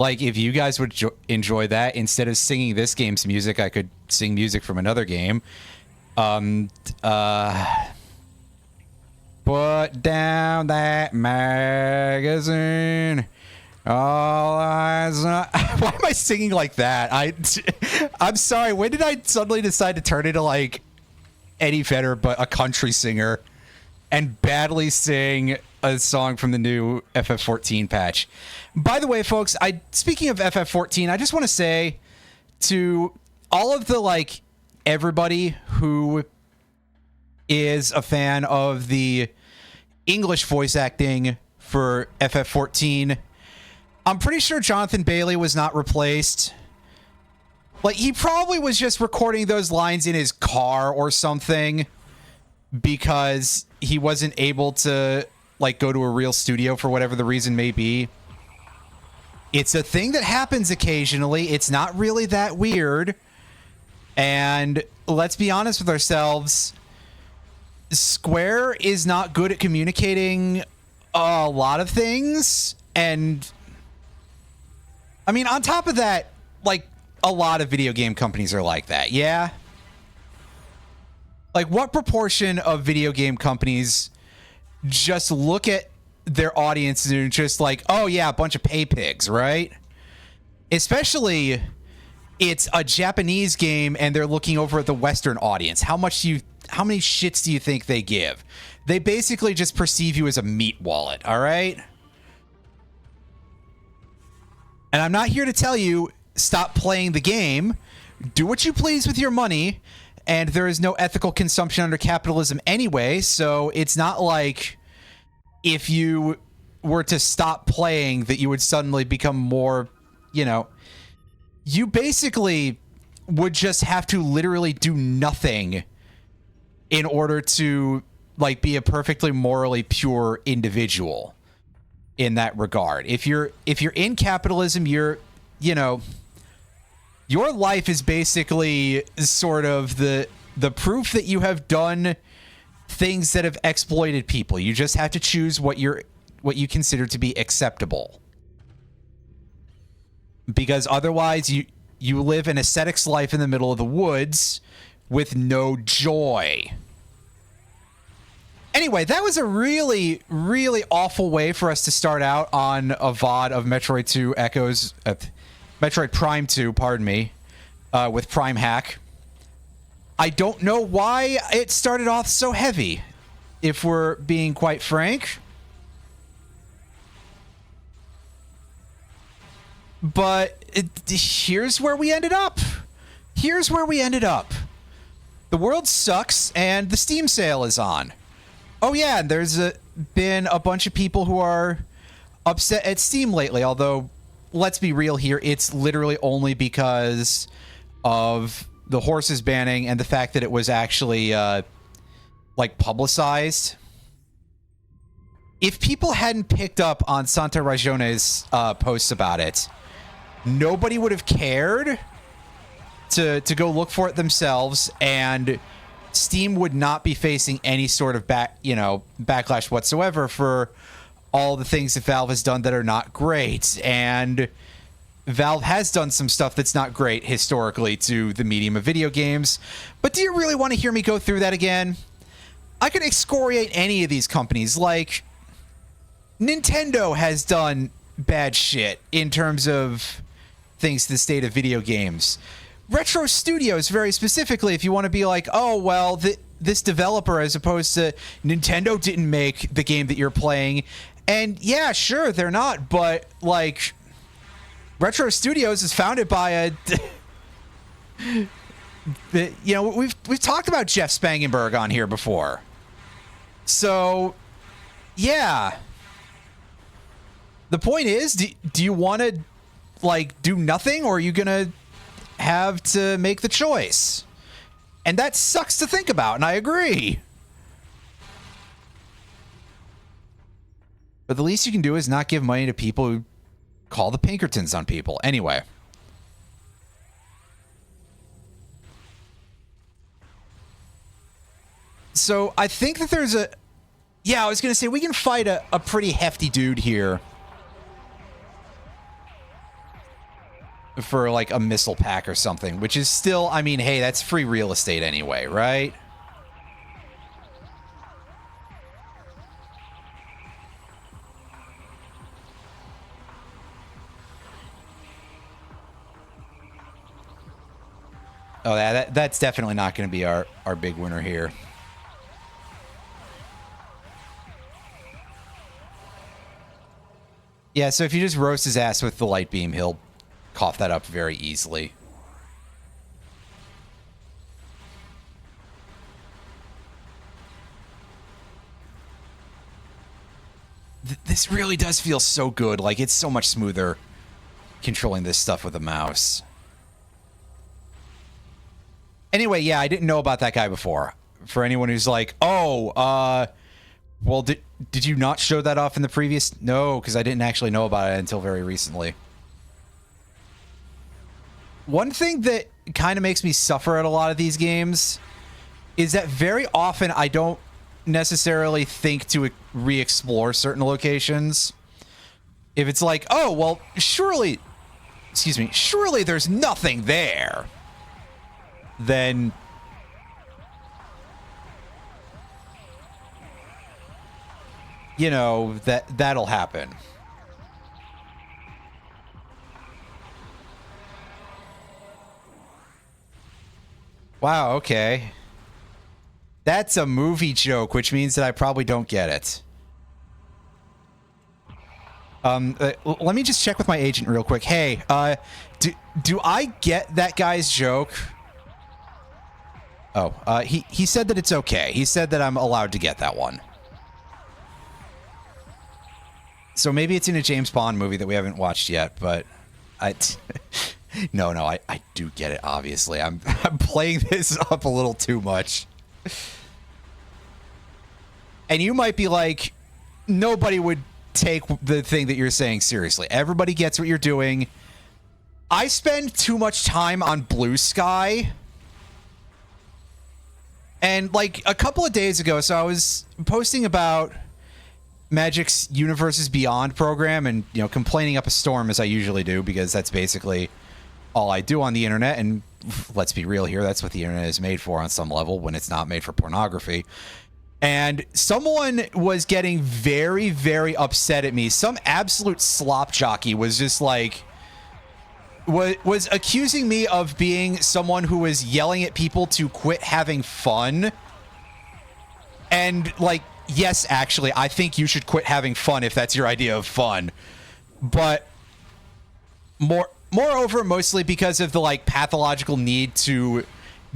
Like, if you guys would enjoy that, instead of singing this game's music, I could sing music from another game. Put down that magazine. All eyes on... Why am I singing like that? I'm sorry. When did I suddenly decide to turn into, like, Eddie Vedder, but a country singer, and badly sing a song from the new FF14 patch? By the way, folks, speaking of FF14, I just want to say to all of the, like, everybody who is a fan of the English voice acting for FF14, I'm pretty sure Jonathan Bailey was not replaced. Like, he probably was just recording those lines in his car or something because he wasn't able to, like, go to a real studio for whatever the reason may be. It's a thing that happens occasionally. It's not really that weird. And let's be honest with ourselves. Square is not good at communicating a lot of things. And I mean, on top of that, like, a lot of video game companies are like that. Yeah. Like, what proportion of video game companies just look at their audience and just like, oh yeah, a bunch of pay pigs, right? Especially it's a Japanese game and they're looking over at the Western audience. How many shits do you think they give? They basically just perceive you as a meat wallet, all right? And I'm not here to tell you stop playing the game. Do what you please with your money, and there is no ethical consumption under capitalism anyway, so it's not like if you were to stop playing that you would suddenly become more, you know, you basically would just have to literally do nothing in order to, like, be a perfectly morally pure individual in that regard. If you're in capitalism, you know, your life is basically sort of the proof that you have done things that have exploited people. You just have to choose what you consider to be acceptable. Because otherwise you live an ascetic's life in the middle of the woods with no joy. Anyway, that was a really, really awful way for us to start out on a VOD of Metroid 2 Echoes, Metroid Prime 2, pardon me, with PrimeHack. I don't know why it started off so heavy, if we're being quite frank. But here's where we ended up. Here's where we ended up. The world sucks, and the Steam sale is on. Oh yeah, and there's been a bunch of people who are upset at Steam lately, although, let's be real here, it's literally only because of the horses banning and the fact that it was actually, like, publicized. If people hadn't picked up on Santa Ragione's posts about it, nobody would have cared to go look for it themselves, and Steam would not be facing any sort of backlash whatsoever for all the things that Valve has done that are not great. And Valve has done some stuff that's not great historically to the medium of video games. But do you really want to hear me go through that again? I could excoriate any of these companies. Like, Nintendo has done bad shit in terms of things to the state of video games. Retro Studios, very specifically, if you want to be like, oh, well, this developer, as opposed to Nintendo, didn't make the game that you're playing. And yeah, sure, they're not, but, like, Retro Studios is founded by a... you know, we've talked about Jeff Spangenberg on here before. So, yeah. The point is, do you want to, like, do nothing, or are you going to have to make the choice? And that sucks to think about, and I agree. But the least you can do is not give money to people who call the Pinkertons on people. Anyway. So I think that there's a... Yeah, I was going to say, we can fight a pretty hefty dude here. for like a missile pack or something, which is still, I mean, hey, that's free real estate anyway, right? Oh, that's definitely not going to be our big winner here. Yeah, so if you just roast his ass with the light beam, he'll cough that up very easily. This really does feel so good. Like, it's so much smoother controlling this stuff with a mouse. Anyway, yeah, I didn't know about that guy before. For anyone who's like, oh, well, did you not show that off in the previous? No, because I didn't actually know about it until very recently. One thing that kind of makes me suffer at a lot of these games is that very often I don't necessarily think to re-explore certain locations. If it's like, oh, well, surely there's nothing there, then you know that'll happen. Wow, okay. That's a movie joke, which means that I probably don't get it. Let me just check with my agent real quick. Hey, do I get that guy's joke? Oh, he said that it's okay. He said that I'm allowed to get that one. So maybe it's in a James Bond movie that we haven't watched yet, but no, I do get it, obviously. I'm playing this up a little too much. And you might be like, nobody would take the thing that you're saying seriously. Everybody gets what you're doing. I spend too much time on Blue Sky. And like a couple of days ago, so I was posting about Magic's Universes Beyond program and, you know, complaining up a storm as I usually do, because that's basically all I do on the internet. And let's be real here, that's what the internet is made for on some level when it's not made for pornography. And someone was getting very, very upset at me. Some absolute slop jockey was just like, was accusing me of being someone who was yelling at people to quit having fun. And like, yes, actually, I think you should quit having fun if that's your idea of fun. But moreover, mostly because of the like pathological need to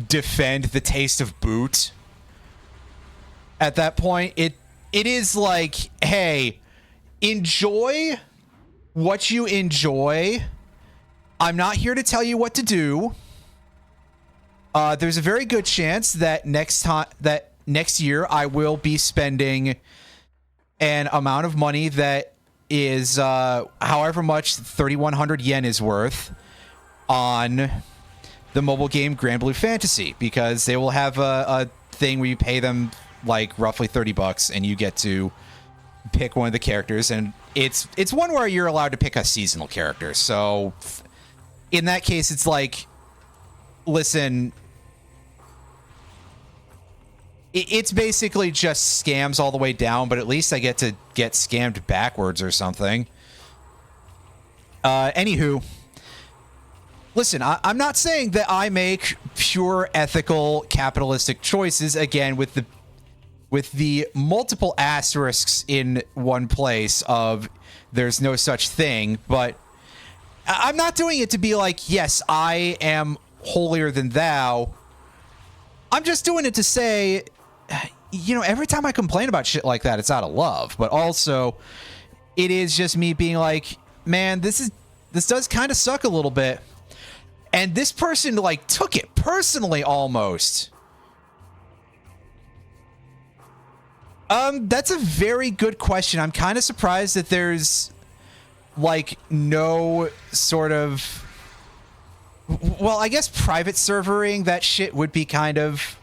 defend the taste of boot. At that point, it is like, hey, enjoy what you enjoy. I'm not here to tell you what to do. There's a very good chance that next year I will be spending an amount of money that is however much 3,100 yen is worth on the mobile game Grand Blue Fantasy, because they will have a thing where you pay them like roughly $30 and you get to pick one of the characters, and it's one where you're allowed to pick a seasonal character. So in that case, it's like, listen, it's basically just scams all the way down, but at least I get to get scammed backwards or something. Anywho, listen, I'm not saying that I make pure ethical capitalistic choices, again, with the multiple asterisks in one place of there's no such thing, but I'm not doing it to be like, yes, I am holier than thou. I'm just doing it to say, you know, every time I complain about shit like that, it's out of love, but also it is just me being like, man, this does kind of suck a little bit. And this person like took it personally almost. That's a very good question. I'm kind of surprised that there's like no sort of, well, I guess private servering, that shit would be kind of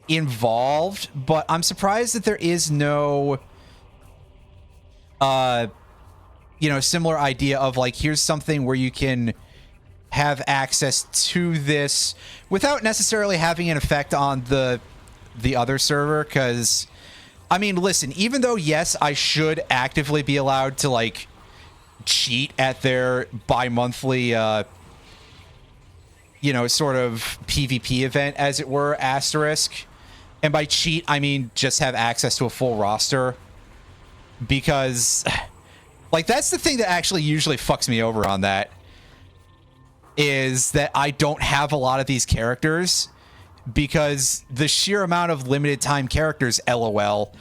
involved, but I'm surprised that there is no you know, similar idea of like, here's something where you can have access to this without necessarily having an effect on the other server, because I mean, listen, even though yes, I should actively be allowed to like cheat at their bi-monthly you know, sort of PvP event, as it were, asterisk. And by cheat, I mean just have access to a full roster. Because, like, that's the thing that actually usually fucks me over on that. Is that I don't have a lot of these characters. Because the sheer amount of limited time characters, LOL.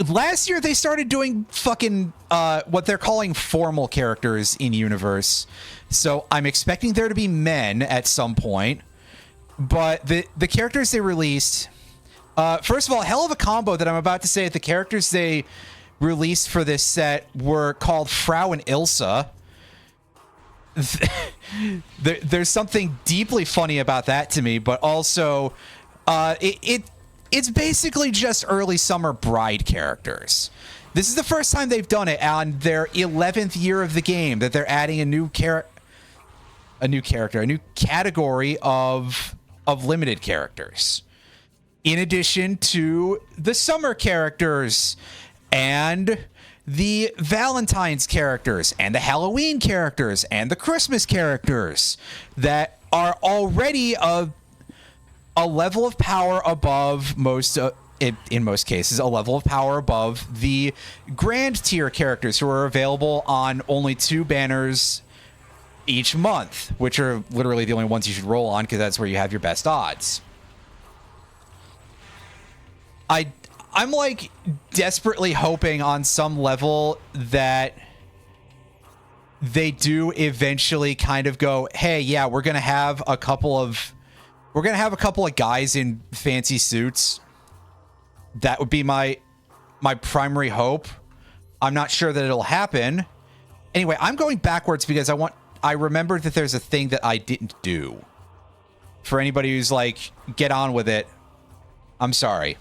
Last year, they started doing fucking what they're calling formal characters in universe. So I'm expecting there to be men at some point. But the characters they released... first of all, hell of a combo that I'm about to say. The characters they released for this set were called Frau and Ilsa. There's something deeply funny about that to me, but also... It's basically just early summer bride characters. This is the first time they've done it on their 11th year of the game, that they're adding a new category of limited characters. In addition to the summer characters and the Valentine's characters and the Halloween characters and the Christmas characters that are already a level of power above most, in most cases, a level of power above the grand tier characters who are available on only 2 banners each month, which are literally the only ones you should roll on because that's where you have your best odds. I'm like desperately hoping on some level that they do eventually kind of go, hey, yeah, we're gonna have a couple of guys in fancy suits. That would be my primary hope. I'm not sure that it'll happen. Anyway, I'm going backwards because I remembered that there's a thing that I didn't do. For anybody who's like, get on with it, I'm sorry.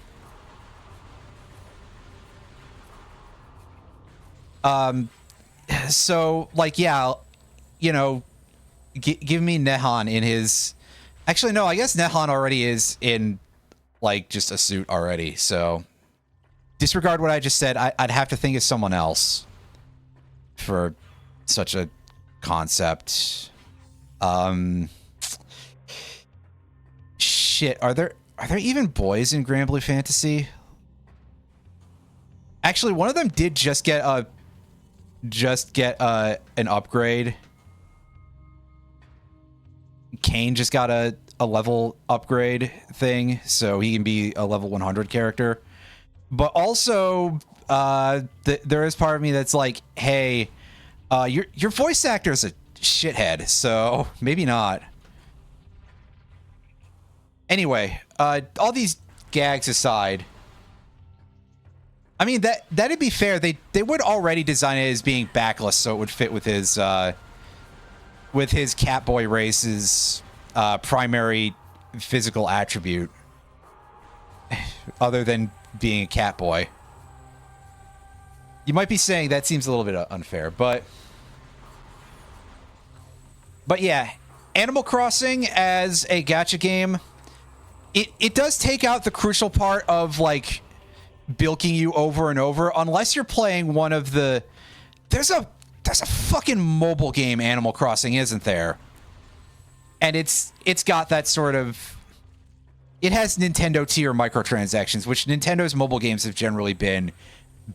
So, like, yeah, you know, give me Nehan in his... Actually, no, I guess Nehan already is in, like, just a suit already, so... Disregard what I just said. I'd have to think of someone else for such a concept. Shit, are there even boys in Grand Blue Fantasy? Actually, one of them did just get an upgrade. Kane just got a level upgrade thing, so he can be a level 100 character. But also, there is part of me that's like, hey, your voice actor's a shithead, so maybe not. Anyway, all these gags aside, I mean, that'd be fair. They would already design it as being backless, so it would fit with his Catboy race's primary physical attribute, other than being a Catboy. You might be saying that seems a little bit unfair, but yeah, Animal Crossing as a gacha game, it does take out the crucial part of like bilking you over and over, unless you're playing one of the... There's a fucking mobile game, Animal Crossing, isn't there? And it's got that sort of... It has Nintendo tier microtransactions, which Nintendo's mobile games have generally been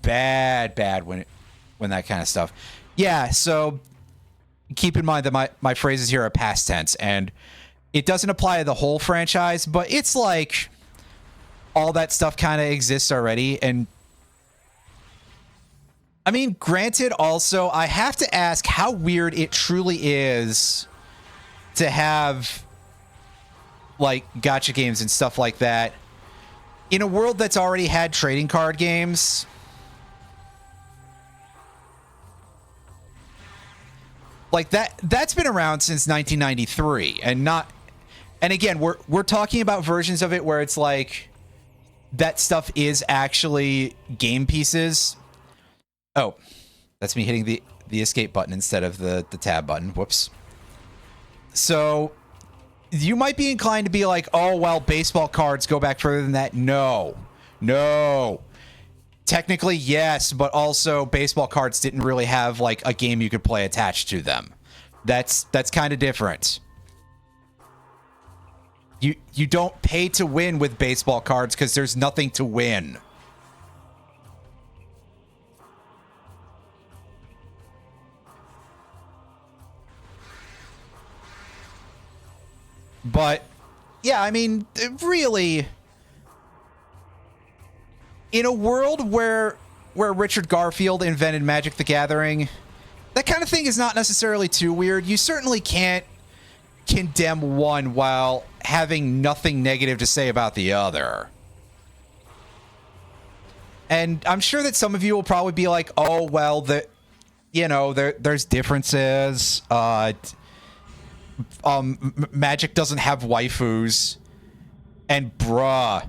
bad when that kind of stuff. Yeah, so keep in mind that my phrases here are past tense, and it doesn't apply to the whole franchise, but it's like all that stuff kind of exists already. And I mean, granted, also, I have to ask how weird it truly is to have like gacha games and stuff like that in a world that's already had trading card games. Like that's been around since 1993, and again, we're talking about versions of it where it's like that stuff is actually game pieces. Oh, that's me hitting the escape button instead of the tab button. Whoops. So you might be inclined to be like, oh, well, baseball cards go back further than that. No. Technically, yes, but also baseball cards didn't really have like a game you could play attached to them. That's kind of different. You don't pay to win with baseball cards because there's nothing to win. But yeah, I mean, really, in a world where Richard Garfield invented Magic the Gathering, that kind of thing is not necessarily too weird. You certainly can't condemn one while having nothing negative to say about the other. And I'm sure that some of you will probably be like, oh, well, there's differences. Magic doesn't have waifus. And bruh,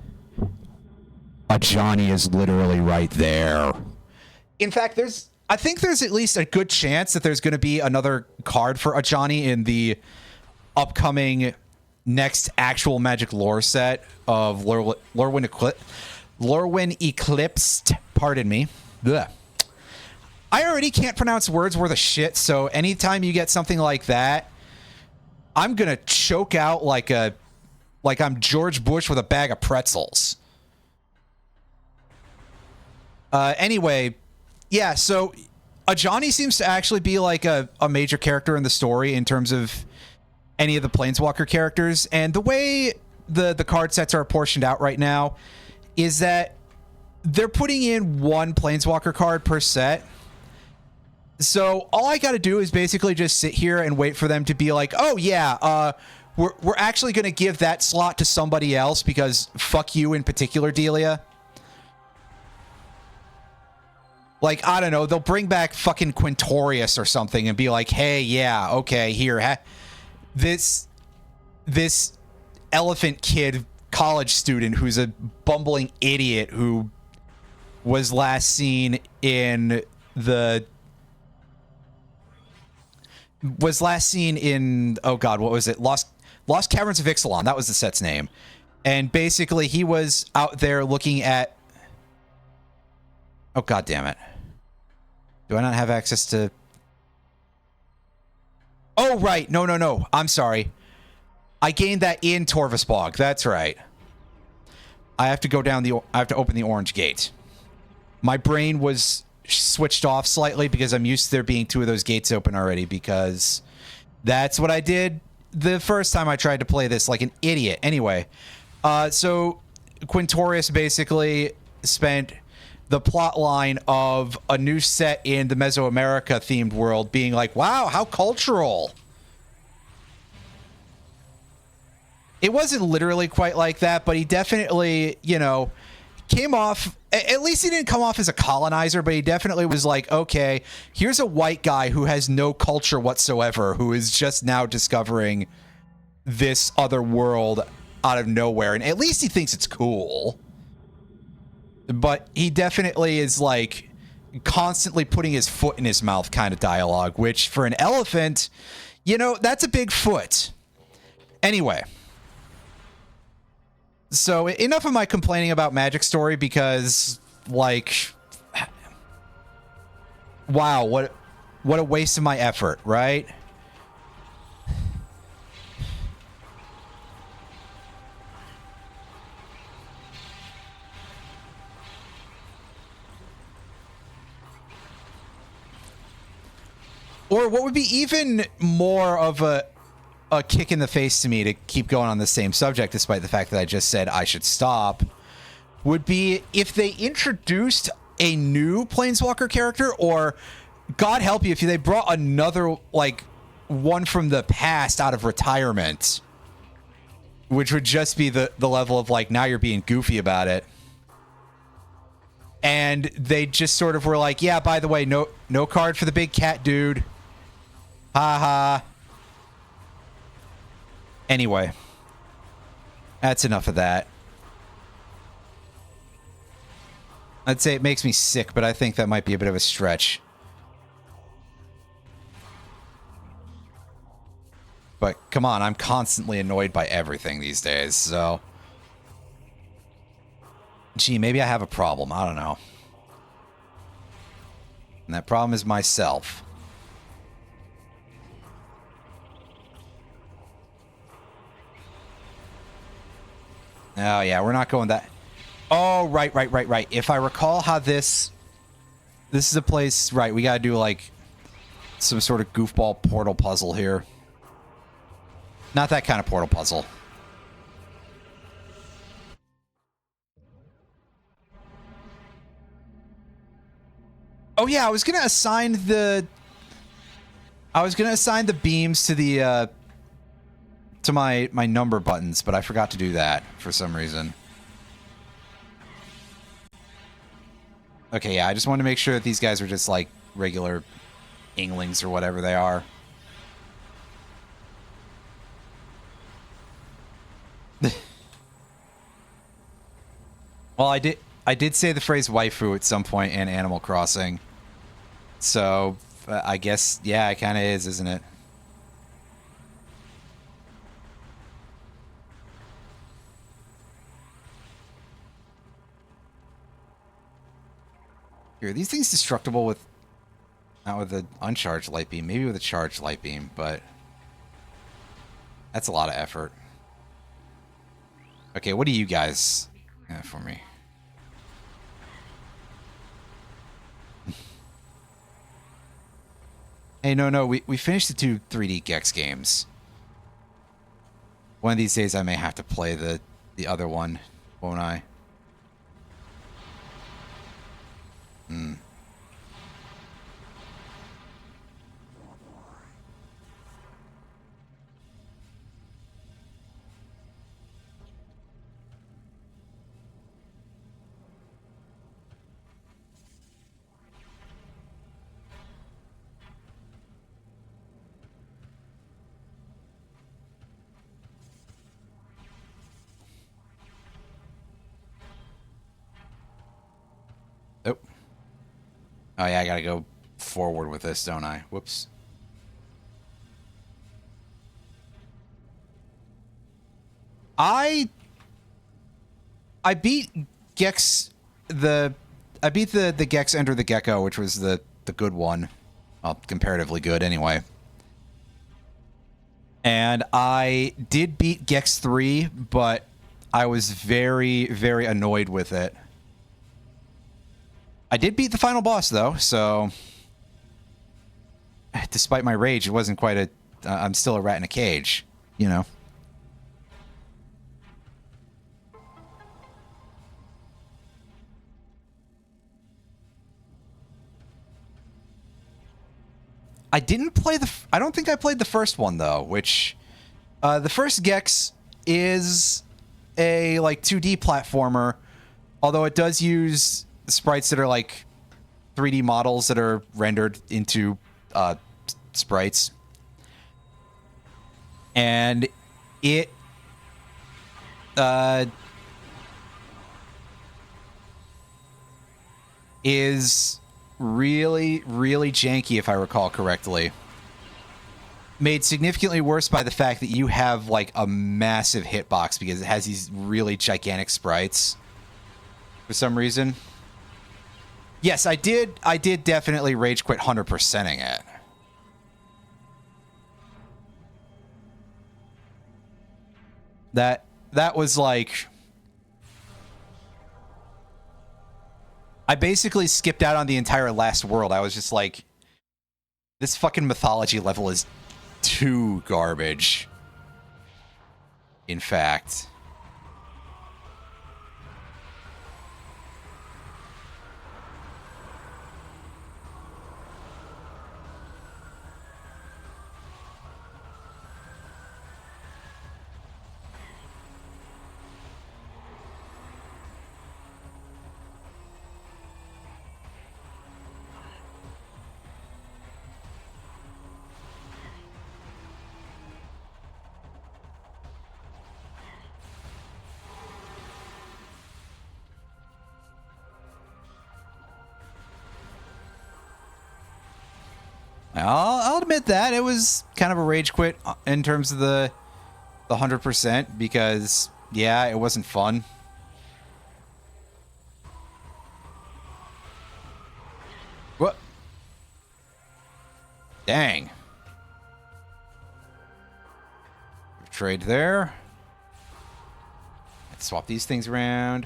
a Johnny is literally right there. In fact, I think there's at least a good chance that there's going to be another card for a Johnny in the upcoming next actual Magic lore set of Lorwyn Eclipsed. Pardon me. Blech. I already can't pronounce words worth of shit, so anytime you get something like that, I'm gonna choke out like I'm George Bush with a bag of pretzels. Anyway, yeah, so a Johnny seems to actually be like a major character in the story in terms of any of the Planeswalker characters. And the way the card sets are apportioned out right now is that they're putting in one Planeswalker card per set. So all I got to do is basically just sit here and wait for them to be like, oh yeah, we're actually going to give that slot to somebody else because fuck you in particular, Delia. Like, I don't know, they'll bring back fucking Quintorius or something and be like, hey, yeah, okay, here, this elephant kid college student who's a bumbling idiot who was last seen in oh god, what was it? Lost Caverns of Ixalan. That was the set's name. And basically he was out there looking at, oh god damn it. Do I not have access to... Oh right, no. I'm sorry. I gained that in Torvus Bog. That's right. I have to go down I have to open the orange gate. My brain was switched off slightly because I'm used to there being two of those gates open already, because that's what I did the first time I tried to play this like an idiot. Anyway, so Quintorius basically spent the plot line of a new set in the Mesoamerica themed world being like, wow, how cultural. It wasn't literally quite like that, but he definitely, came off, at least he didn't come off as a colonizer, but he definitely was like, okay, here's a white guy who has no culture whatsoever, who is just now discovering this other world out of nowhere, and at least he thinks it's cool. But he definitely is like constantly putting his foot in his mouth kind of dialogue, which for an elephant, that's a big foot. Anyway. So enough of my complaining about Magic Story because, like, wow, what a waste of my effort, right? Or what would be even more of a kick in the face to me to keep going on the same subject, despite the fact that I just said I should stop, would be if they introduced a new Planeswalker character, or God help you, if they brought another, like, one from the past out of retirement, which would just be the level of, like, now you're being goofy about it. And they just sort of were like, yeah, by the way, no card for the big cat dude. Ha. Anyway, that's enough of that. I'd say it makes me sick, but I think that might be a bit of a stretch. But come on, I'm constantly annoyed by everything these days, so... Gee, maybe I have a problem. I don't know. And that problem is myself. Oh, yeah, we're not going that... Oh, right. If I recall how this... This is a place... Right, we gotta do, like, some sort of goofball portal puzzle here. Not that kind of portal puzzle. Oh, yeah, I was gonna assign the beams to the, to my number buttons, but I forgot to do that for some reason. Okay, yeah, I just wanted to make sure that these guys are just, like, regular Inglings or whatever they are. Well, I did say the phrase waifu at some point in Animal Crossing. So, I guess, yeah, it kind of is, isn't it? Here, are these things destructible with... Not with an uncharged light beam. Maybe with a charged light beam, but... That's a lot of effort. Okay, what do you guys have for me? Hey, no, we finished the 2 3D Gex games. One of these days I may have to play the other one, won't I? Hmm. Oh. Oh, yeah, I gotta go forward with this, don't I? Whoops. I beat Gex I beat the Gex Enter the Gecko, which was the good one. Well, comparatively good anyway. And I did beat Gex 3, but I was very, very annoyed with it. I did beat the final boss, though, so... Despite my rage, it wasn't quite a... I'm still a rat in a cage, you know? I didn't play the... I don't think I played the first one, though, which... the first Gex is a, like, 2D platformer, although it does use sprites that are, like, 3D models that are rendered into sprites. And it... is really, really janky, if I recall correctly. Made significantly worse by the fact that you have, like, a massive hitbox because it has these really gigantic sprites for some reason. Yes, I did definitely rage quit 100%ing it. That was like... I basically skipped out on the entire last world. I was just like, this fucking mythology level is too garbage. In fact. I'll admit that it was kind of a rage quit in terms of the 100% because, yeah, it wasn't fun. What? Dang. Trade there. Let's swap these things around.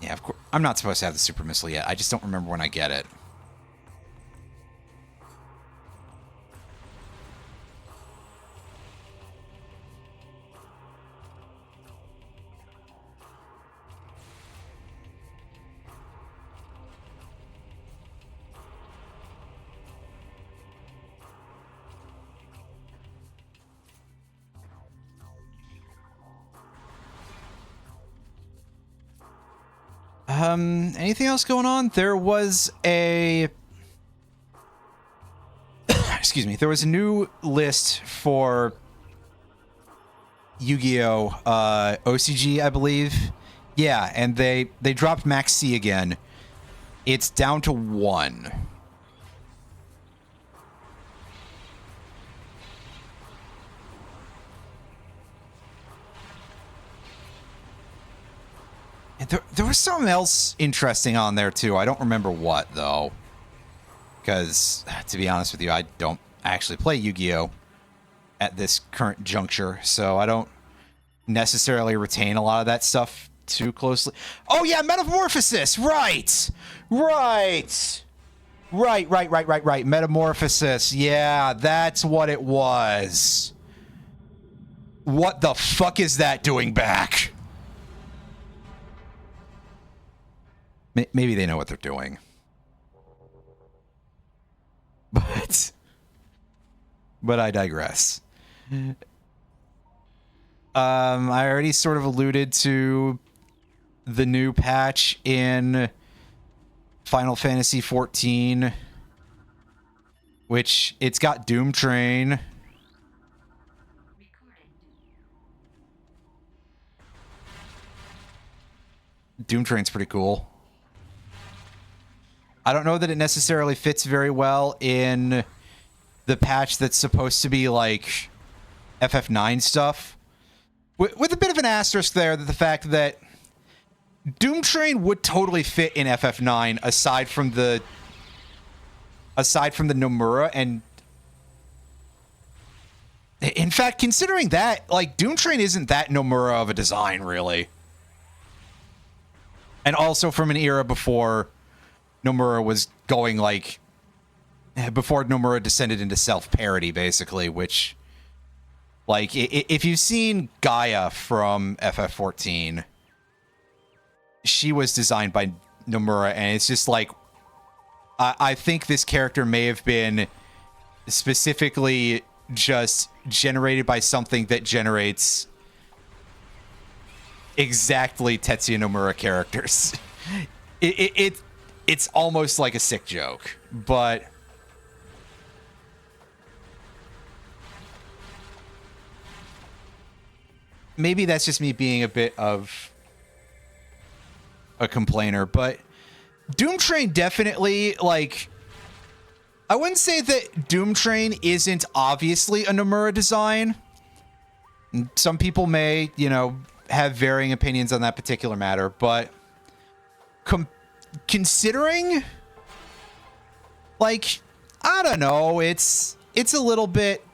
Yeah, of course. I'm not supposed to have the super missile yet. I just don't remember when I get it. Anything else going on? There was a... Excuse me. There was a new list for Yu-Gi-Oh! OCG, I believe. Yeah, and they dropped Max C again. It's down to 1. And there was something else interesting on there, too. I don't remember what, though. Because, to be honest with you, I don't actually play Yu-Gi-Oh! At this current juncture, so I don't necessarily retain a lot of that stuff too closely. Oh, yeah, Metamorphosis! Right! Right! Right. Metamorphosis. Yeah, that's what it was. What the fuck is that doing back? Maybe they know what they're doing. But I digress. I already sort of alluded to the new patch in Final Fantasy XIV, which it's got Doom Train. Doom Train's pretty cool. I don't know that it necessarily fits very well in the patch that's supposed to be like FF9 stuff. With a bit of an asterisk there, that the fact that Doom Train would totally fit in FF9 aside from the Nomura, and in fact, considering that, like, Doom Train isn't that Nomura of a design, really. And also from an era before Nomura was going, like, before Nomura descended into self-parody, basically, which, like, if you've seen Gaia from FF14, she was designed by Nomura, and it's just like, I think this character may have been specifically just generated by something that generates exactly Tetsuya Nomura characters. It's almost like a sick joke, but maybe that's just me being a bit of a complainer. But Doom Train definitely, like, I wouldn't say that Doom Train isn't obviously a Nomura design. Some people may, you know, have varying opinions on that particular matter, but considering, like, I don't know, it's a little bit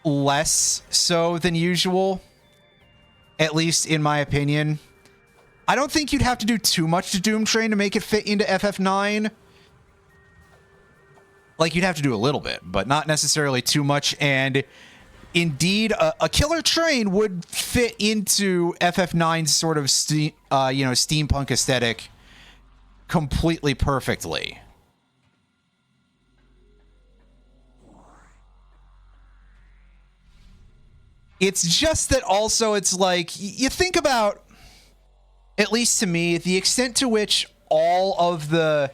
less so than usual, at least in my opinion. I don't think you'd have to do too much to Doom Train to make it fit into FF9. Like, you'd have to do a little bit, but not necessarily too much. And indeed, a killer train would fit into FF9's sort of steampunk aesthetic completely perfectly. It's just that also it's like, you think about, at least to me, the extent to which all of the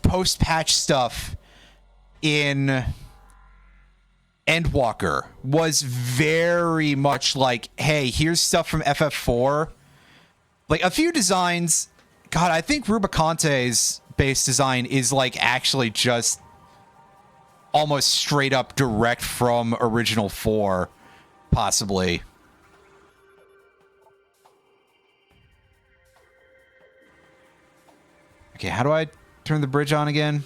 post-patch stuff in Like, a few designs... God, I think Rubicante's base design is, like, actually just almost straight up direct from Original 4, possibly. Okay, how do I turn the bridge on again?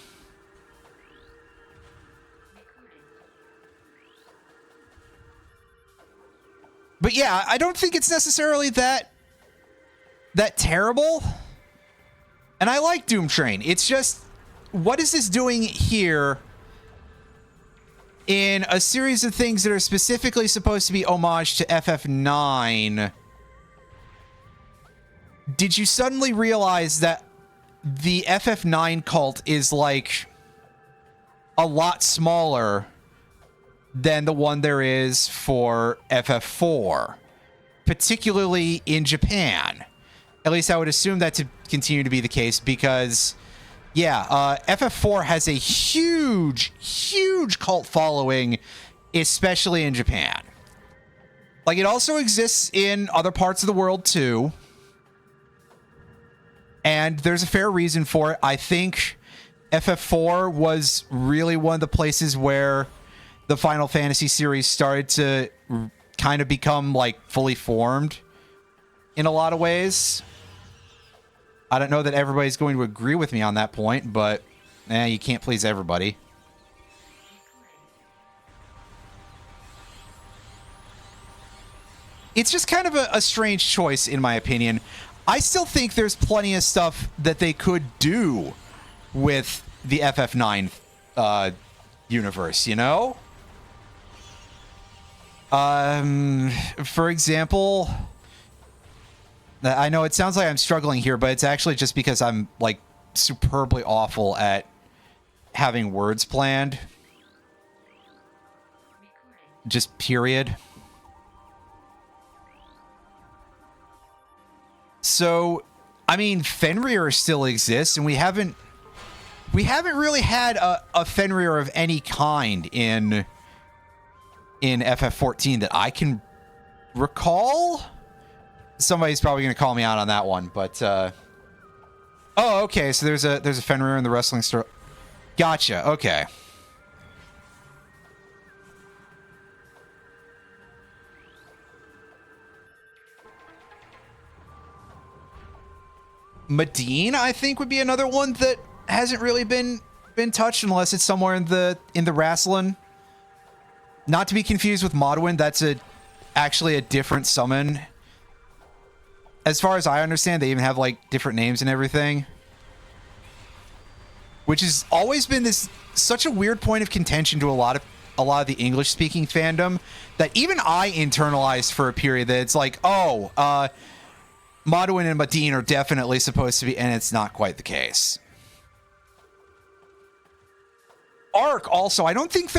But yeah, I don't think it's necessarily that terrible. And I like Doom Train. It's just, what is this doing here in a series of things that are specifically supposed to be homage to FF9? Did you suddenly realize that the FF9 cult is, like, a lot smaller than the one there is for FF4, particularly in Japan? At least I would assume that to continue to be the case because, yeah, FF4 has a huge, huge cult following, especially in Japan. Like, it also exists in other parts of the world, too. And there's a fair reason for it. I think FF4 was really one of the places where the Final Fantasy series started to kind of become, like, fully formed in a lot of ways. I don't know that everybody's going to agree with me on that point, but you can't please everybody. It's just kind of a strange choice, in my opinion. I still think there's plenty of stuff that they could do with the FF9 universe, you know? For example, I know it sounds like I'm struggling here, but it's actually just because I'm, like, superbly awful at having words planned. Just period. So, I mean, Fenrir still exists, and we haven't really had a Fenrir of any kind in FF14 that I can recall. Somebody's probably going to call me out on that one, but oh, okay. So there's a Fenrir in the wrestling store. Gotcha. Okay. Medine, I think, would be another one that hasn't really been touched unless it's somewhere in the wrestling. Not to be confused with Modwin. That's actually a different summon. As far as I understand, they even have, like, different names and everything. Which has always been such a weird point of contention to a lot of the English-speaking fandom that even I internalized for a period that it's like, oh, Modwin and Medine are definitely supposed to be, and it's not quite the case. Arc also, I don't think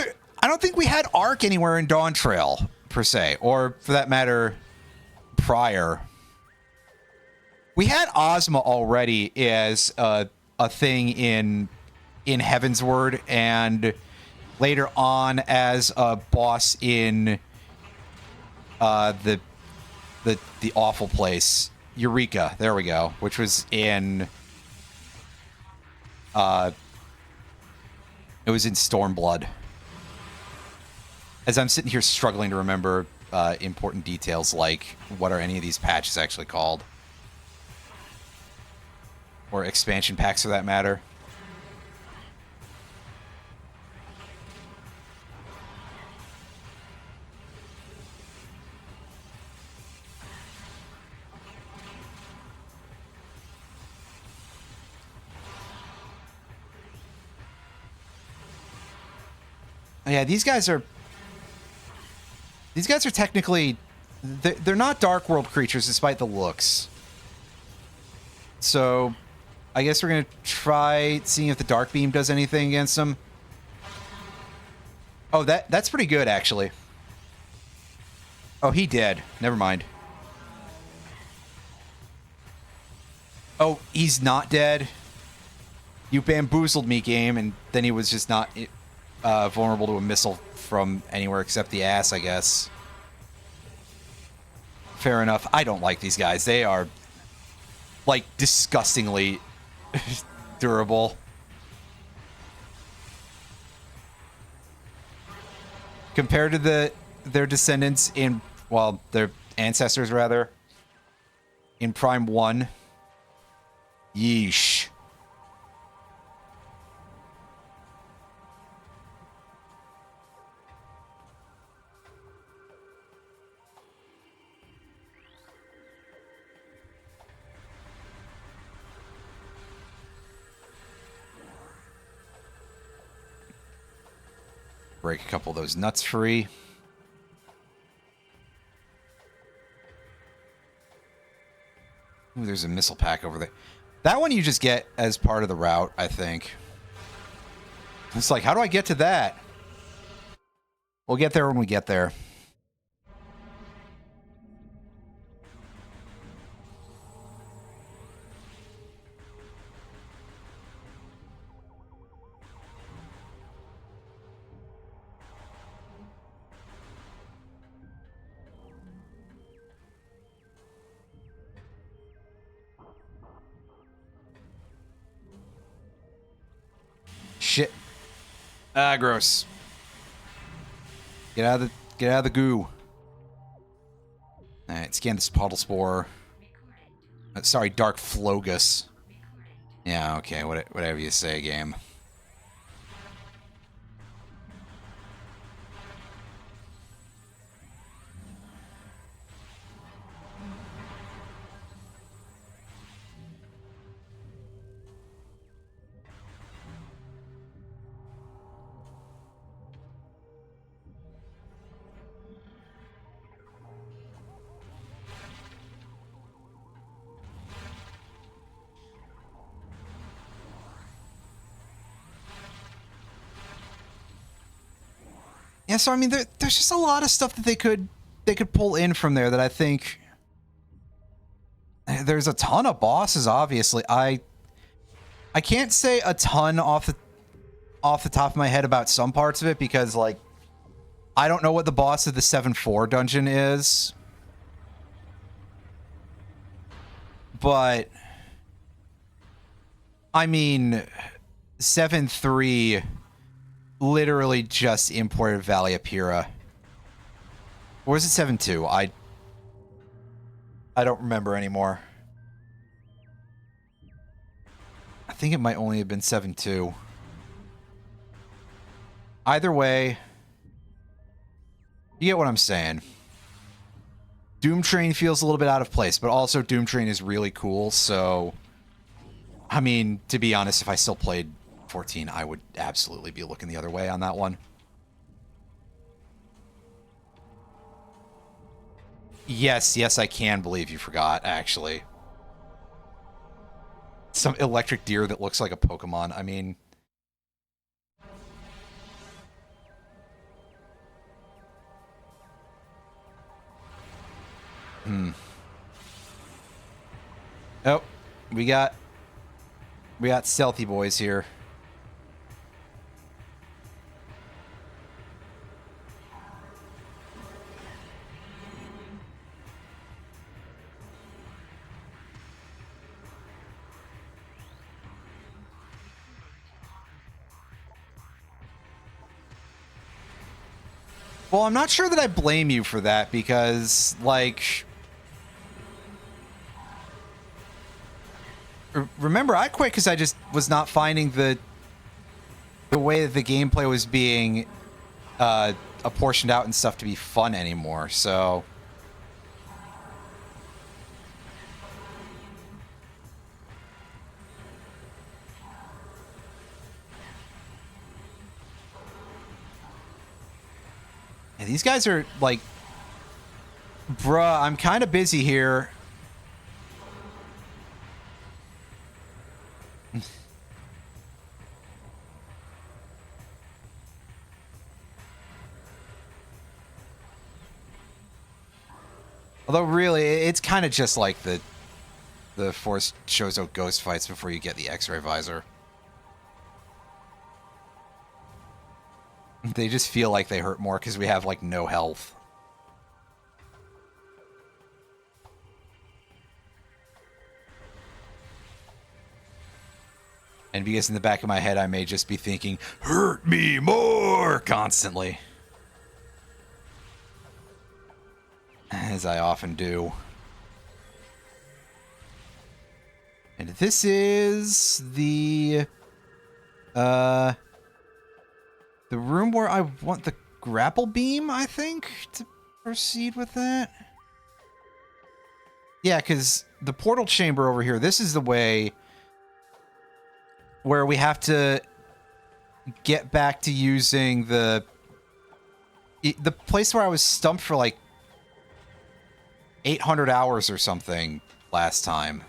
we had Arc anywhere in Dawn Trail per se, or for that matter, prior. We had Ozma already as a thing in Heavensward, and later on as a boss in the awful place. Eureka, there we go, which was in it was in Stormblood. As I'm sitting here struggling to remember important details like what are any of these patches actually called, or expansion packs for that matter. Yeah, these guys are technically, they're not Dark World creatures despite the looks. So I guess we're going to try seeing if the Dark Beam does anything against them. Oh, that's pretty good, actually. Oh, he did. Never mind. Oh, he's not dead. You bamboozled me, game, and then he was just not vulnerable to a missile from anywhere except the ass, I guess. Fair enough. I don't like these guys. They are like, disgustingly durable. Compared to their descendants in, well, their ancestors, rather, in Prime 1. Yeesh. Break a couple of those nuts free. Ooh, there's a missile pack over there. That one you just get as part of the route, I think. It's like, how do I get to that? We'll get there when we get there. Shit. Ah, gross. Get out of the goo. Alright, scan this puddle spore. Sorry, dark flogus. Yeah, okay, whatever you say, game. Yeah, so I mean, there's just a lot of stuff that they could pull in from there that I think there's a ton of bosses. Obviously, I can't say a ton off the top of my head about some parts of it because like I don't know what the boss of the 7-4 dungeon is, but I mean 7-3. Literally just imported Valley of Pyrrha. Or is it 7-2? I don't remember anymore. I think it might only have been 7-2. Either way, you get what I'm saying. Doom Train feels a little bit out of place, but also Doom Train is really cool, so I mean, to be honest, if I still played 14, I would absolutely be looking the other way on that one. Yes, I can believe you forgot, actually. Some electric deer that looks like a Pokemon. I mean... Oh, we got stealthy boys here. Well, I'm not sure that I blame you for that because, like... Remember, I quit because I just was not finding the way that the gameplay was being apportioned out and stuff to be fun anymore, so... Yeah, these guys are like... Bruh, I'm kind of busy here. Although, really, it's kind of just like the Force Chozo ghost fights before you get the X-ray visor. They just feel like they hurt more because we have, like, no health. And because in the back of my head I may just be thinking, hurt me more, constantly. As I often do. And this is the room where I want the grapple beam, I think, to proceed with that. Yeah, because the portal chamber over here, this is the way where we have to get back to using the place where I was stumped for like 800 hours or something last time.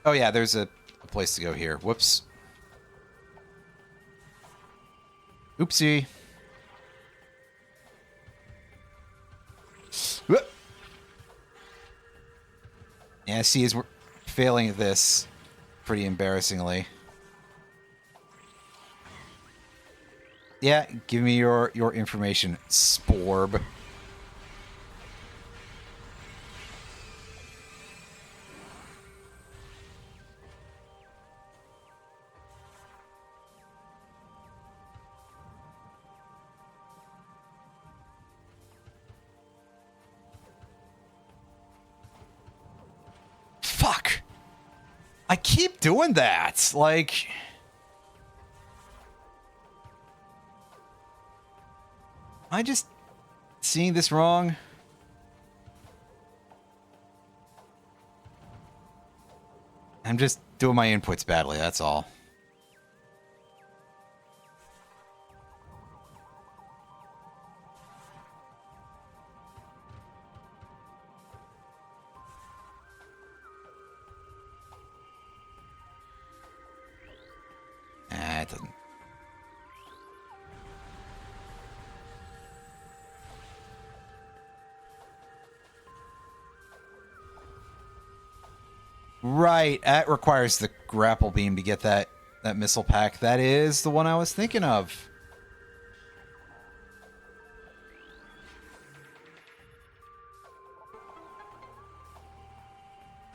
Oh yeah, there's a place to go here. Whoops. Oopsie. Whoop. Yeah, see, as we're failing at this pretty embarrassingly. Yeah, give me your information, Sporb. Fuck! I keep doing that! Like... Am I just seeing this wrong? I'm just doing my inputs badly, that's all. It doesn't. Right, that requires the grapple beam to get that missile pack. That is the one I was thinking of.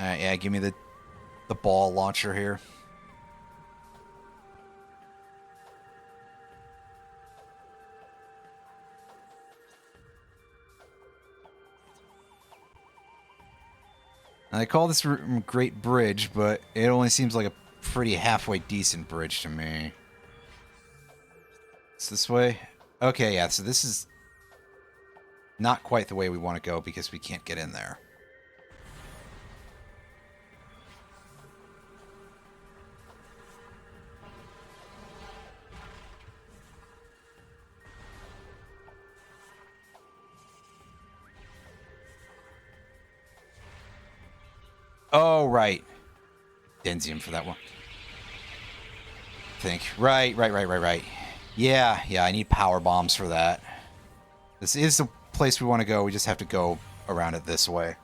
Alright, yeah, give me the ball launcher here. I call this room Great Bridge, but it only seems like a pretty halfway decent bridge to me. It's this way? Okay, yeah, so this is not quite the way we want to go because we can't get in there. Oh, right. Denzium for that one. I think. Right. Yeah, I need power bombs for that. This is the place we want to go. We just have to go around it this way.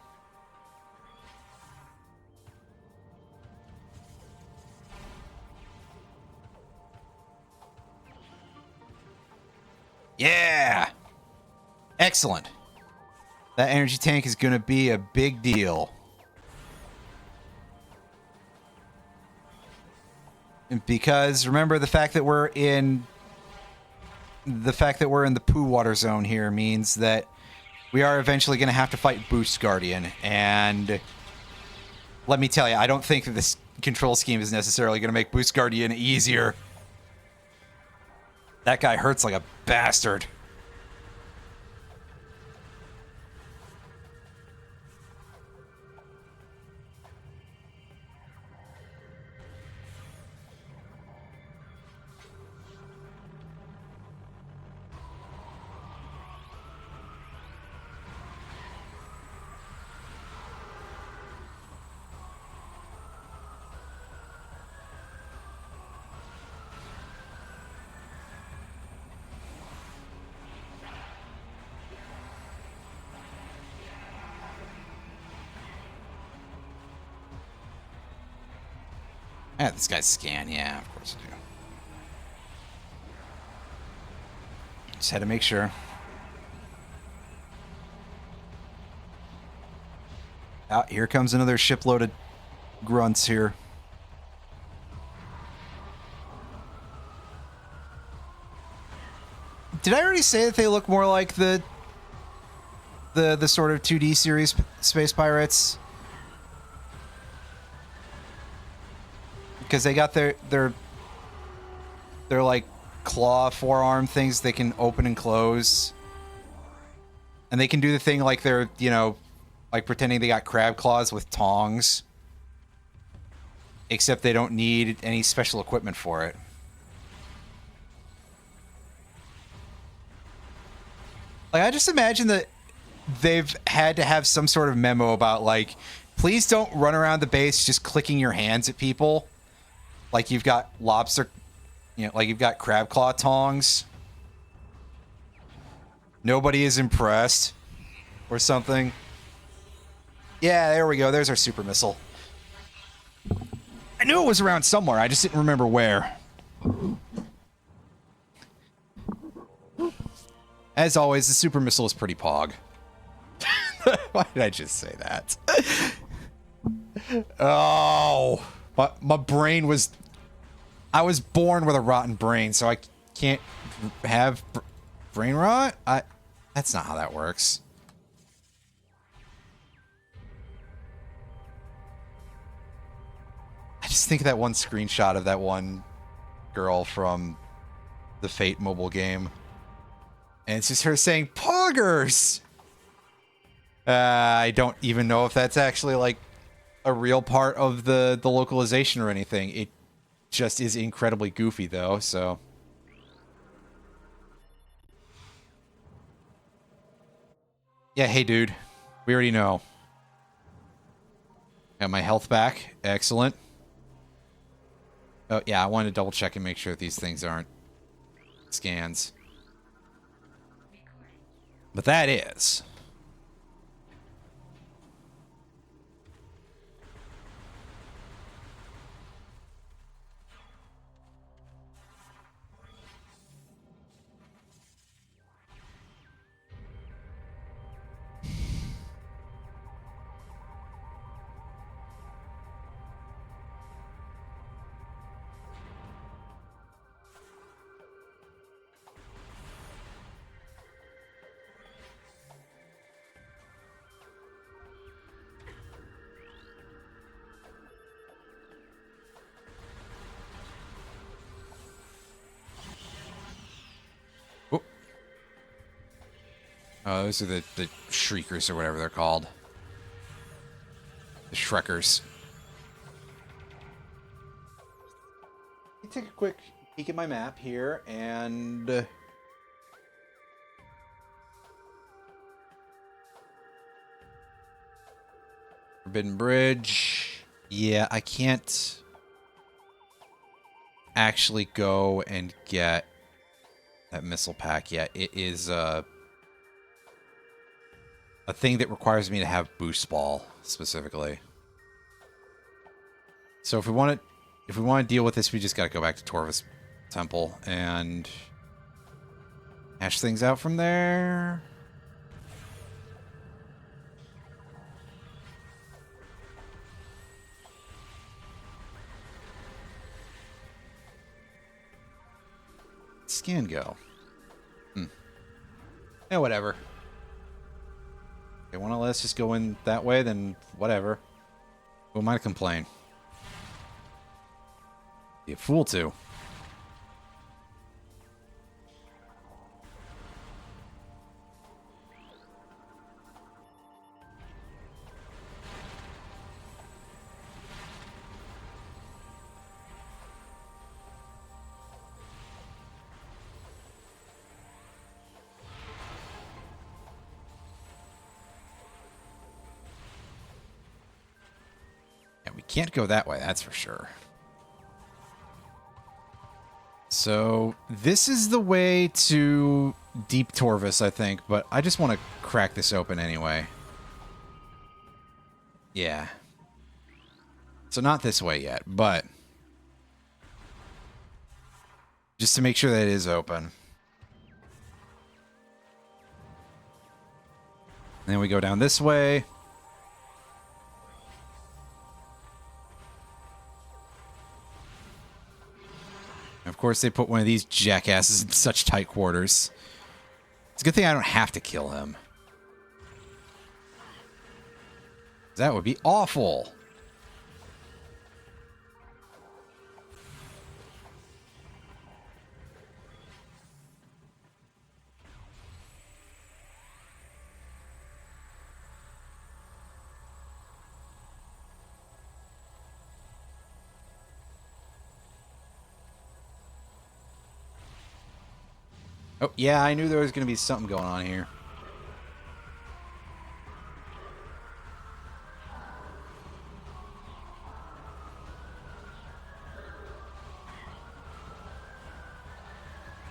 Yeah! Excellent. That energy tank is going to be a big deal. Because remember, the fact that we're in the poo water zone here means that we are eventually going to have to fight Boost Guardian, and let me tell you, I don't think that this control scheme is necessarily going to make Boost Guardian easier. That guy hurts like a bastard. Yeah, this guy's scan. Yeah, of course I do. Just had to make sure. Ah, here comes another shipload of grunts here. Did I already say that they look more like the sort of 2D series Space Pirates? Because they got their like claw forearm things they can open and close. And they can do the thing like they're, you know, like pretending they got crab claws with tongs. Except they don't need any special equipment for it. Like, I just imagine that they've had to have some sort of memo about, like, please don't run around the base just clicking your hands at people. Like you've got lobster, you know, like you've got crab claw tongs. Nobody is impressed. Or something. Yeah, there we go. There's our super missile. I knew it was around somewhere. I just didn't remember where. As always, the super missile is pretty pog. Why did I just say that? Oh, my brain was... I was born with a rotten brain, so I can't have brain rot? That's not how that works. I just think of that one screenshot of that one girl from the Fate mobile game. And it's just her saying, "Poggers!" I don't even know if that's actually, like, a real part of the localization or anything. It just is incredibly goofy, though, so... Yeah, hey, dude. We already know. Got my health back. Excellent. Oh, yeah, I wanted to double check and make sure that these things aren't scans. But that is. Oh, those are the Shriekers or whatever they're called. The Shrekkers. Take a quick peek at my map here, and... Forbidden Bridge. Yeah, I can't actually go and get that missile pack yet. It is a thing that requires me to have boost ball specifically. So if we want to deal with this, we just got to go back to Torvus Temple and hash things out from there. Scan go. Yeah, whatever. They want to let us just go in that way, then whatever. Who am I to complain? Be a fool to. Can't go that way, that's for sure. So, this is the way to Deep Torvus, I think, but I just want to crack this open anyway. Yeah. So not this way yet, but... just to make sure that it is open. And then we go down this way. course they put one of these jackasses in such tight quarters. It's a good thing I don't have to kill him. That would be awful. Oh, yeah, I knew there was going to be something going on here.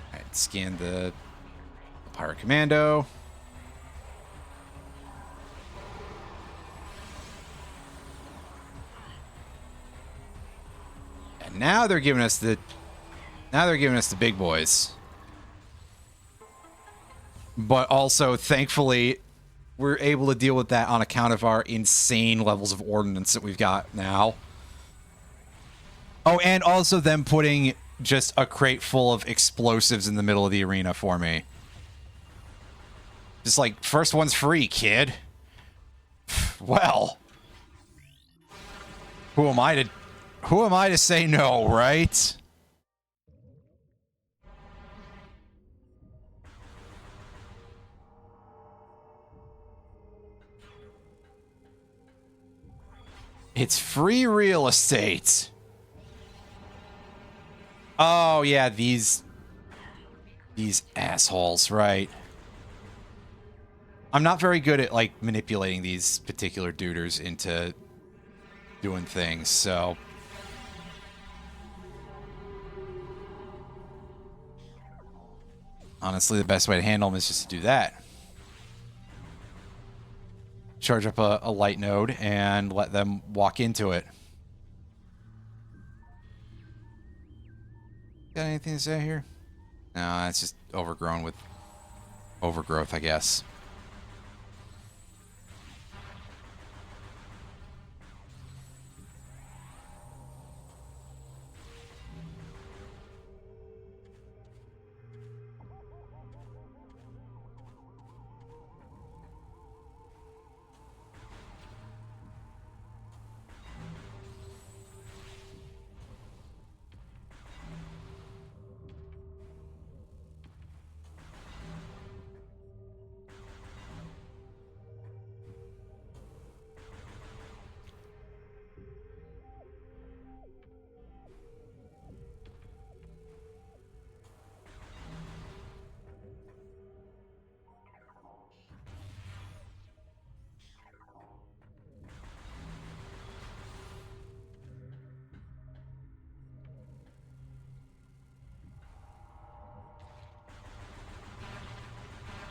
Alright, scan the Pirate Commando. And now they're giving us the... Now they're giving us the big boys. But also, thankfully, we're able to deal with that on account of our insane levels of ordnance that we've got now. Oh, and also them putting just a crate full of explosives in the middle of the arena for me. Just like, first one's free, kid. Well. Who am I to say no, right? It's free real estate. Oh, yeah, these assholes, right. I'm not very good at, like, manipulating these particular duders into doing things, so... Honestly, the best way to handle them is just to do that. Charge up a light node and let them walk into it. Got anything to say here? No, it's just overgrown with overgrowth, I guess.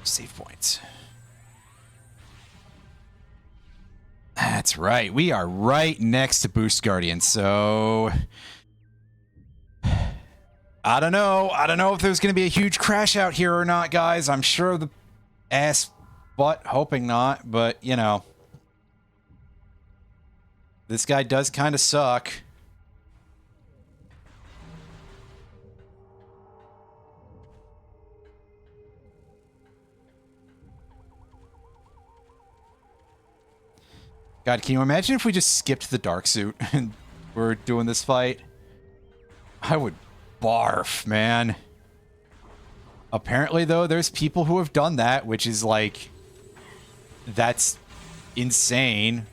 Save points. That's right. We are right next to Boost Guardian, so... I don't know. I don't know if there's going to be a huge crash out here or not, guys. I'm sure the ass butt hoping not, but, you know. This guy does kind of suck. God, can you imagine if we just skipped the dark suit and we're doing this fight? I would barf, man. Apparently, though, there's people who have done that, which is like... That's insane.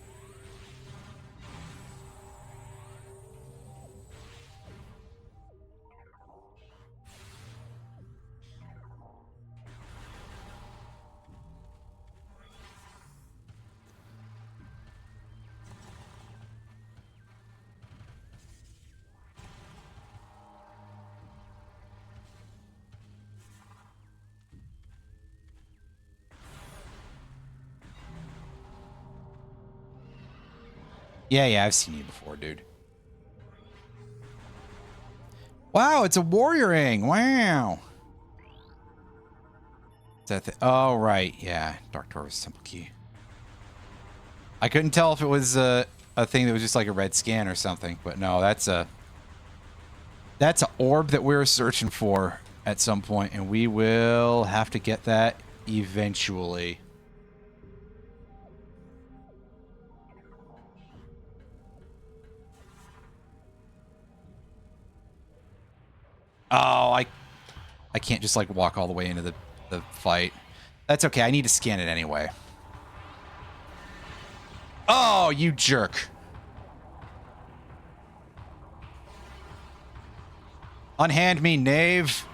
Yeah, I've seen you before, dude. Wow, it's a warrior ring. Wow. Is that the... Oh, right. Yeah. Dark Taurus Temple Key. I couldn't tell if it was a thing that was just like a red scan or something, but no, that's a... That's an orb that we're searching for at some point, and we will have to get that eventually. Oh, I can't just like walk all the way into the fight. That's okay. I need to scan it anyway. Oh, you jerk. Unhand me, knave.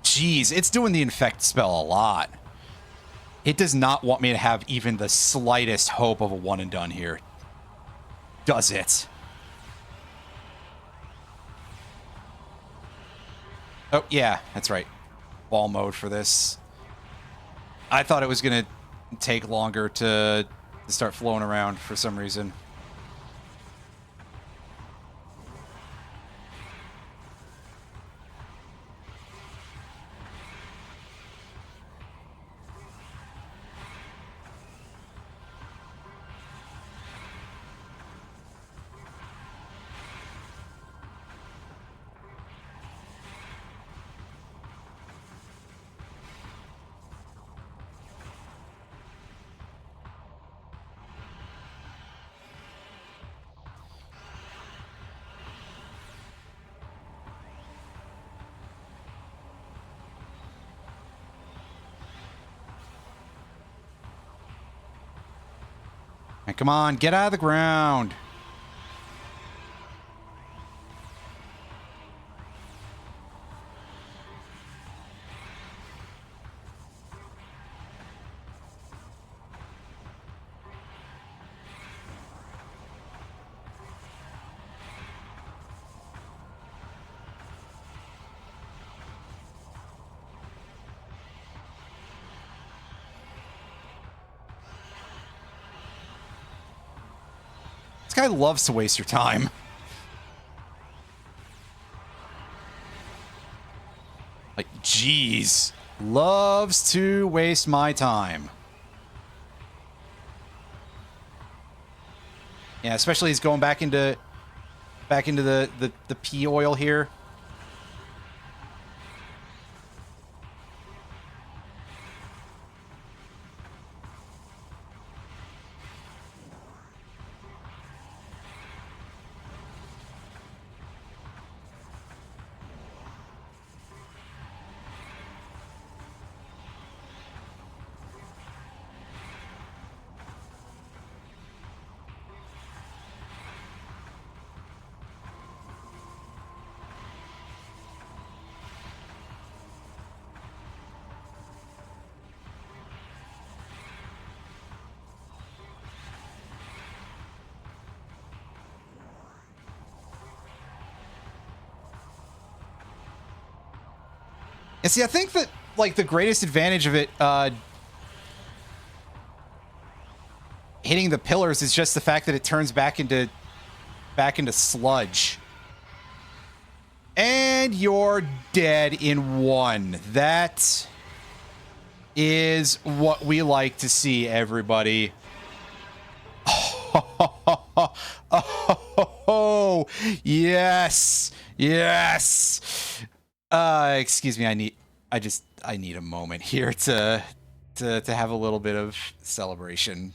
Jeez, it's doing the infect spell a lot. It does not want me to have even the slightest hope of a one and done here. Does it? Oh, yeah, that's right. Ball mode for this. I thought it was going to take longer to start flowing around for some reason. And come on, get out of the ground. This guy loves to waste your time. Like, jeez. Loves to waste my time. Yeah, especially he's going back into the pea oil here. And see, I think that, like, the greatest advantage of it hitting the pillars is just the fact that it turns back into sludge. And you're dead in one. That is what we like to see, everybody. Oh, yes. Yes. Excuse me, I need a moment here to have a little bit of celebration.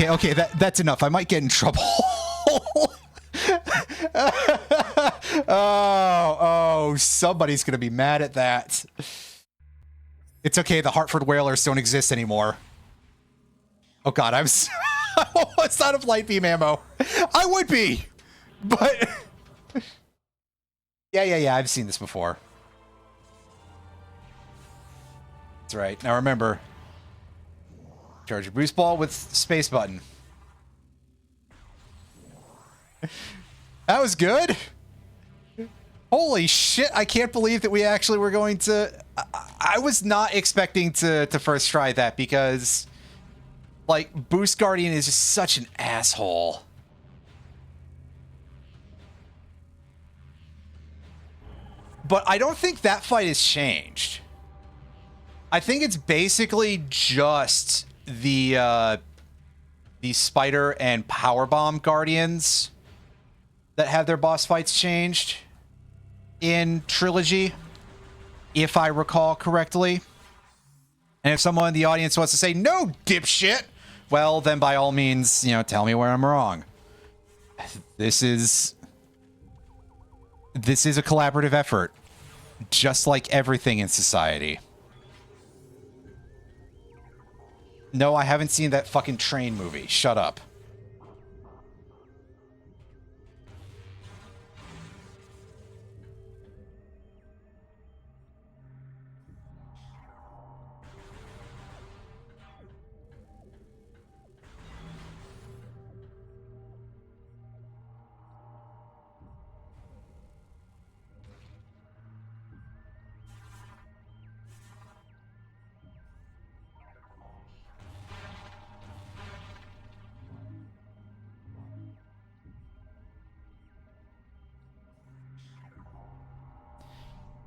Okay, that's enough. I might get in trouble. Oh, somebody's gonna be mad at that. It's okay, the Hartford Whalers don't exist anymore. Oh god, I'm almost out of light beam ammo. I would be, but yeah, I've seen this before. That's right. Now remember, charge your boost ball with space button. That was good. Holy shit, I can't believe that we actually were going to... I was not expecting to first try that because, like, Boost Guardian is just such an asshole. But I don't think that fight has changed. I think it's basically just the Spider and Powerbomb Guardians that have their boss fights changed in Trilogy, if I recall correctly. And if someone in the audience wants to say, no, dipshit, well, then by all means, you know, tell me where I'm wrong. This is a collaborative effort, just like everything in society. No, I haven't seen that fucking train movie. Shut up.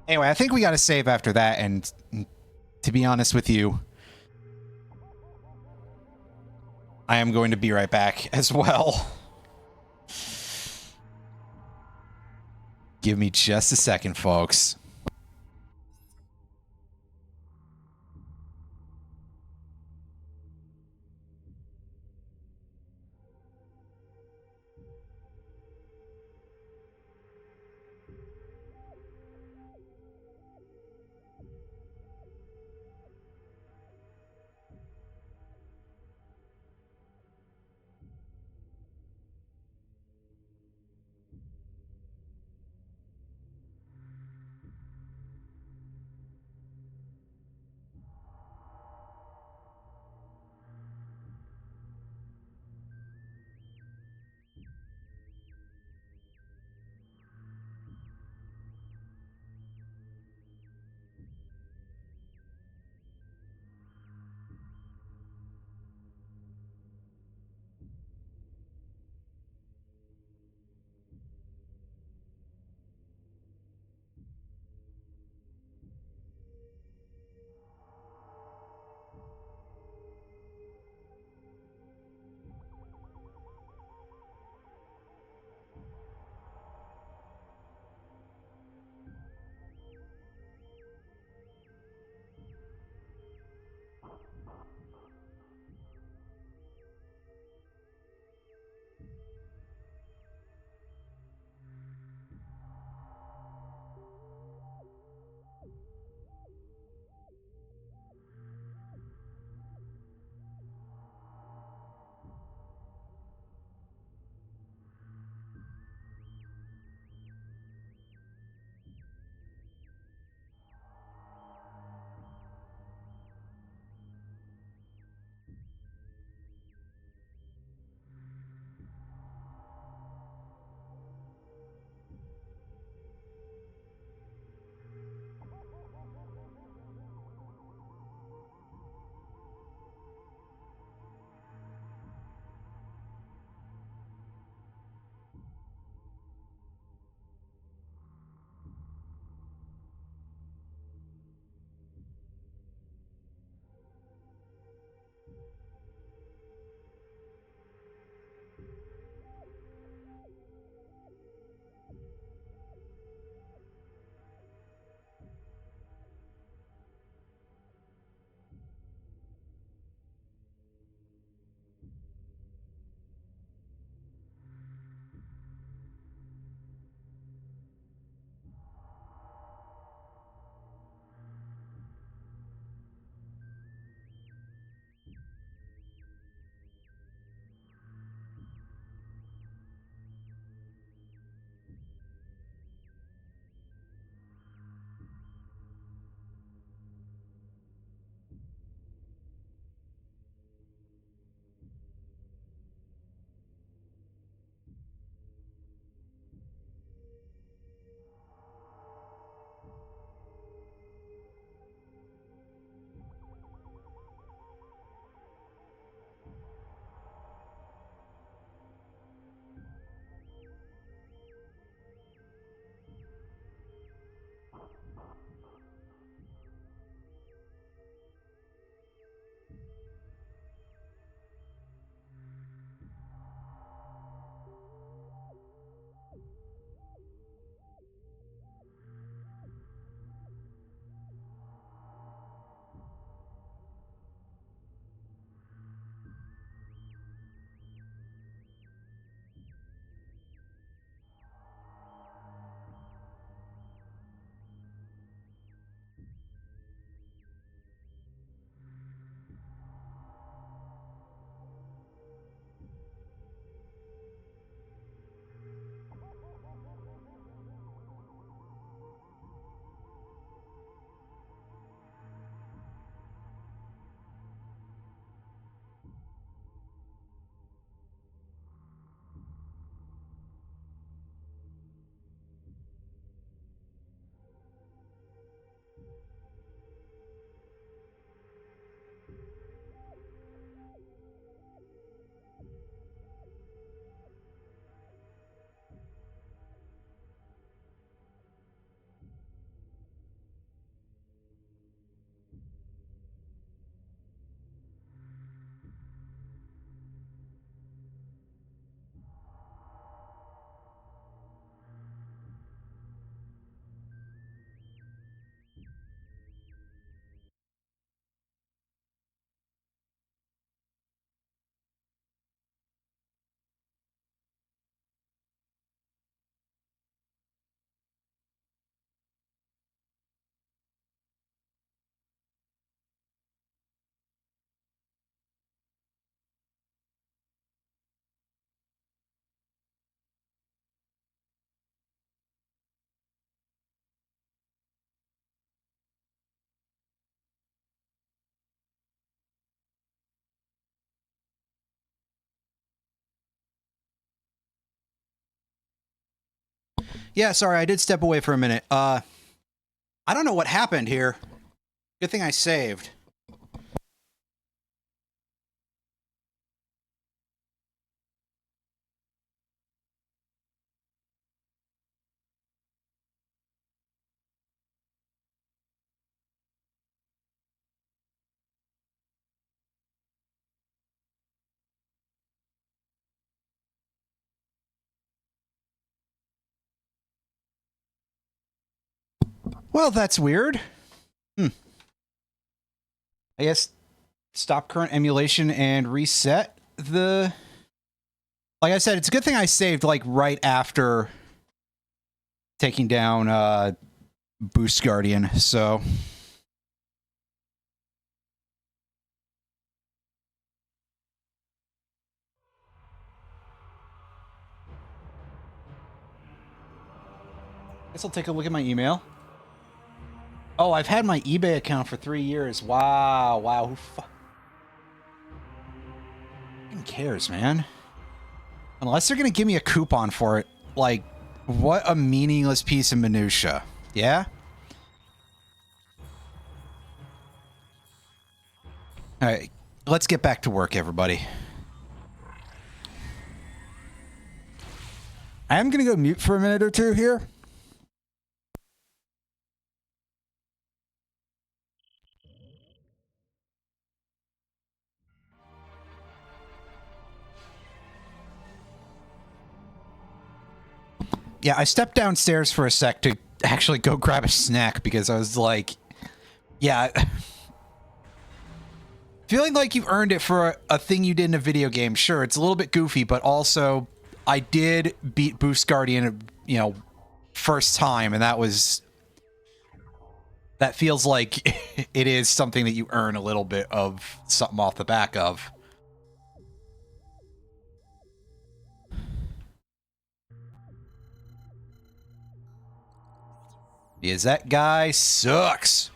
Anyway, I think we got to save after that, and to be honest with you, I am going to be right back as well. Give me just a second, folks. Yeah, sorry, I did step away for a minute. I don't know what happened here. Good thing I saved. Well, that's weird. I guess stop current emulation and reset the... Like I said, it's a good thing I saved, like, right after taking down, Boost Guardian, so... Guess I'll take a look at my email. Oh, I've had my eBay account for 3 years. Wow, wow. Who fucking cares, man? Unless they're gonna give me a coupon for it. Like, what a meaningless piece of minutia. Yeah? Alright, let's get back to work, everybody. I am gonna go mute for a minute or two here. Yeah, I stepped downstairs for a sec to actually go grab a snack because I was like, yeah, feeling like you've earned it for a thing you did in a video game. Sure, it's a little bit goofy, but also I did beat Boost Guardian, you know, first time, and that feels like it is something that you earn a little bit of something off the back of. Because that guy sucks.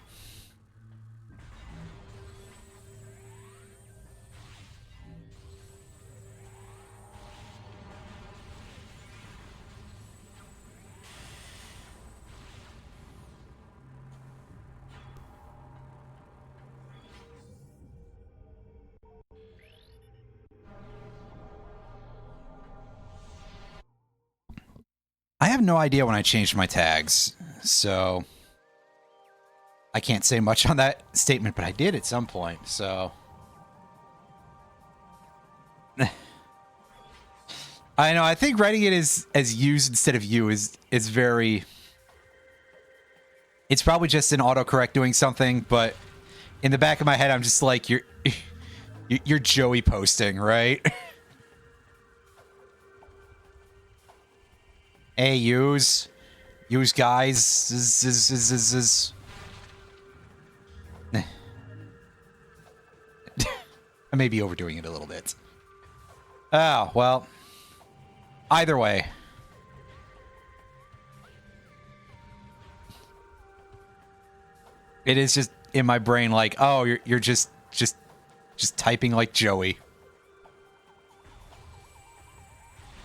I have no idea when I changed my tags, so I can't say much on that statement, but I did at some point, so... I know, I think writing it as yous instead of you is very... It's probably just an autocorrect doing something, but in the back of my head, I'm just like, you're Joey posting, right? Hey, yous guys. I may be overdoing it a little bit. Oh, well. Either way. It is just in my brain like, oh, you're just typing like Joey.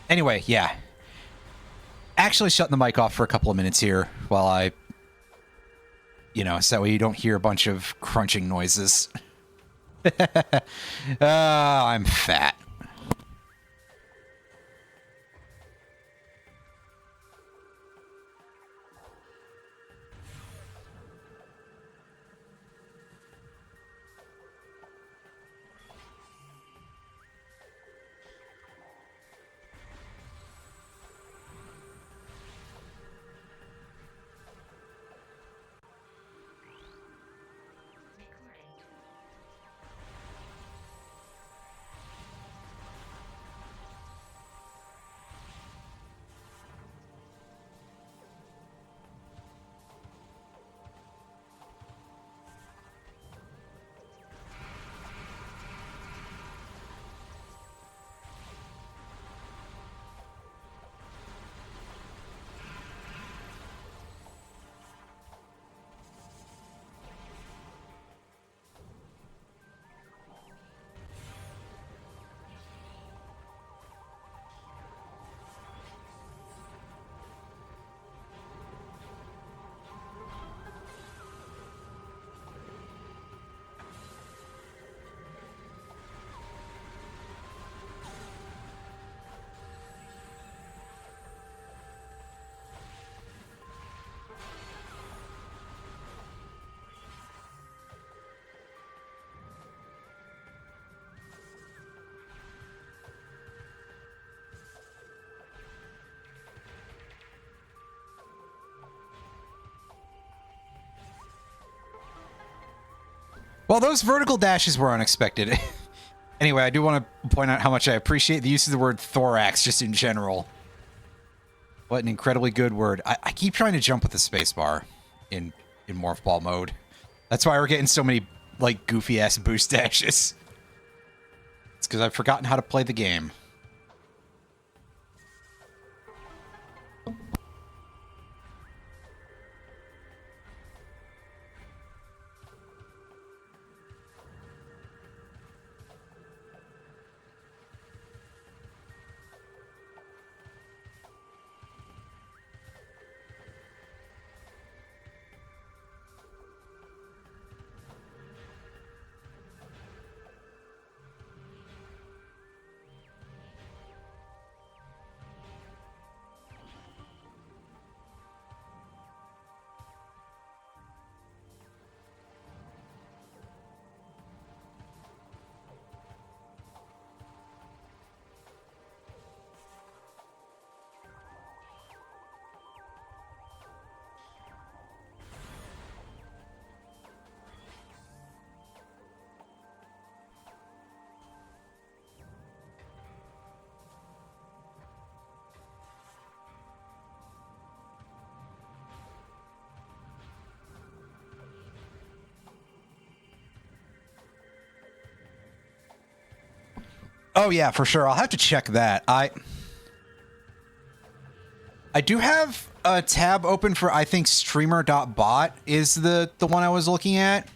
Anyway, yeah. Actually shutting the mic off for a couple of minutes here while I, you know, so you don't hear a bunch of crunching noises. I'm fat. Well, those vertical dashes were unexpected. Anyway, I do want to point out how much I appreciate the use of the word thorax just in general. What an incredibly good word. I keep trying to jump with the spacebar in Morph Ball mode. That's why we're getting so many, like, goofy-ass boost dashes. It's because I've forgotten how to play the game. Oh yeah, for sure. I'll have to check that. I do have a tab open for, I think, streamer.bot is the one I was looking at.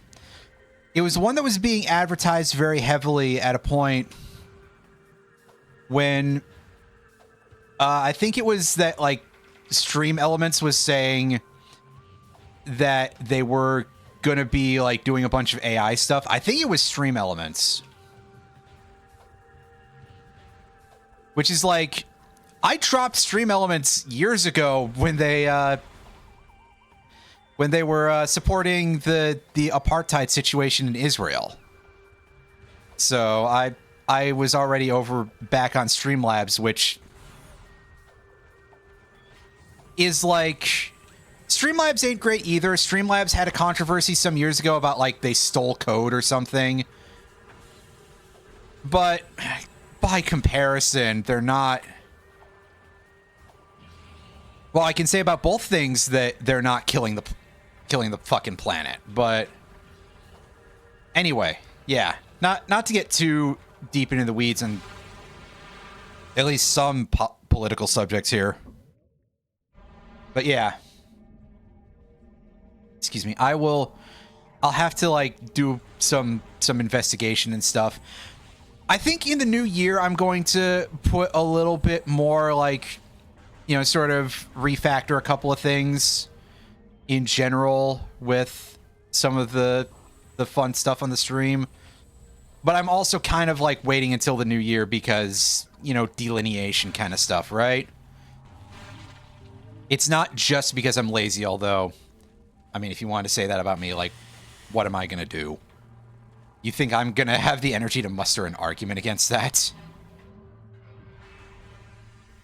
It was one that was being advertised very heavily at a point when I think it was that, like, Stream Elements was saying that they were going to be, like, doing a bunch of AI stuff. I think it was Stream Elements. Which is like, I dropped Stream Elements years ago when they were supporting the apartheid situation in Israel. So I was already back on Streamlabs, which is like, Streamlabs ain't great either. Streamlabs had a controversy some years ago about, like, they stole code or something. But by comparison, they're not... Well, I can say about both things that they're not killing the fucking planet. But anyway, yeah, not to get too deep into the weeds and at least some political subjects here. But yeah, excuse me. I'll have to, like, do some investigation and stuff. I think in the new year, I'm going to put a little bit more, like, you know, sort of refactor a couple of things in general with some of the fun stuff on the stream. But I'm also kind of, like, waiting until the new year because, you know, delineation kind of stuff, right? It's not just because I'm lazy, although, I mean, if you want to say that about me, like, what am I going to do? You think I'm going to have the energy to muster an argument against that?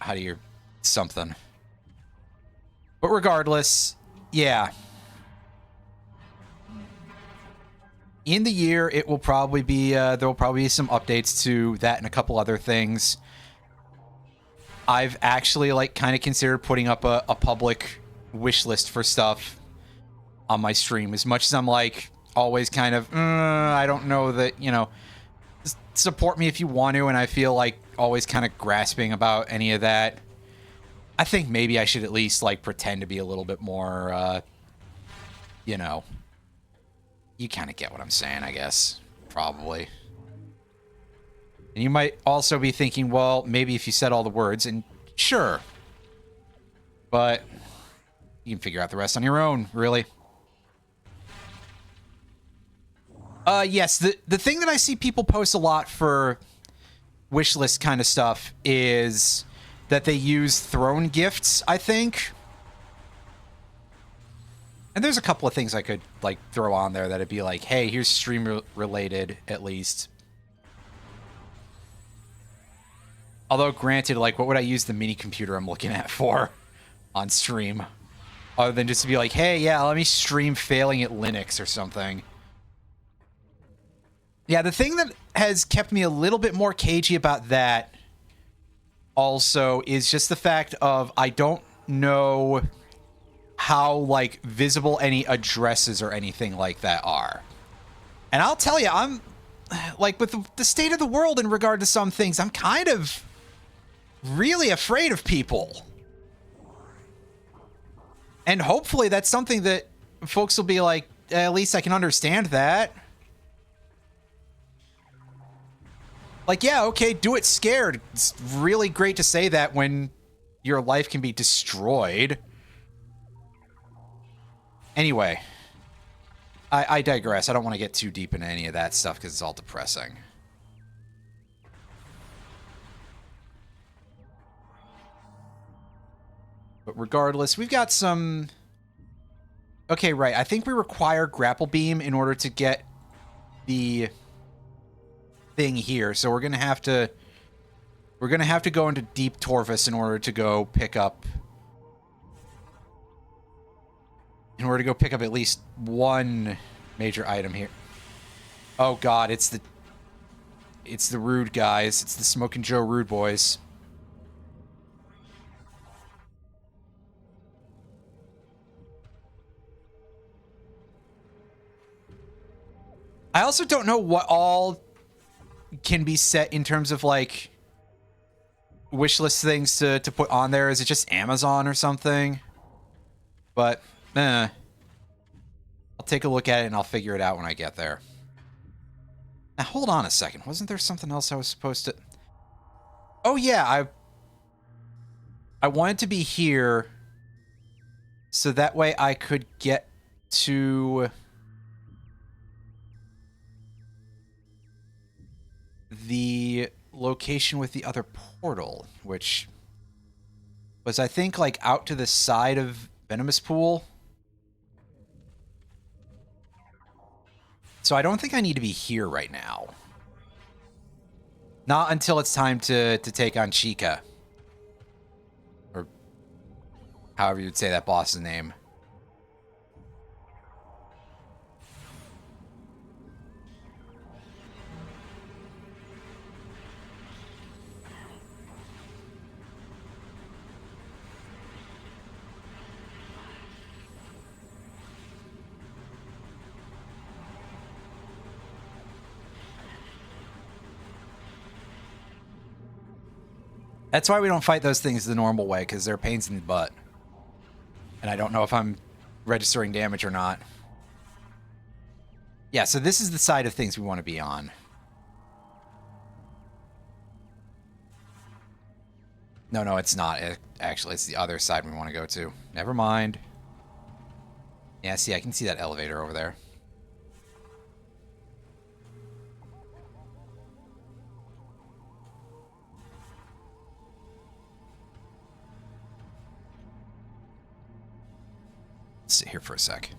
How do you... something. But regardless, yeah. In the year, it will probably be... there will probably be some updates to that and a couple other things. I've actually, like, kind of considered putting up a public wish list for stuff on my stream. As much as I'm, like... always kind of, I don't know that, you know, support me if you want to, and I feel like always kind of grasping about any of that. I think maybe I should at least, like, pretend to be a little bit more, you know, you kind of get what I'm saying, I guess, probably. And you might also be thinking, well, maybe if you said all the words, and sure, but you can figure out the rest on your own, really. Yes, the thing that I see people post a lot for wishlist kind of stuff is that they use throne gifts, I think. And there's a couple of things I could, like, throw on there that'd be like, hey, here's stream-related, at least. Although, granted, like, what would I use the mini computer I'm looking at for on stream? Other than just to be like, hey, yeah, let me stream failing at Linux or something. Yeah, the thing that has kept me a little bit more cagey about that also is just the fact of I don't know how, like, visible any addresses or anything like that are. And I'll tell you, I'm, like, with the state of the world in regard to some things, I'm kind of really afraid of people. And hopefully that's something that folks will be like, at least I can understand that. Like, yeah, okay, do it scared. It's really great to say that when your life can be destroyed. Anyway, I digress. I don't want to get too deep into any of that stuff because it's all depressing. But regardless, we've got some... Okay, right. I think we require grapple beam in order to get the thing here. So we're gonna have to go into Deep Torvus in order to go pick up at least one major item here. Oh god, it's the Rude guys. It's the Smokin' Joe Rude boys. I also don't know what all can be set in terms of, like, wish list things to put on there. Is it just Amazon or something? But, I'll take a look at it and I'll figure it out when I get there. Now, hold on a second. Wasn't there something else I was supposed to... Oh, yeah, I wanted to be here so that way I could get to... the location with the other portal, which was, I think, like, out to the side of Venomous Pool. So I don't think I need to be here right now. Not until it's time to take on Chica. Or however you'd say that boss's name. That's why we don't fight those things the normal way, because they're pains in the butt. And I don't know if I'm registering damage or not. Yeah, so this is the side of things we want to be on. No, it's not. Actually, it's the other side we want to go to. Never mind. Yeah, see, I can see that elevator over there. Sit here for a sec.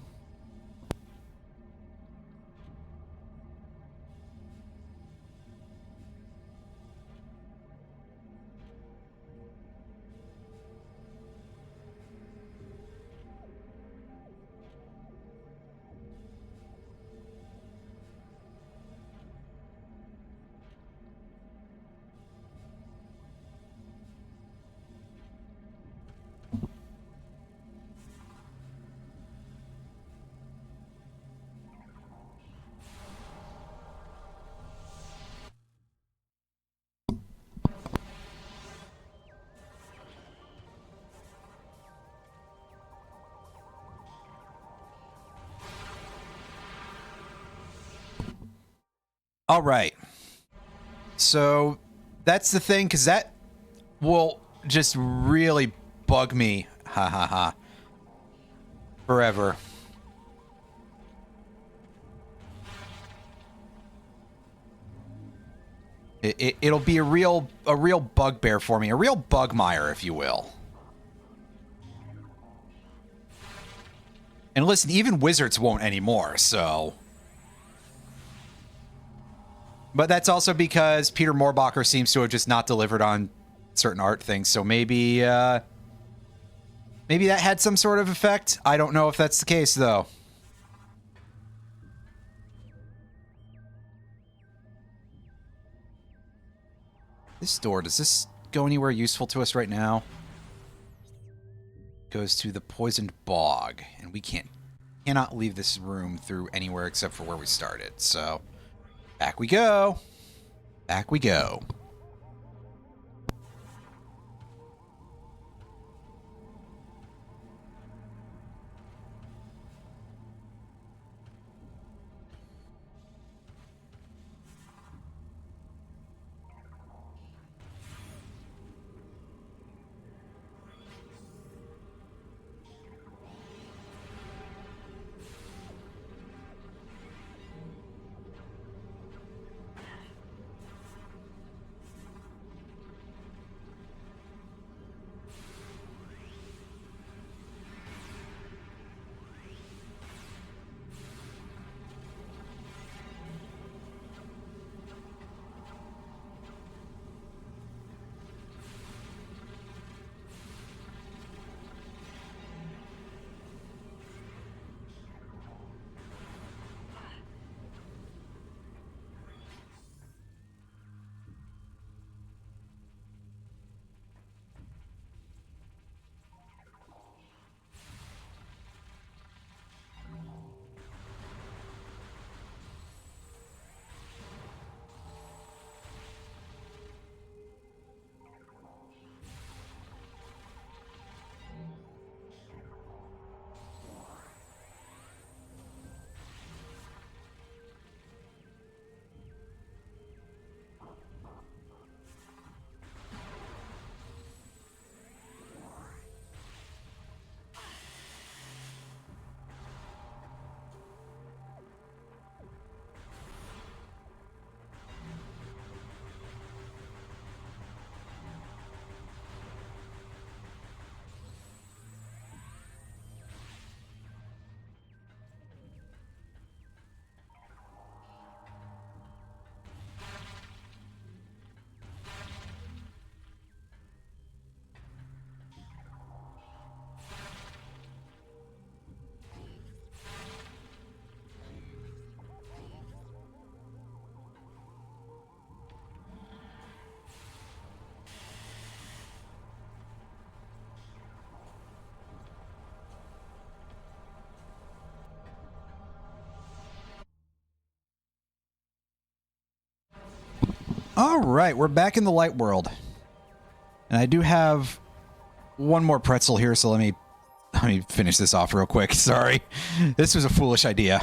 All right. So that's the thing, because that will just really bug me. Ha ha ha. Forever. It'll be a real bugbear for me, a real bugmire, if you will. And listen, even wizards won't anymore, so... But that's also because Peter Moorbacher seems to have just not delivered on certain art things, so maybe, maybe that had some sort of effect. I don't know if that's the case, though. This door, does this go anywhere useful to us right now? Goes to the poisoned bog, and we cannot leave this room through anywhere except for where we started. So, back we go. Back we go. All right, we're back in the light world. And I do have one more pretzel here, so let me finish this off real quick. Sorry. This was a foolish idea.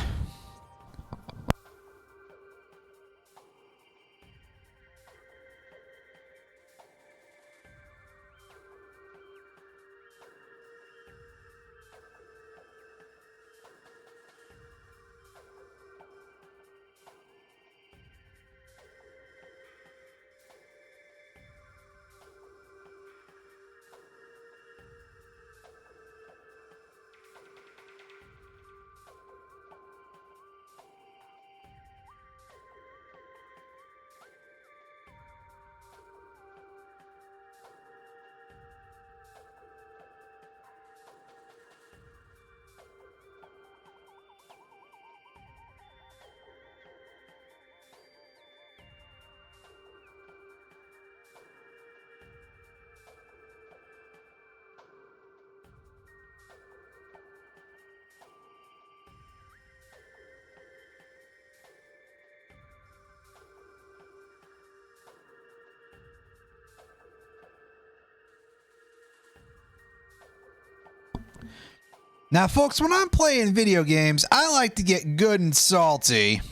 Now, folks, when I'm playing video games, I like to get good and salty.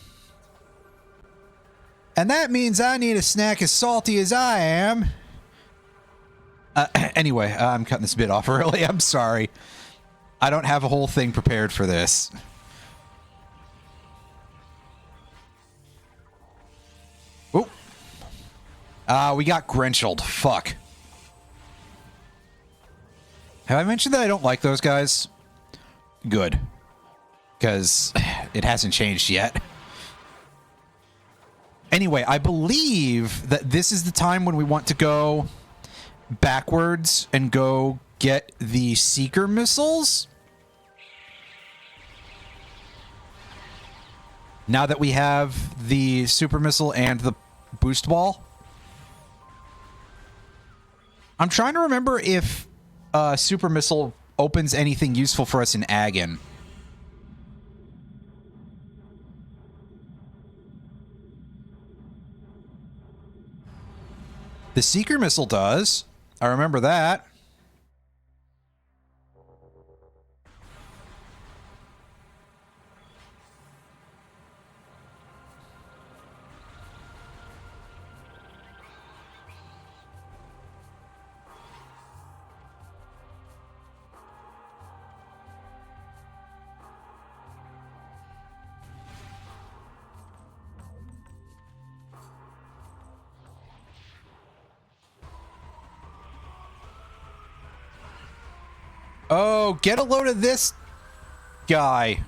And that means I need a snack as salty as I am. Anyway, I'm cutting this bit off early. I'm sorry. I don't have a whole thing prepared for this. Oh. We got Grenchelled. Fuck. Have I mentioned that I don't like those guys? Good. Because it hasn't changed yet. Anyway, I believe that this is the time when we want to go backwards and go get the Seeker missiles. Now that we have the super missile and the boost ball. I'm trying to remember if super missile opens anything useful for us in Agon. The Seeker missile does. I remember that. Oh, get a load of this guy.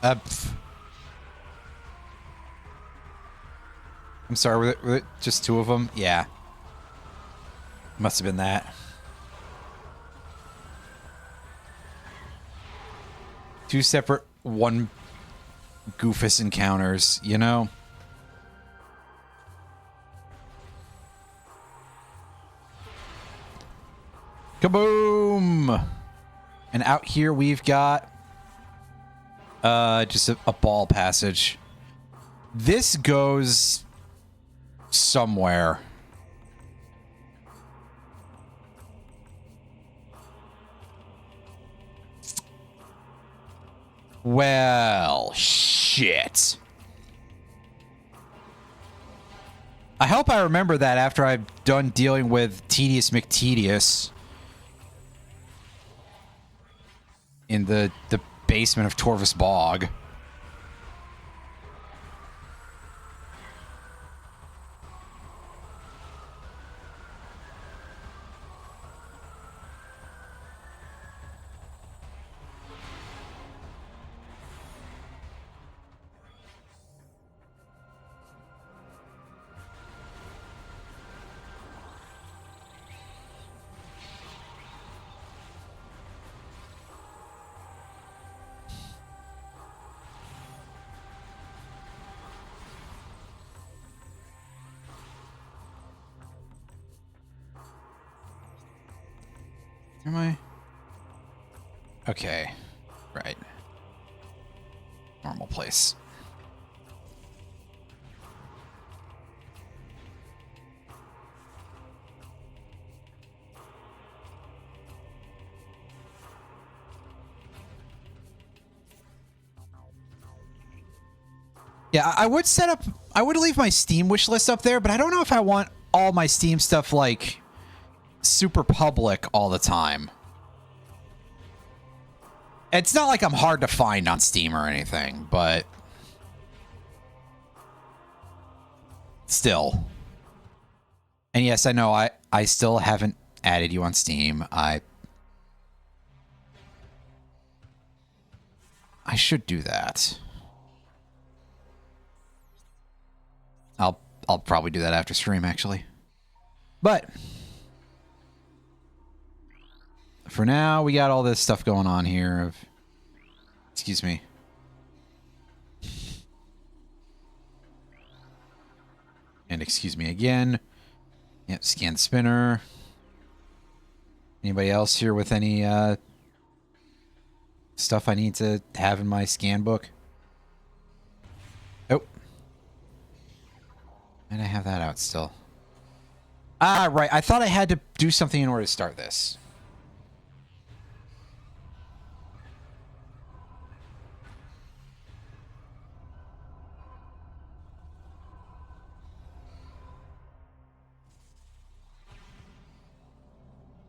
I'm sorry, were it just two of them? Yeah. Must have been that. Two separate one goofus encounters, you know? Kaboom! And out here we've got just a ball passage. This goes somewhere. Well, shit. I hope I remember that after I'm done dealing with Tedious McTedious in the basement of Torvus Bog. Am I? Okay. Right. Normal place. Yeah, I would set up... I would leave my Steam wish list up there, but I don't know if I want all my Steam stuff, like, super public all the time. It's not like I'm hard to find on Steam or anything, but... still. And yes, I know I still haven't added you on Steam. I should do that. I'll probably do that after stream, actually. But for now, we got all this stuff going on here of... excuse me. And excuse me again. Yep, scan spinner. Anybody else here with any stuff I need to have in my scan book? Oh. And I have that out still. Ah, right. I thought I had to do something in order to start this.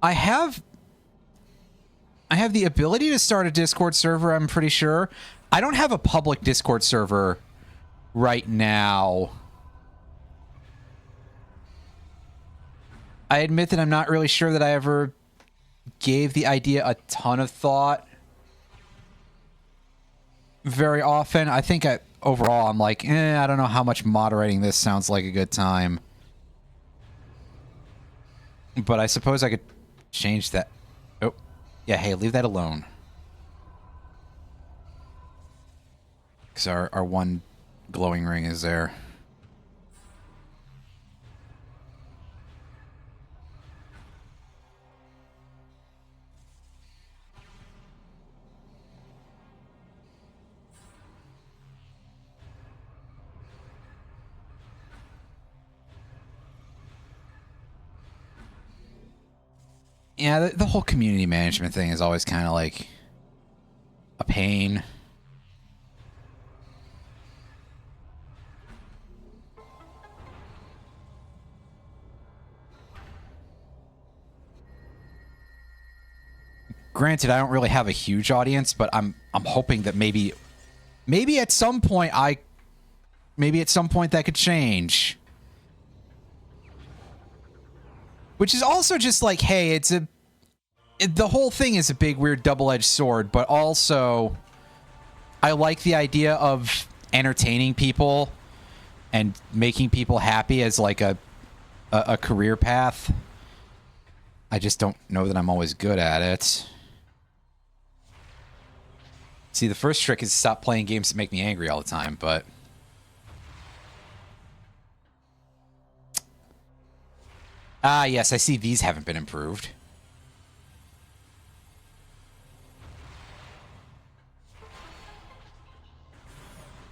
I have the ability to start a Discord server, I'm pretty sure. I don't have a public Discord server right now. I admit that I'm not really sure that I ever gave the idea a ton of thought very often. I think overall I'm like, I don't know how much moderating this sounds like a good time. But I suppose I could change that. Oh, yeah, hey, leave that alone. Because our one glowing ring is there. Yeah, the whole community management thing is always kind of like a pain. Granted, I don't really have a huge audience, but I'm hoping that maybe at some point that could change. Which is also just like, hey, the whole thing is a big weird double-edged sword, but also I like the idea of entertaining people and making people happy as like a career path. I just don't know that I'm always good at it. See, the first trick is to stop playing games that make me angry all the time, but... Ah, yes, I see these haven't been improved.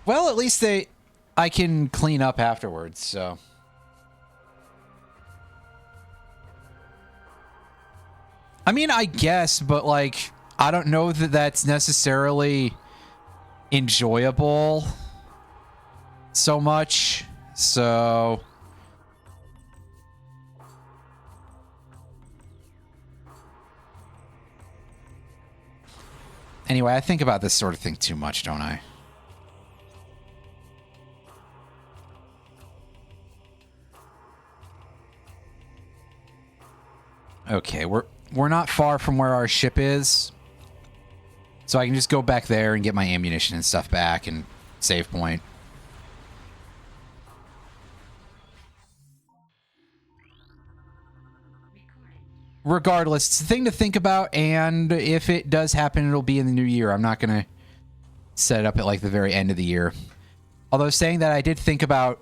Well, at least I can clean up afterwards, so... I mean, I guess, but, like, I don't know that that's necessarily enjoyable so much, so... Anyway, I think about this sort of thing too much, don't I? Okay, we're not far from where our ship is. So I can just go back there and get my ammunition and stuff back and save point. Regardless, it's a thing to think about, and if it does happen, it'll be in the new year. I'm not going to set it up at, like, the very end of the year. Although saying that, I did think about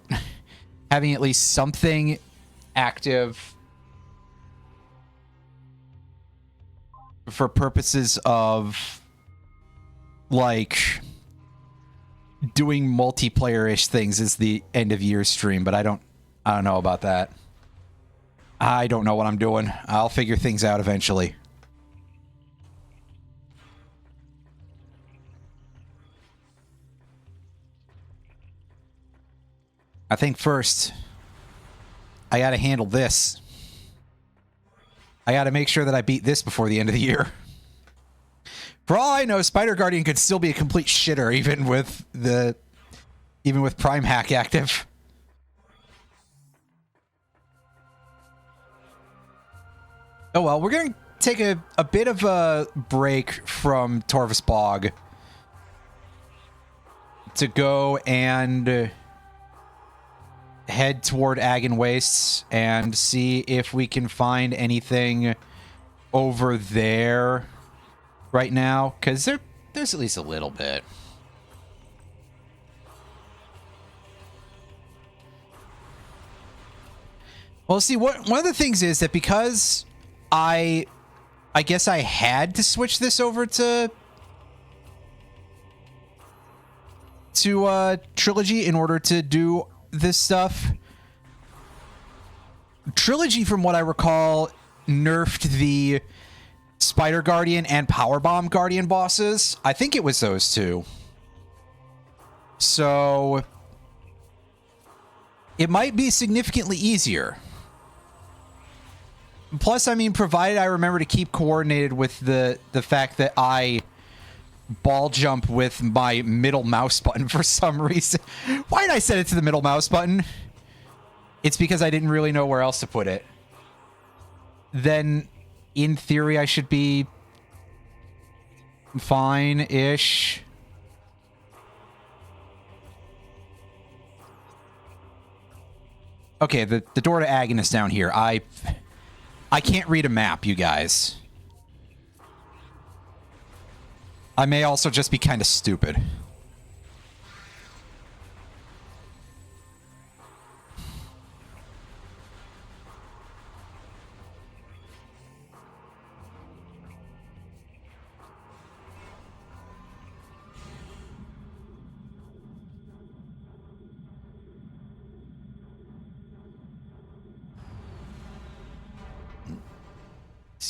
having at least something active for purposes of... like doing multiplayer-ish things as the end of year stream, but I don't know about that. I don't know what I'm doing. I'll figure things out eventually. I think first I gotta handle this. I gotta make sure that I beat this before the end of the year. For all I know, Spider Guardian could still be a complete shitter, even with PrimeHack active. Oh well, we're gonna take a bit of a break from Torvus Bog to go and head toward Agon Wastes and see if we can find anything over there right now, because there's at least a little bit. Well, see, one of the things is that because I guess I had to switch this over to Trilogy in order to do this stuff. Trilogy, from what I recall, nerfed the Spider Guardian and Powerbomb Guardian bosses. I think it was those two. So it might be significantly easier. Plus, I mean, provided I remember to keep coordinated with the fact that I ball jump with my middle mouse button for some reason. Why did I set it to the middle mouse button? It's because I didn't really know where else to put it. Then, in theory, I should be fine-ish. Okay, the door to Agon is down here. I can't read a map, you guys. I may also just be kind of stupid.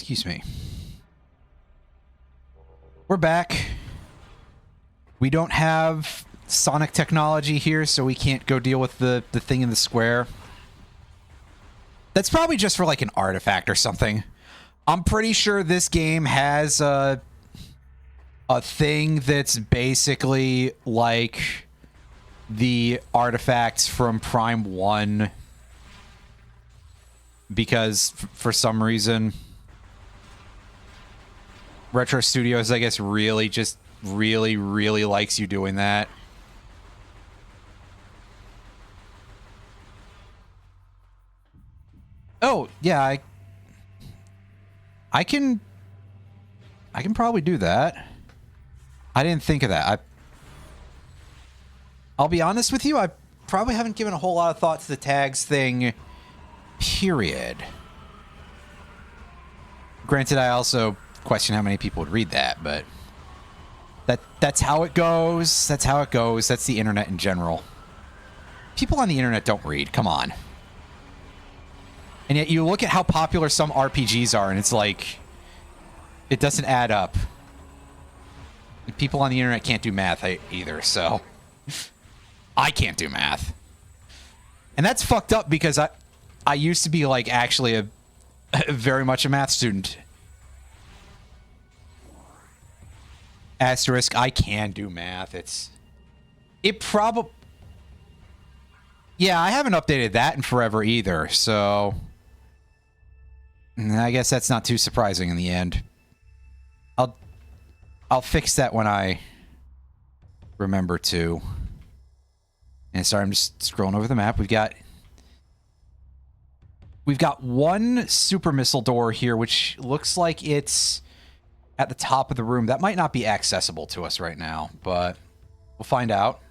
Excuse me. We're back. We don't have Sonic technology here, so we can't go deal with the thing in the square. That's probably just for like an artifact or something. I'm pretty sure this game has a thing that's basically like the artifacts from Prime 1, because for some reason Retro Studios, I guess, really likes you doing that. Oh, yeah, I can probably do that. I didn't think of that. I'll be honest with you, I probably haven't given a whole lot of thought to the tags thing, period. Granted, I also question how many people would read that, but that's how it goes. That's how it goes. That's the internet in general. People on the internet don't read. Come on. And yet you look at how popular some RPGs are, and it's like, it doesn't add up. People on the internet can't do math either, so I can't do math. And that's fucked up because I used to be like actually a very much a math student. Asterisk, I can do math. It probably... Yeah, I haven't updated that in forever either, so I guess that's not too surprising in the end. I'll fix that when I remember to. And sorry, I'm just scrolling over the map. We've got one super missile door here, which looks like it's at the top of the room. That might not be accessible to us right now, but we'll find out.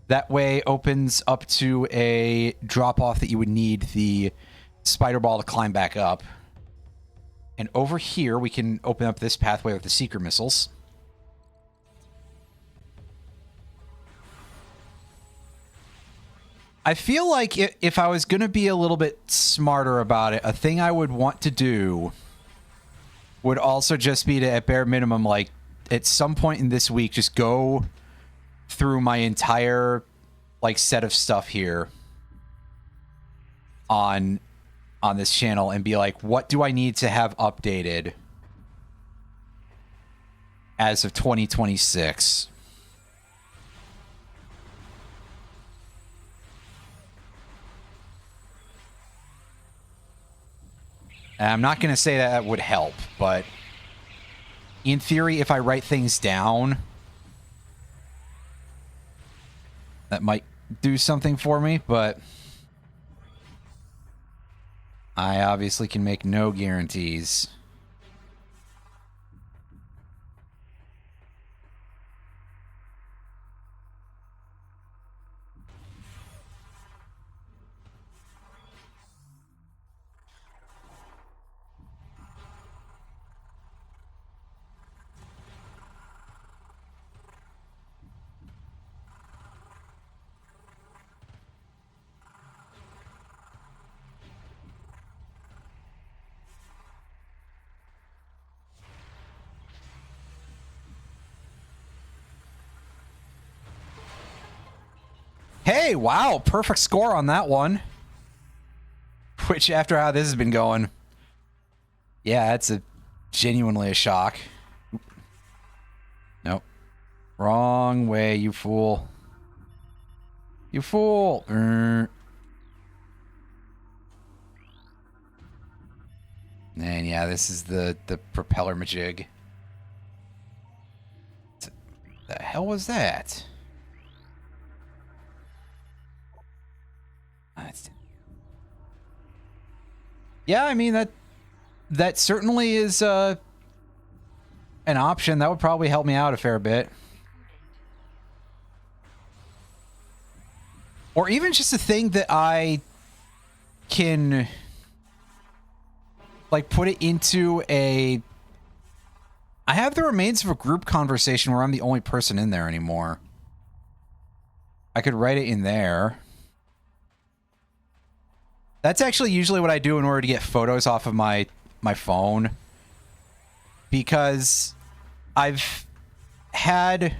That way opens up to a drop-off that you would need the spider ball to climb back up. And over here, we can open up this pathway with the seeker missiles. I feel like if I was going to be a little bit smarter about it, a thing I would want to do would also just be to, at bare minimum, like, at some point in this week, just go through my entire, like, set of stuff here on this channel and be like, what do I need to have updated as of 2026? And I'm not going to say that would help, but in theory, if I write things down, that might do something for me, but I obviously can make no guarantees. Hey, wow, perfect score on that one. Which, after how this has been going, yeah, it's genuinely a shock. Nope. Wrong way, you fool. You fool. And yeah, this is the propeller majig. What the hell was that? Yeah, I mean, that certainly is an option. That would probably help me out a fair bit. Or even just a thing that I can, like, put it into a... I have the remains of a group conversation where I'm the only person in there anymore. I could write it in there. That's actually usually what I do in order to get photos off of my my phone because I've had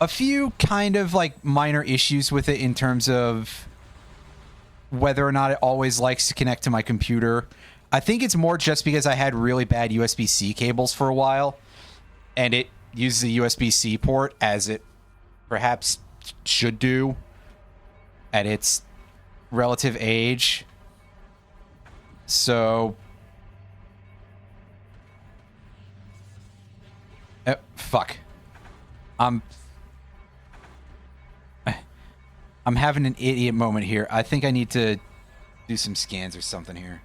a few kind of like minor issues with it in terms of whether or not it always likes to connect to my computer. I think it's more just because I had really bad USB-C cables for a while, and it uses a USB-C port as it perhaps should do at its relative age. So... fuck. I'm having an idiot moment here. I think I need to do some scans or something here.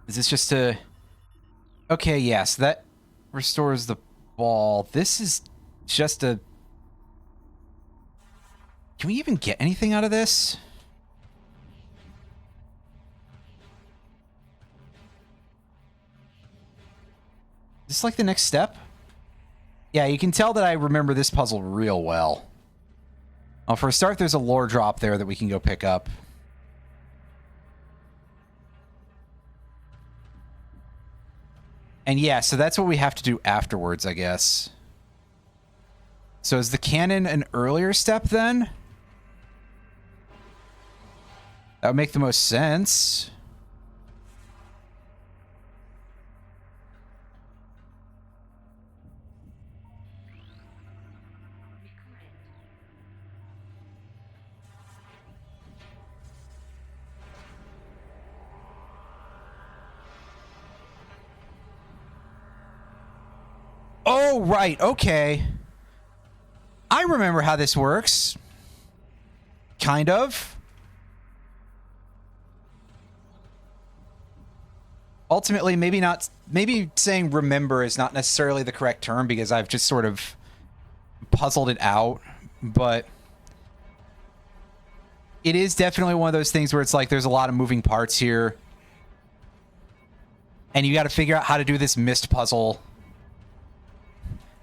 Is this just a... Okay, yes, that restores the ball. This is just a... Can we even get anything out of this? Is this like the next step? Yeah, you can tell that I remember this puzzle real well. Oh, for a start, there's a lore drop there that we can go pick up. And yeah, so that's what we have to do afterwards, I guess. So is the cannon an earlier step then? That would make the most sense. Oh, right. Okay. I remember how this works. Kind of. Ultimately, maybe not. Maybe saying remember is not necessarily the correct term because I've just sort of puzzled it out. But it is definitely one of those things where it's like there's a lot of moving parts here. And you got to figure out how to do this mist puzzle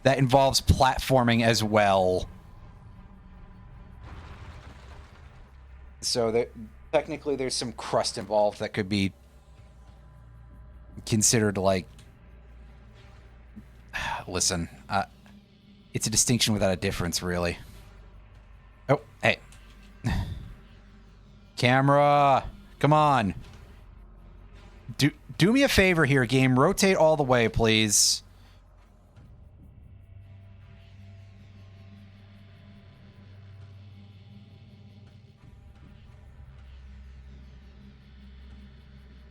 that involves platforming as well. So technically there's some crust involved that could be considered like... Listen, it's a distinction without a difference, really. Oh, hey. Camera, come on. Do me a favor here, game. Rotate all the way, please.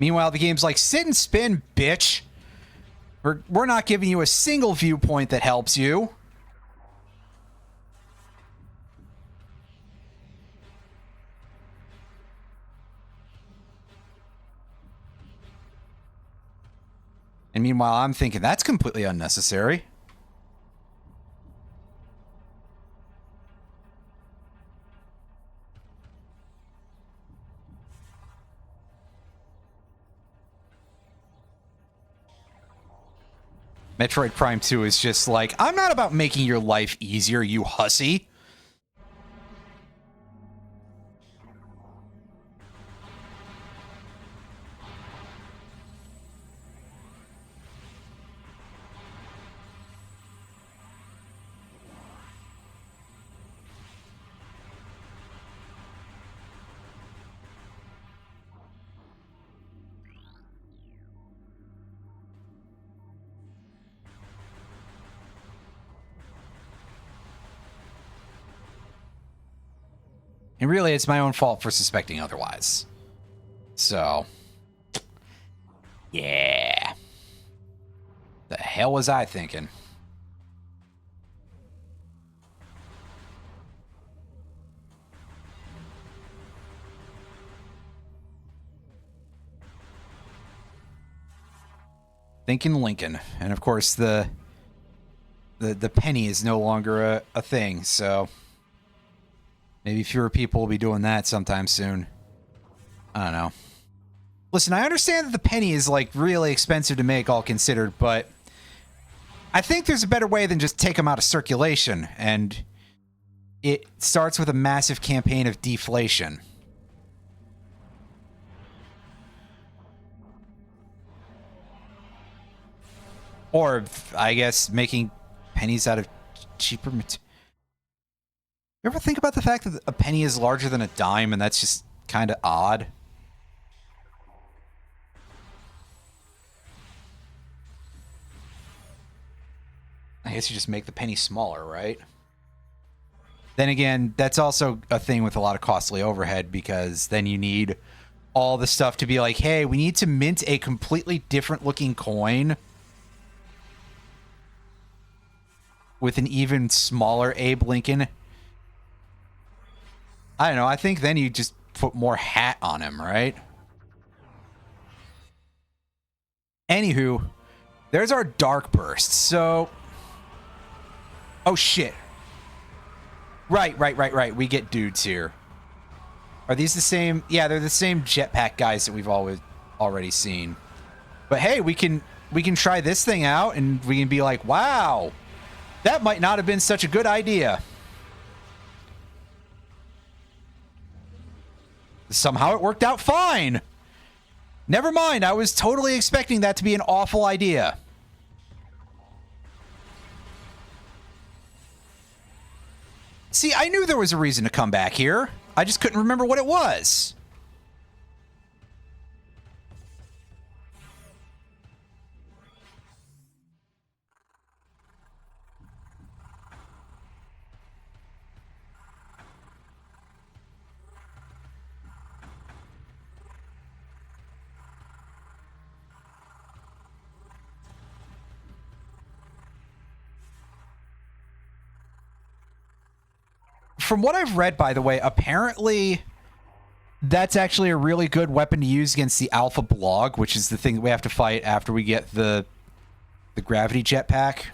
Meanwhile, the game's like, sit and spin, bitch. We're not giving you a single viewpoint that helps you. And meanwhile, I'm thinking that's completely unnecessary. Metroid Prime 2 is just like, I'm not about making your life easier, you hussy. And really, it's my own fault for suspecting otherwise. So, yeah. The hell was I thinking? Thinking Lincoln. And of course, the penny is no longer a thing, so... Maybe fewer people will be doing that sometime soon. I don't know. Listen, I understand that the penny is, like, really expensive to make, all considered, but I think there's a better way than just take them out of circulation, and it starts with a massive campaign of deflation. Or, I guess, making pennies out of cheaper material. You ever think about the fact that a penny is larger than a dime, and that's just kind of odd? I guess you just make the penny smaller, right? Then again, that's also a thing with a lot of costly overhead, because then you need all the stuff to be like, hey, we need to mint a completely different looking coin with an even smaller Abe Lincoln. I don't know. I think then you just put more hat on him, right? Anywho, there's our dark burst. So, oh shit. Right. We get dudes here. Are these the same? Yeah, they're the same jetpack guys that we've already seen. But hey, we can try this thing out, and we can be like, wow, that might not have been such a good idea. Somehow it worked out fine. Never mind, I was totally expecting that to be an awful idea. See, I knew there was a reason to come back here. I just couldn't remember what it was. From what I've read, by the way, apparently that's actually a really good weapon to use against the Alpha Blog, which is the thing that we have to fight after we get the gravity jetpack.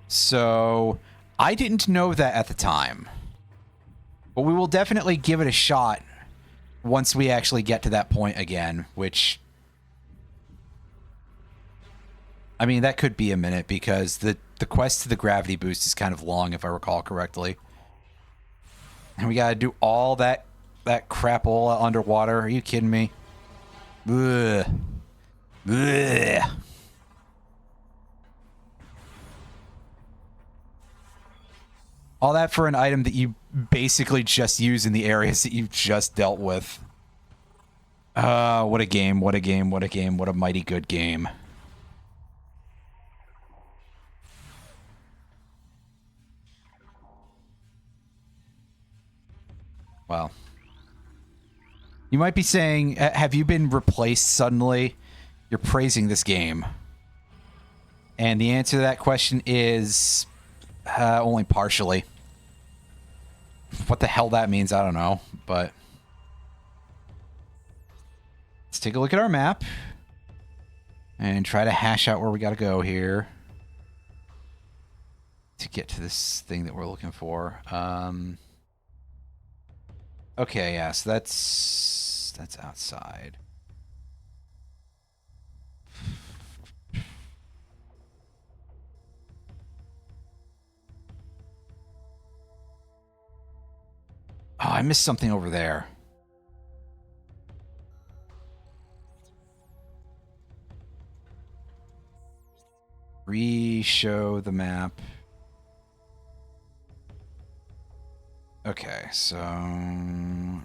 So I didn't know that at the time, but we will definitely give it a shot once we actually get to that point again, which, I mean, that could be a minute, because the quest to the gravity boost is kind of long, if I recall correctly. And we gotta do all that crapola underwater. Are you kidding me? Ugh. Ugh. All that for an item that you basically just use in the areas that you've just dealt with. What a game, what a game, what a game, what a mighty good game. Well, you might be saying, have you been replaced suddenly? You're praising this game. And the answer to that question is only partially. What the hell that means, I don't know, but let's take a look at our map and try to hash out where we got to go here to get to this thing that we're looking for. Okay, yeah, so that's outside. Oh, I missed something over there. Re-show the map. Okay, so I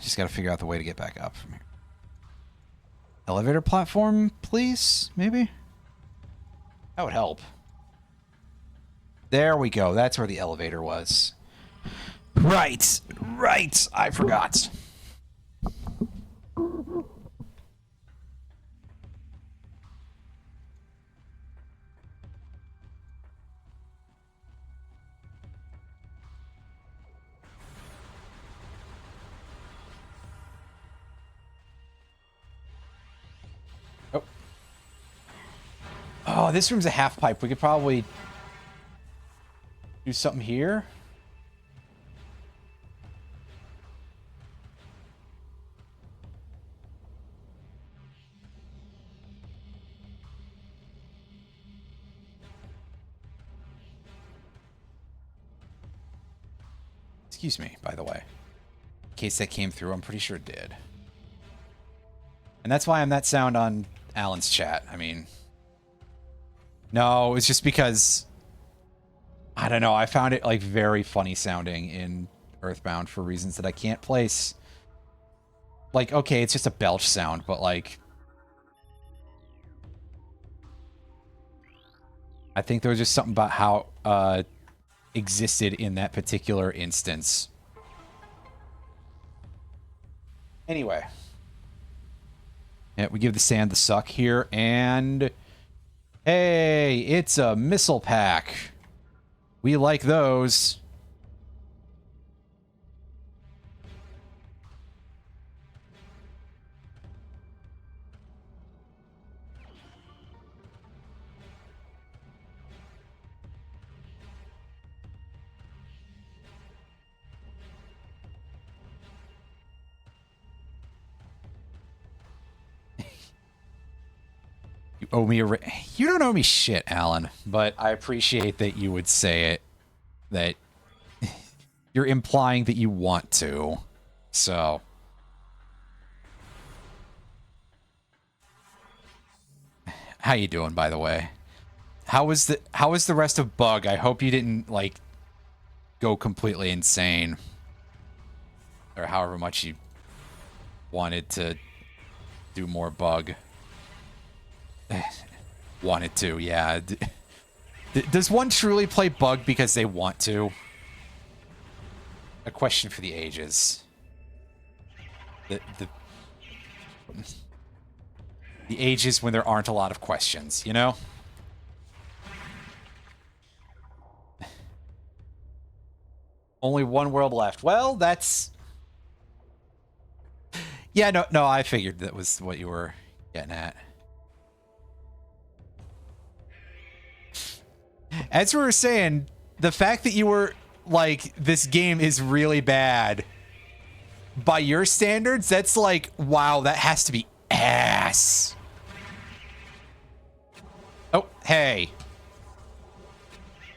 just got to figure out the way to get back up from here. Elevator platform, please? Maybe? That would help. There we go. That's where the elevator was. Right. Right. I forgot. Oh, this room's a half pipe. We could probably do something here. Excuse me, by the way. In case that came through, I'm pretty sure it did. And that's why I'm that sound on Alan's chat. I mean... No, it's just because... I don't know, I found it, like, very funny sounding in Earthbound for reasons that I can't place. Like, okay, it's just a belch sound, but, like... I think there was just something about how, existed in that particular instance. Anyway. Yeah, we give the sand the suck here, and... Hey, it's a missile pack. We like those. You owe me a... You don't owe me shit, Alan, but I appreciate that you would say it. That you're implying that you want to. So... How you doing, by the way? How was the rest of Bug? I hope you didn't, like, go completely insane. Or however much you wanted to do more Bug. Wanted to, yeah. Does one truly play Bug because they want to? A question for the ages. The ages when there aren't a lot of questions, you know? Only one world left. Well, that's... Yeah, no, I figured that was what you were getting at. As we were saying, the fact that you were like, this game is really bad, by your standards, that's like, wow, that has to be ass. Oh, hey.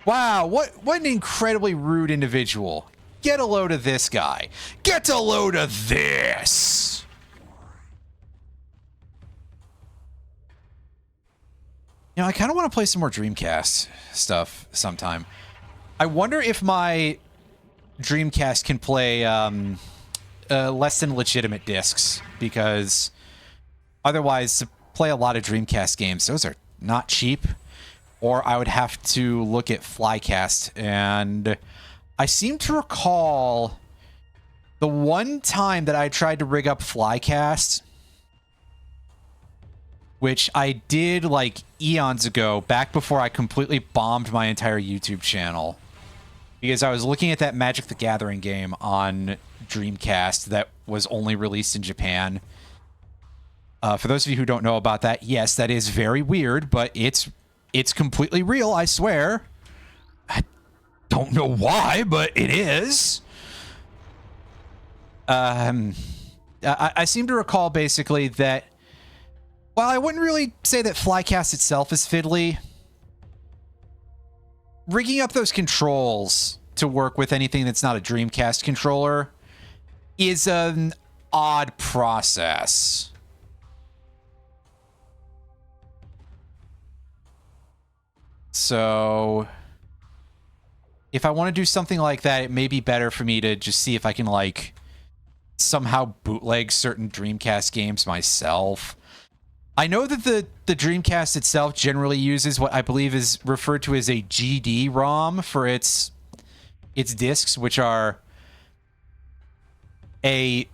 Wow, what an incredibly rude individual. Get a load of this guy. Get a load of this. You know, I kind of want to play some more Dreamcast stuff sometime. I wonder if my Dreamcast can play less than legitimate discs, because otherwise, to play a lot of Dreamcast games, those are not cheap, or I would have to look at Flycast, and I seem to recall the one time that I tried to rig up Flycast, which I did like eons ago, back before I completely bombed my entire YouTube channel. Because I was looking at that Magic the Gathering game on Dreamcast that was only released in Japan. For those of you who don't know about that, yes, that is very weird, but it's completely real, I swear. I don't know why, but it is. I seem to recall basically that, well, I wouldn't really say that Flycast itself is fiddly. Rigging up those controls to work with anything that's not a Dreamcast controller is an odd process. So if I want to do something like that, it may be better for me to just see if I can, like, somehow bootleg certain Dreamcast games myself. I know that the Dreamcast itself generally uses what I believe is referred to as a GD-ROM for its discs, which are a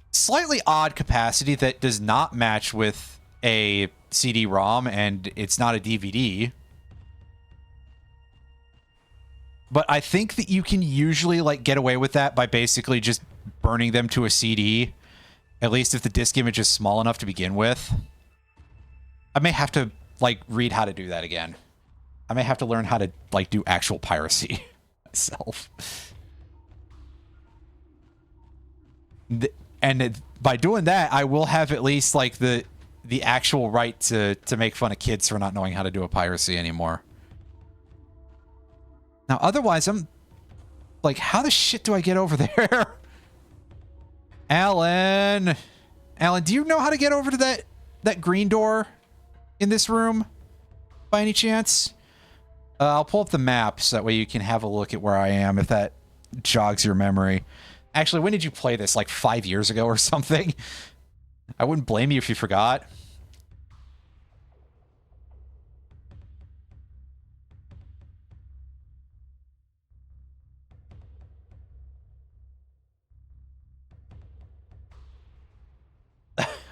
slightly odd capacity that does not match with a CD-ROM, and it's not a DVD. But I think that you can usually, like, get away with that by basically just burning them to a CD, at least if the disc image is small enough to begin with. I may have to, like, read how to do that again. I may have to learn how to, like, do actual piracy myself. And by doing that, I will have at least, like, the actual right to make fun of kids for not knowing how to do a piracy anymore. Now, otherwise, I'm Like, how the shit do I get over there? Alan, do you know how to get over to that green door in this room by any chance? I'll pull up the map so that way you can have a look at where I am if that jogs your memory. Actually, when did you play this? Like 5 years ago or something? I wouldn't blame you if you forgot.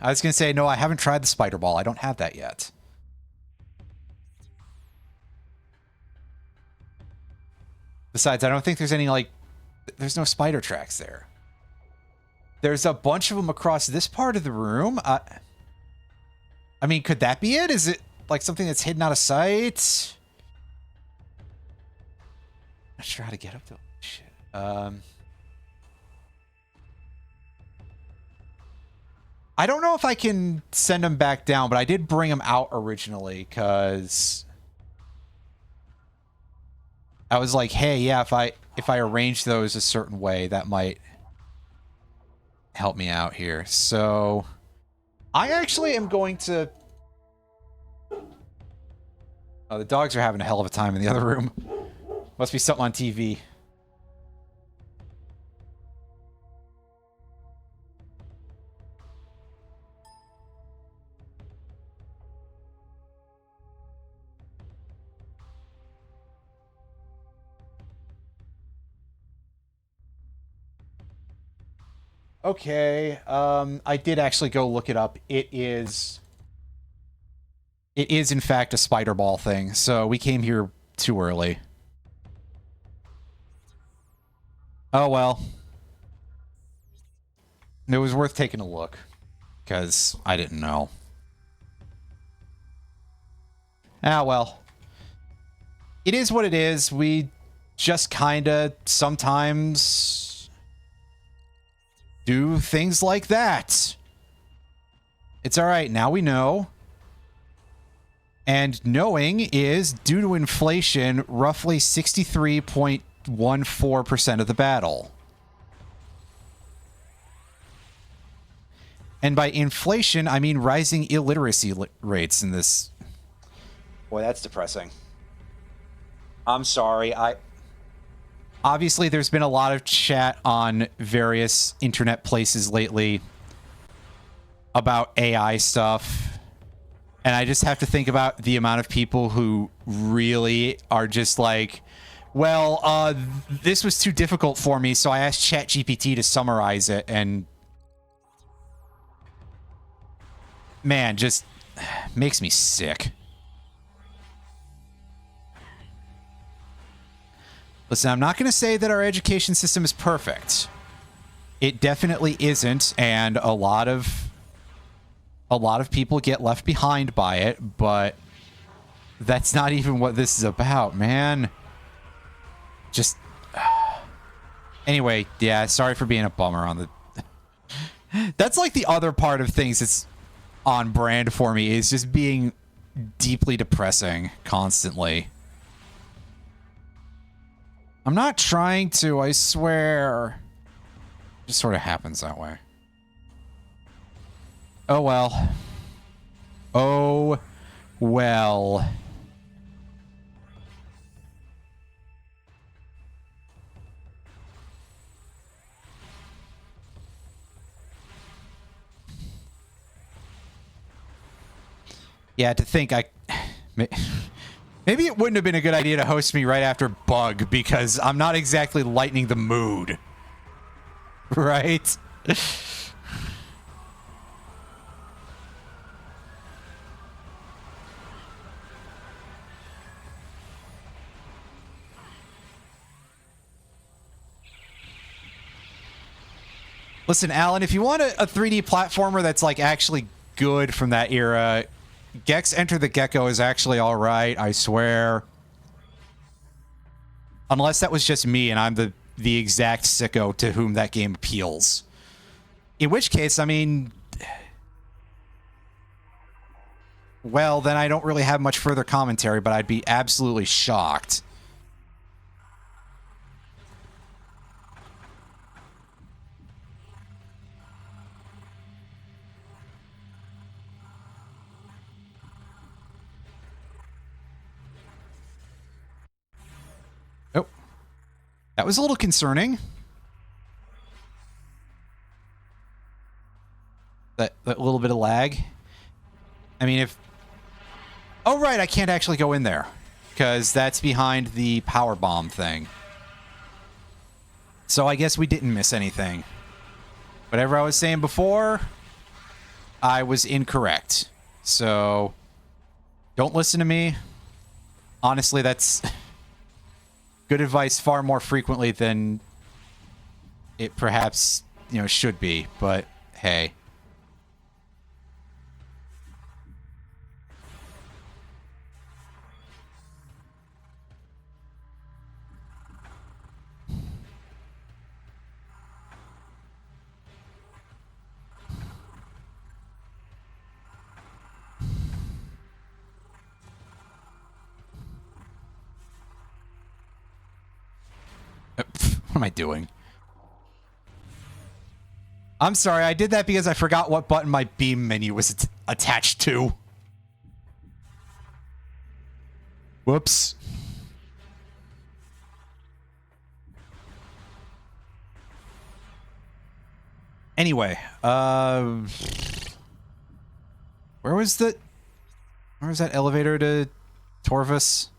I was going to say, no, I haven't tried the spider ball. I don't have that yet. Besides, I don't think there's any, like, there's no spider tracks there. There's a bunch of them across this part of the room. I mean, could that be it? Is it, like, something that's hidden out of sight? Not sure how to get up to shit. I don't know if I can send them back down, but I did bring them out originally because I was like, hey, yeah, if I arrange those a certain way, that might help me out here. So I actually am going to... Oh, the dogs are having a hell of a time in the other room. Must be something on TV. Okay, I did actually go look it up. It is in fact a spider ball thing, so we came here too early. Oh well. It was worth taking a look, because I didn't know. Ah, well. It is what it is. We just kinda sometimes do things like that. It's alright, now we know. And knowing is, due to inflation, roughly 63.14% of the battle. And by inflation, I mean rising illiteracy rates in this. Boy, that's depressing. I'm sorry, Obviously, there's been a lot of chat on various internet places lately about AI stuff. And I just have to think about the amount of people who really are just like, well, this was too difficult for me, so I asked ChatGPT to summarize it, and man, just makes me sick. Listen, I'm not going to say that our education system is perfect. It definitely isn't, and a lot of people get left behind by it, but that's not even what this is about, man. Just... Anyway, yeah, sorry for being a bummer on the... That's like the other part of things that's on brand for me, is just being deeply depressing constantly. I'm not trying to, I swear. It just sort of happens that way. Oh well. Oh well. Yeah, to think maybe it wouldn't have been a good idea to host me right after Bug, because I'm not exactly lightening the mood. Right? Listen, Alan, if you want a 3D platformer that's like actually good from that era, Gex Enter the Gecko is actually alright, I swear. Unless that was just me and I'm the exact sicko to whom that game appeals. In which case, I mean... Well, then I don't really have much further commentary, but I'd be absolutely shocked. That was a little concerning. That little bit of lag. I mean, if... Oh, right, I can't actually go in there. Because that's behind the power bomb thing. So I guess we didn't miss anything. Whatever I was saying before, I was incorrect. So, don't listen to me. Honestly, that's good advice far more frequently than it perhaps, you know, should be. But, hey. What am I doing? I'm sorry, I did that because I forgot what button my beam menu was attached to. Whoops. Anyway, where was that elevator to Torvus?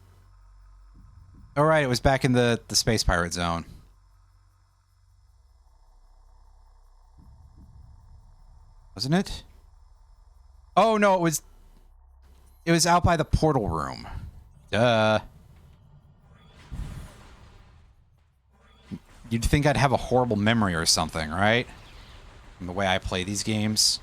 Oh, right, it was back in the space pirate zone. Wasn't it? Oh, no, it was out by the portal room. Duh. You'd think I'd have a horrible memory or something, right? From the way I play these games.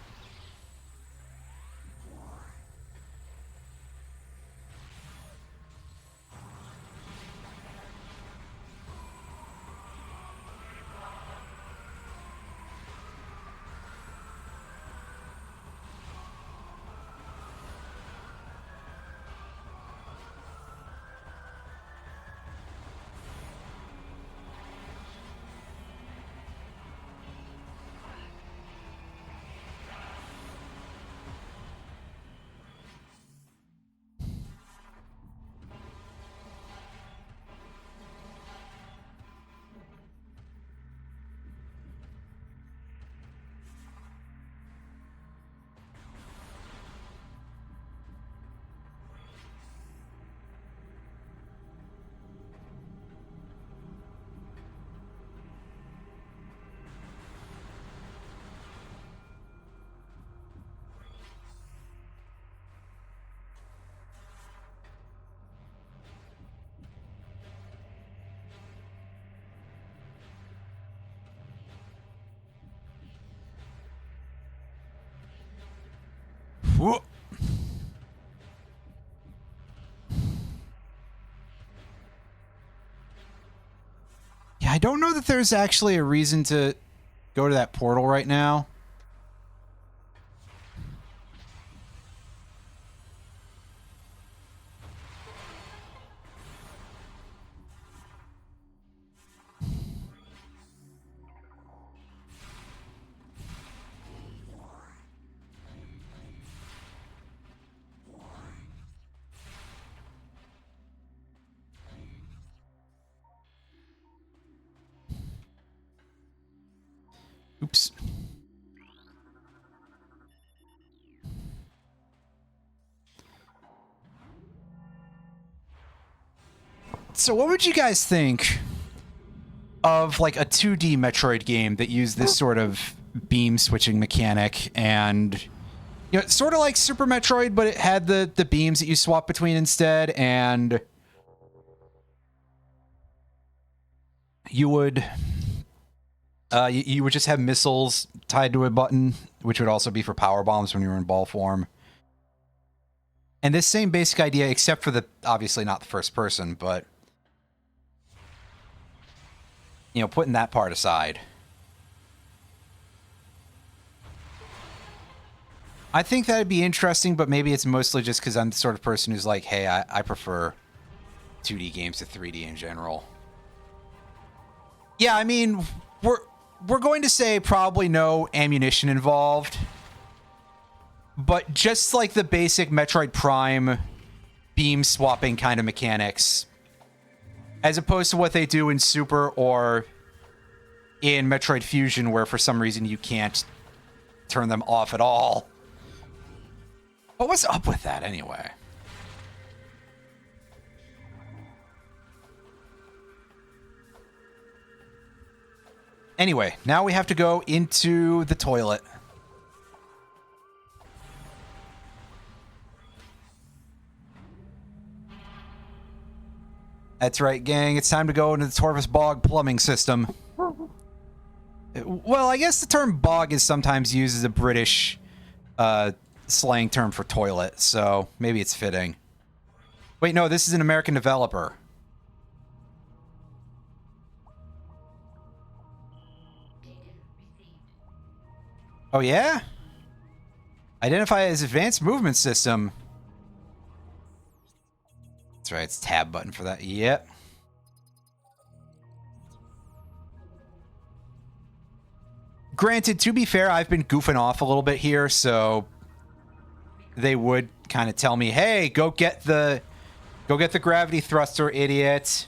Whoa. Yeah, I don't know that there's actually a reason to go to that portal right now. Oops. So what would you guys think of like a 2D Metroid game that used this sort of beam switching mechanic and, you know, sort of like Super Metroid, but it had the beams that you swap between instead, and you would you would just have missiles tied to a button, which would also be for power bombs when you were in ball form. And this same basic idea, except for obviously not the first person, but, you know, putting that part aside. I think that'd be interesting, but maybe it's mostly just because I'm the sort of person who's like, hey, I prefer 2D games to 3D in general. Yeah, I mean, we're going to say probably no ammunition involved, but just like the basic Metroid Prime beam swapping kind of mechanics, As opposed to what they do in Super or in Metroid Fusion, where for some reason you can't turn them off at all. But what's up with that anyway? Anyway, now we have to go into the toilet. That's right, gang. It's time to go into the Torvus Bog plumbing system. Well, I guess the term bog is sometimes used as a British slang term for toilet, so maybe it's fitting. Wait, no, this is an American developer. Oh, yeah? Identify as advanced movement system. That's right, it's tab button for that. Yep. Granted, to be fair, I've been goofing off a little bit here, so they would kind of tell me, "Hey, go get the gravity thruster, idiot."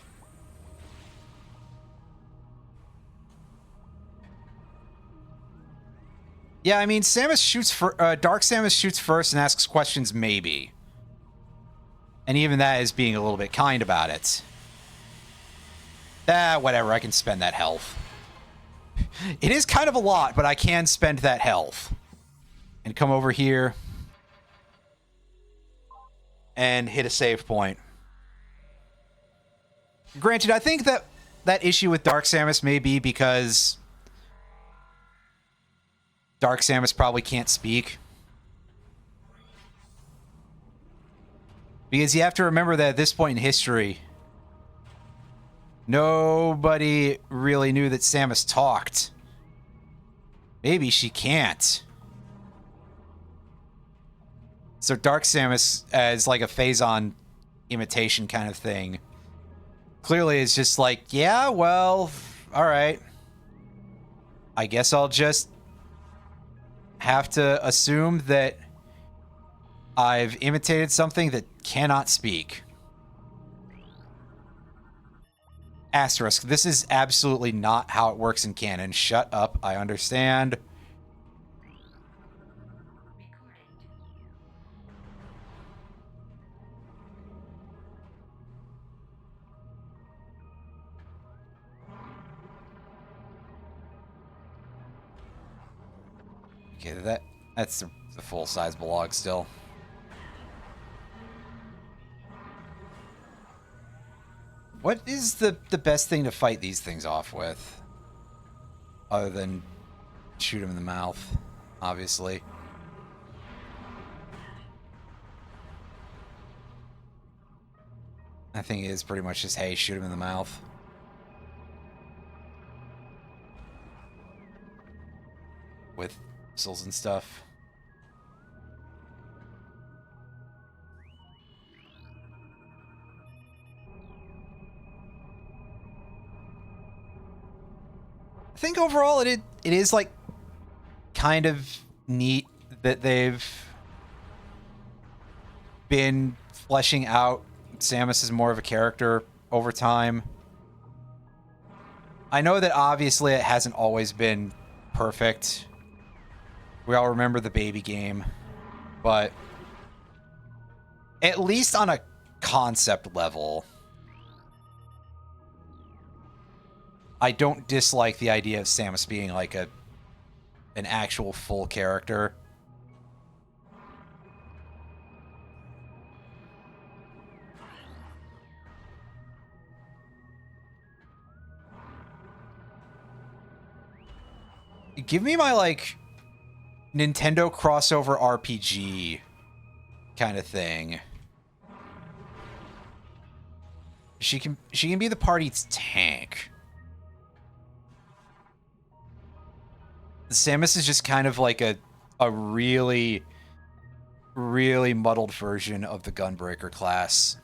Yeah, I mean, Samus shoots for Dark Samus shoots first and asks questions, maybe. And even that is being a little bit kind about it. Whatever, I can spend that health. It is kind of a lot, but I can spend that health. And come over here. And hit a save point. Granted, I think that issue with Dark Samus may be because Dark Samus probably can't speak. Because you have to remember that at this point in history, nobody really knew that Samus talked. Maybe she can't. So Dark Samus, as like a Phazon imitation kind of thing, clearly is just like, yeah, well, all right. I guess I'll just have to assume that I've imitated something that cannot speak. Asterisk, this is absolutely not how it works in canon. Shut up, I understand. Okay, that's the full-size blog still. What is the best thing to fight these things off with? Other than shoot them in the mouth, obviously. I think it is pretty much just, hey, shoot him in the mouth. With missiles and stuff. I think overall it is like kind of neat that they've been fleshing out Samus as more of a character over time. I know that obviously it hasn't always been perfect. We all remember the baby game, but at least on a concept level, I don't dislike the idea of Samus being like an actual full character. Give me my like Nintendo crossover RPG kind of thing. She can be the party's tank. Samus is just kind of like a really, really muddled version of the Gunbreaker class.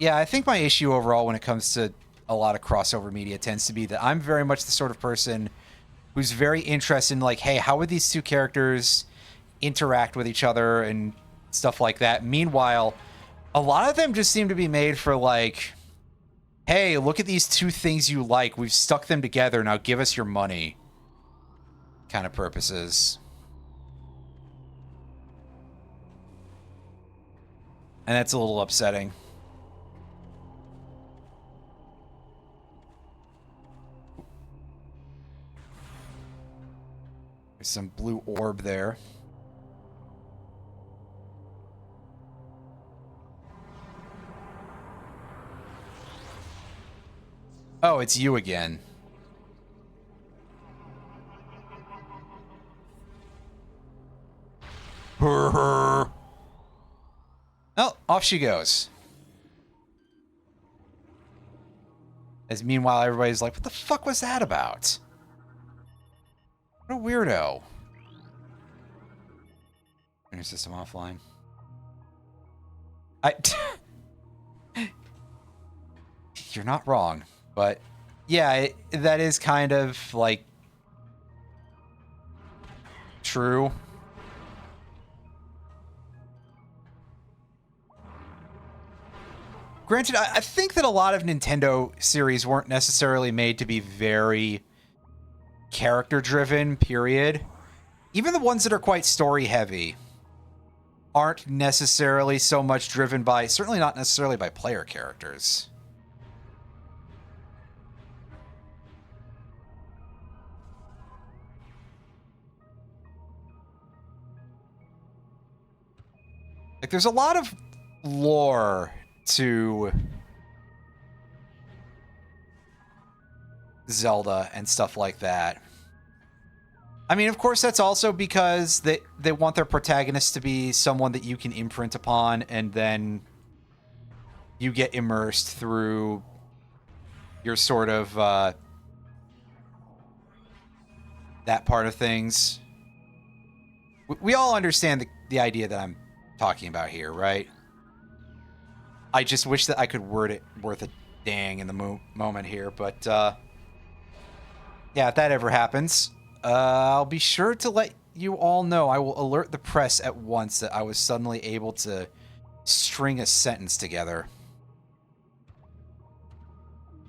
Yeah, I think my issue overall when it comes to a lot of crossover media tends to be that I'm very much the sort of person who's very interested in, like, hey, how would these two characters interact with each other and stuff like that. Meanwhile, a lot of them just seem to be made for, like, hey, look at these two things you like. We've stuck them together. Now give us your money kind of purposes. And that's a little upsetting. There's some blue orb there. Oh, it's you again. Oh, off she goes. As meanwhile, everybody's like, what the fuck was that about? What a weirdo. Your system offline. You're not wrong, but yeah, that is kind of like true. Granted, I think that a lot of Nintendo series weren't necessarily made to be very character-driven, period. Even the ones that are quite story-heavy aren't necessarily so much driven by, certainly not necessarily by player characters. Like, there's a lot of lore to Zelda and stuff like that. I mean, of course, that's also because they want their protagonist to be someone that you can imprint upon, and then you get immersed through your sort of that part of things. We all understand the idea that I'm talking about here, right? I just wish that I could word it worth a dang in the moment here, but yeah, if that ever happens, I'll be sure to let you all know. I will alert the press at once that I was suddenly able to string a sentence together.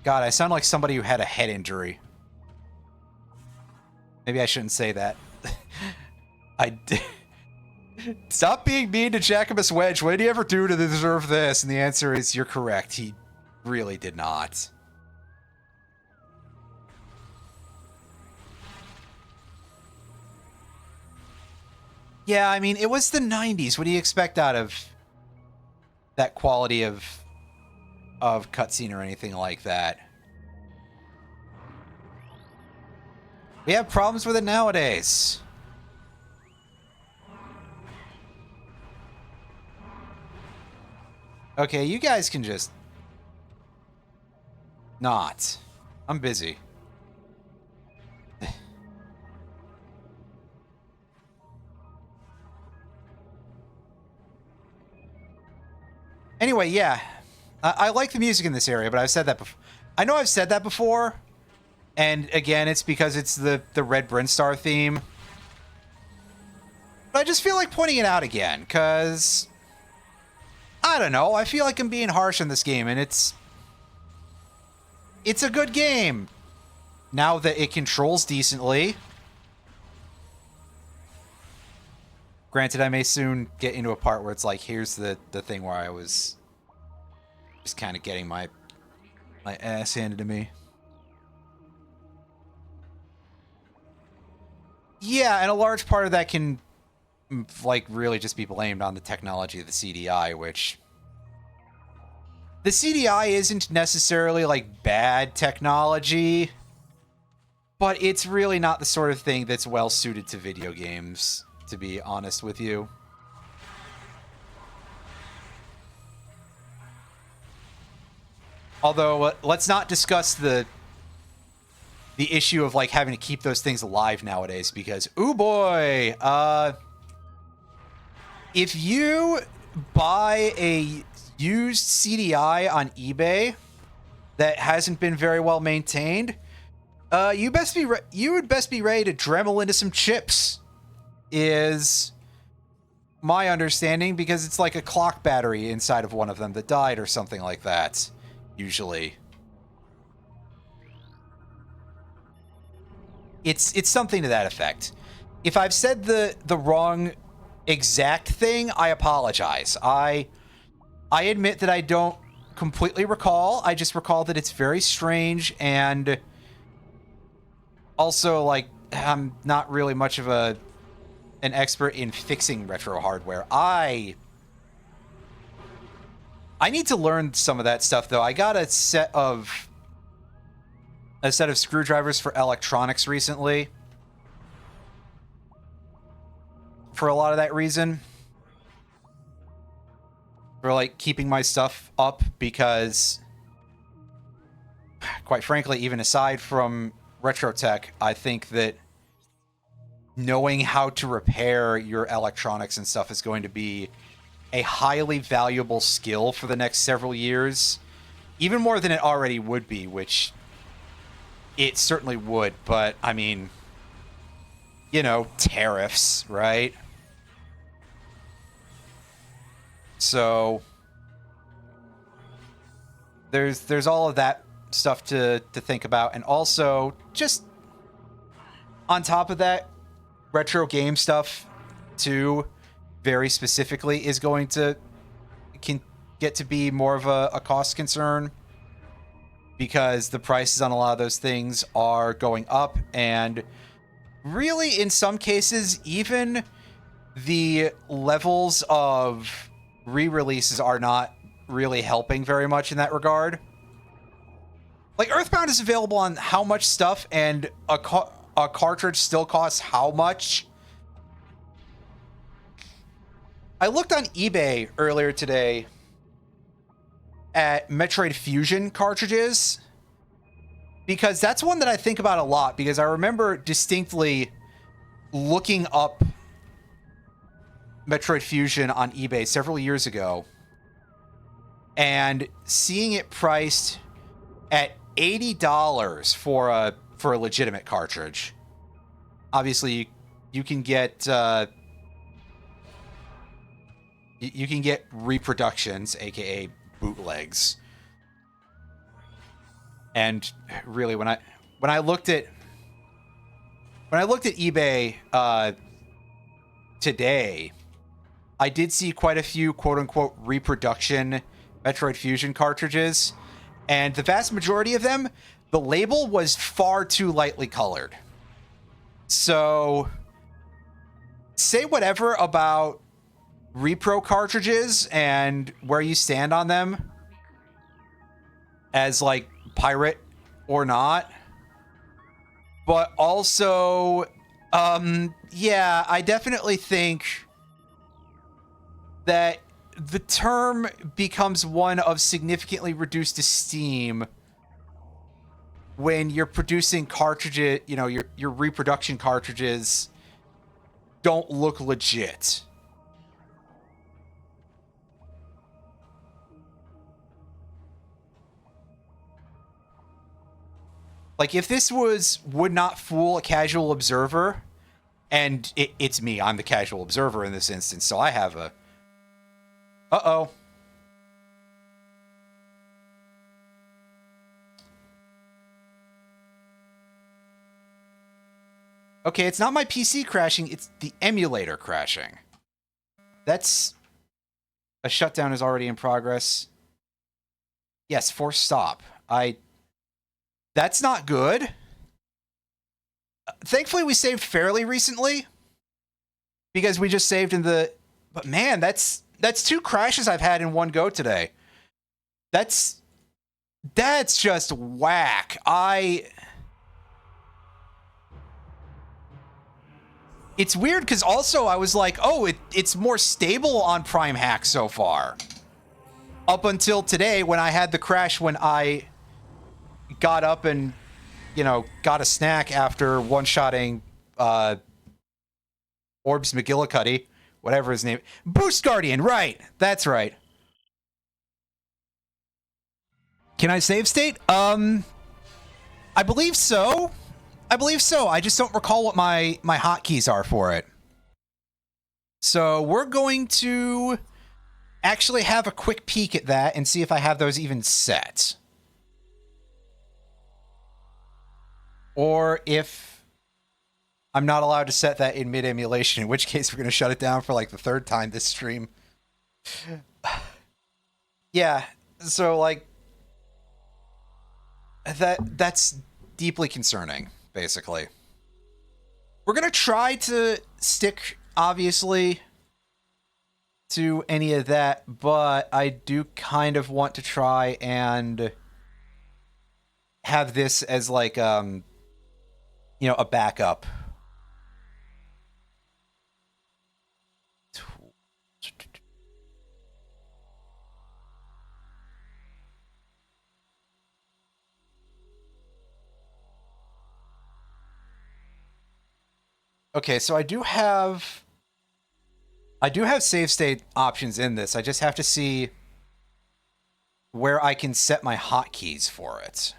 God, I sound like somebody who had a head injury. Maybe I shouldn't say that. I did. Stop being mean to Jacobus Wedge. What did he ever do to deserve this? And the answer is, you're correct. He really did not. Yeah, I mean, it was the 90s. What do you expect out of that quality of cutscene or anything like that? We have problems with it nowadays. Okay, you guys can just not. I'm busy. Anyway, yeah. I like the music in this area, but I've said that before. I know I've said that before. And again, it's because it's the Red Brinstar theme. But I just feel like pointing it out again, because I don't know. I feel like I'm being harsh in this game, and it's a good game. Now that it controls decently. Granted, I may soon get into a part where it's like, here's the thing where I was just kind of getting my ass handed to me. Yeah, and a large part of that can, like, really just be blamed on the technology of the CDI, which the CDI isn't necessarily, like, bad technology, but it's really not the sort of thing that's well suited to video games, to be honest with you. Although, let's not discuss the issue of, like, having to keep those things alive nowadays, because, ooh boy, if you buy a used CDI on eBay that hasn't been very well maintained, you would best be ready to Dremel into some chips, is my understanding, because it's like a clock battery inside of one of them that died or something like that, usually. It's something to that effect. If I've said the wrong exact thing, I apologize. I admit that I don't completely recall. I just recall that it's very strange, and also, like, I'm not really much of an expert in fixing retro hardware. I need to learn some of that stuff, though. I got a set of screwdrivers for electronics recently, for a lot of that reason, for like keeping my stuff up, because quite frankly, even aside from retro tech, I think that knowing how to repair your electronics and stuff is going to be a highly valuable skill for the next several years, even more than it already would be, which it certainly would. But I mean, you know, tariffs, right? So there's all of that stuff to think about, and also just on top of that, retro game stuff too, very specifically, is going to get to be more of a cost concern, because the prices on a lot of those things are going up, and really in some cases even the levels of re-releases are not really helping very much in that regard. Like, Earthbound is available on how much stuff, and a cartridge still costs how much? I looked on eBay earlier today at Metroid Fusion cartridges, because that's one that I think about a lot, because I remember distinctly looking up Metroid Fusion on eBay several years ago and seeing it priced at $80 for a legitimate cartridge. Obviously, you can get you can get reproductions, aka bootlegs. And really, when I looked at eBay today, I did see quite a few quote-unquote reproduction Metroid Fusion cartridges, and the vast majority of them, the label was far too lightly colored. So, say whatever about repro cartridges and where you stand on them, as like pirate or not, but also, yeah, I definitely think that the term becomes one of significantly reduced esteem when you're producing cartridges, you know, your reproduction cartridges don't look legit. Like, if this would not fool a casual observer, and it's me, I'm the casual observer in this instance, so I have a... Uh-oh. Okay, it's not my PC crashing, it's the emulator crashing. That's... A shutdown is already in progress. Yes, force stop. That's not good. Thankfully, we saved fairly recently, because we just saved in the... But man, that's 2 crashes I've had in one go today. That's just whack. It's weird, because also I was like, oh, it's more stable on PrimeHack so far. Up until today, when I had the crash when I got up and, you know, got a snack after one-shotting Orbs McGillicuddy whatever his name. Boost Guardian, right? That's right. Can I save state? I believe so. I believe so. I just don't recall what my hotkeys are for it. So we're going to actually have a quick peek at that and see if I have those even set. Or if I'm not allowed to set that in mid-emulation, in which case we're going to shut it down for like the third time this stream. Yeah, so like that's deeply concerning, basically. We're going to try to stick, obviously, to any of that, but I do kind of want to try and have this as like, you know, a backup. Okay, so I do have save state options in this. I just have to see where I can set my hotkeys for it.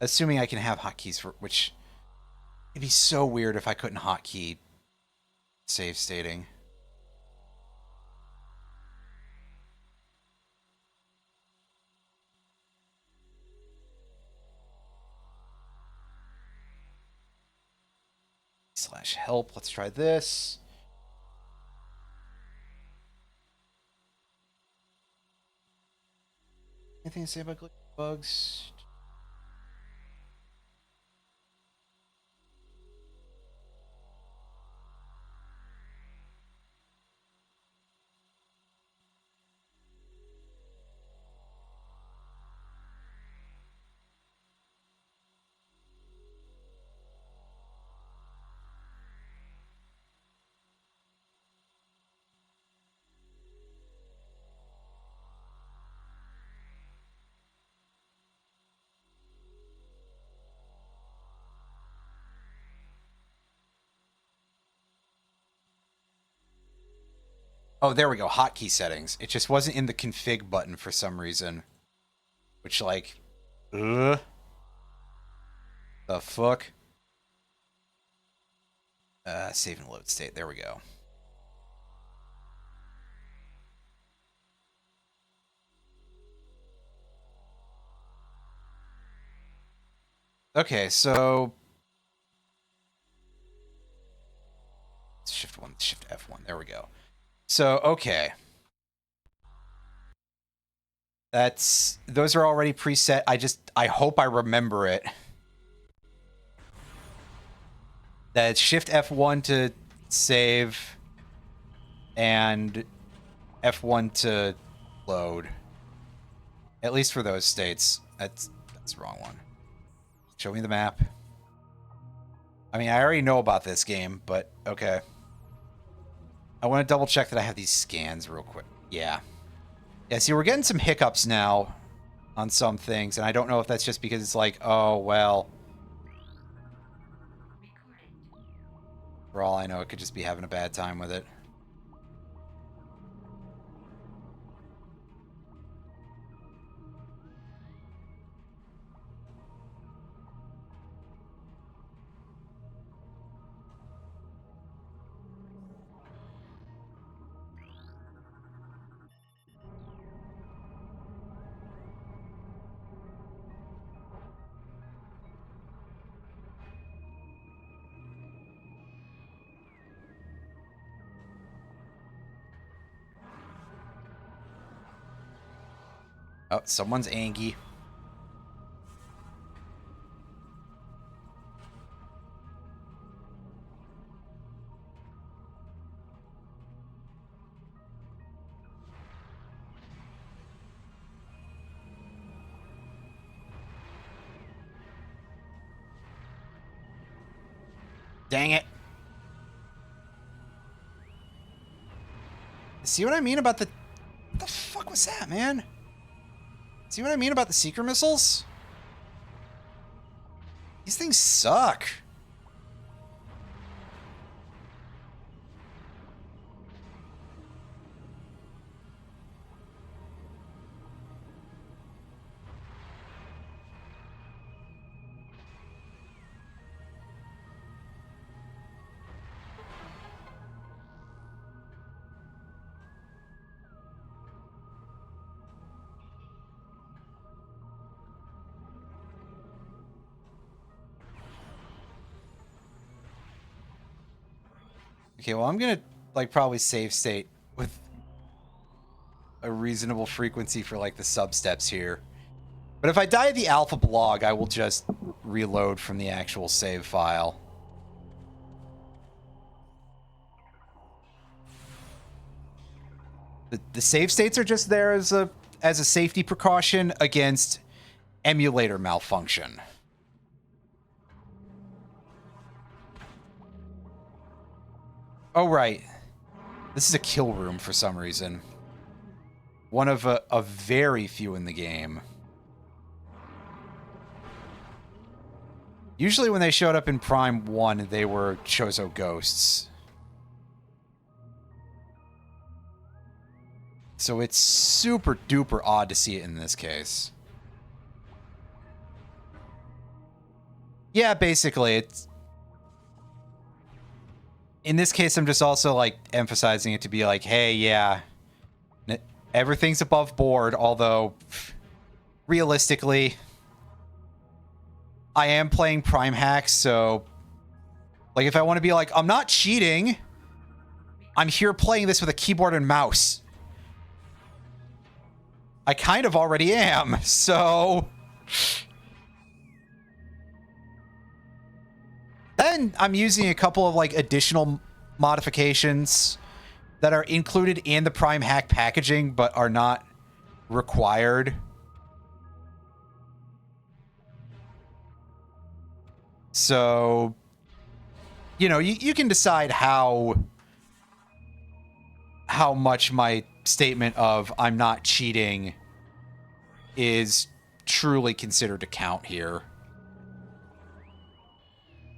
Assuming I can have hotkeys for which it'd be so weird if I couldn't hotkey save stating. /help. Let's try this. Anything to say about glitch bugs? Oh, there we go. Hotkey settings. It just wasn't in the config button for some reason. Which, like, the fuck? Save and load state. There we go. Okay, so Shift 1, Shift F1. There we go. So, okay. Those are already preset. I hope I remember it. That's Shift F1 to save and F1 to load. At least for those states. That's the wrong one. Show me the map. I mean, I already know about this game, but okay. I want to double check that I have these scans real quick. Yeah. Yeah, see, we're getting some hiccups now on some things, and I don't know if that's just because it's like, oh, well. For all I know, it could just be having a bad time with it. Oh, someone's angry. Dang it. See what I mean about the... What the fuck was that, man? See what I mean about the seeker missiles? These things suck. Okay, well, I'm gonna, like, probably save state with a reasonable frequency for, like, the sub-steps here. But if I die at the alpha blog, I will just reload from the actual save file. The save states are just there as a safety precaution against emulator malfunction. Oh, right. This is a kill room for some reason. One of a very few in the game. Usually when they showed up in Prime 1, they were Chozo ghosts. So it's super duper odd to see it in this case. Yeah, basically, it's... In this case, I'm just also, like, emphasizing it to be like, hey, yeah, everything's above board, although, realistically, I am playing PrimeHack, so, like, if I want to be like, I'm not cheating, I'm here playing this with a keyboard and mouse. I kind of already am, so... Then I'm using a couple of, like, additional modifications that are included in the PrimeHack packaging but are not required. So, you know, you can decide how much my statement of I'm not cheating is truly considered to count here.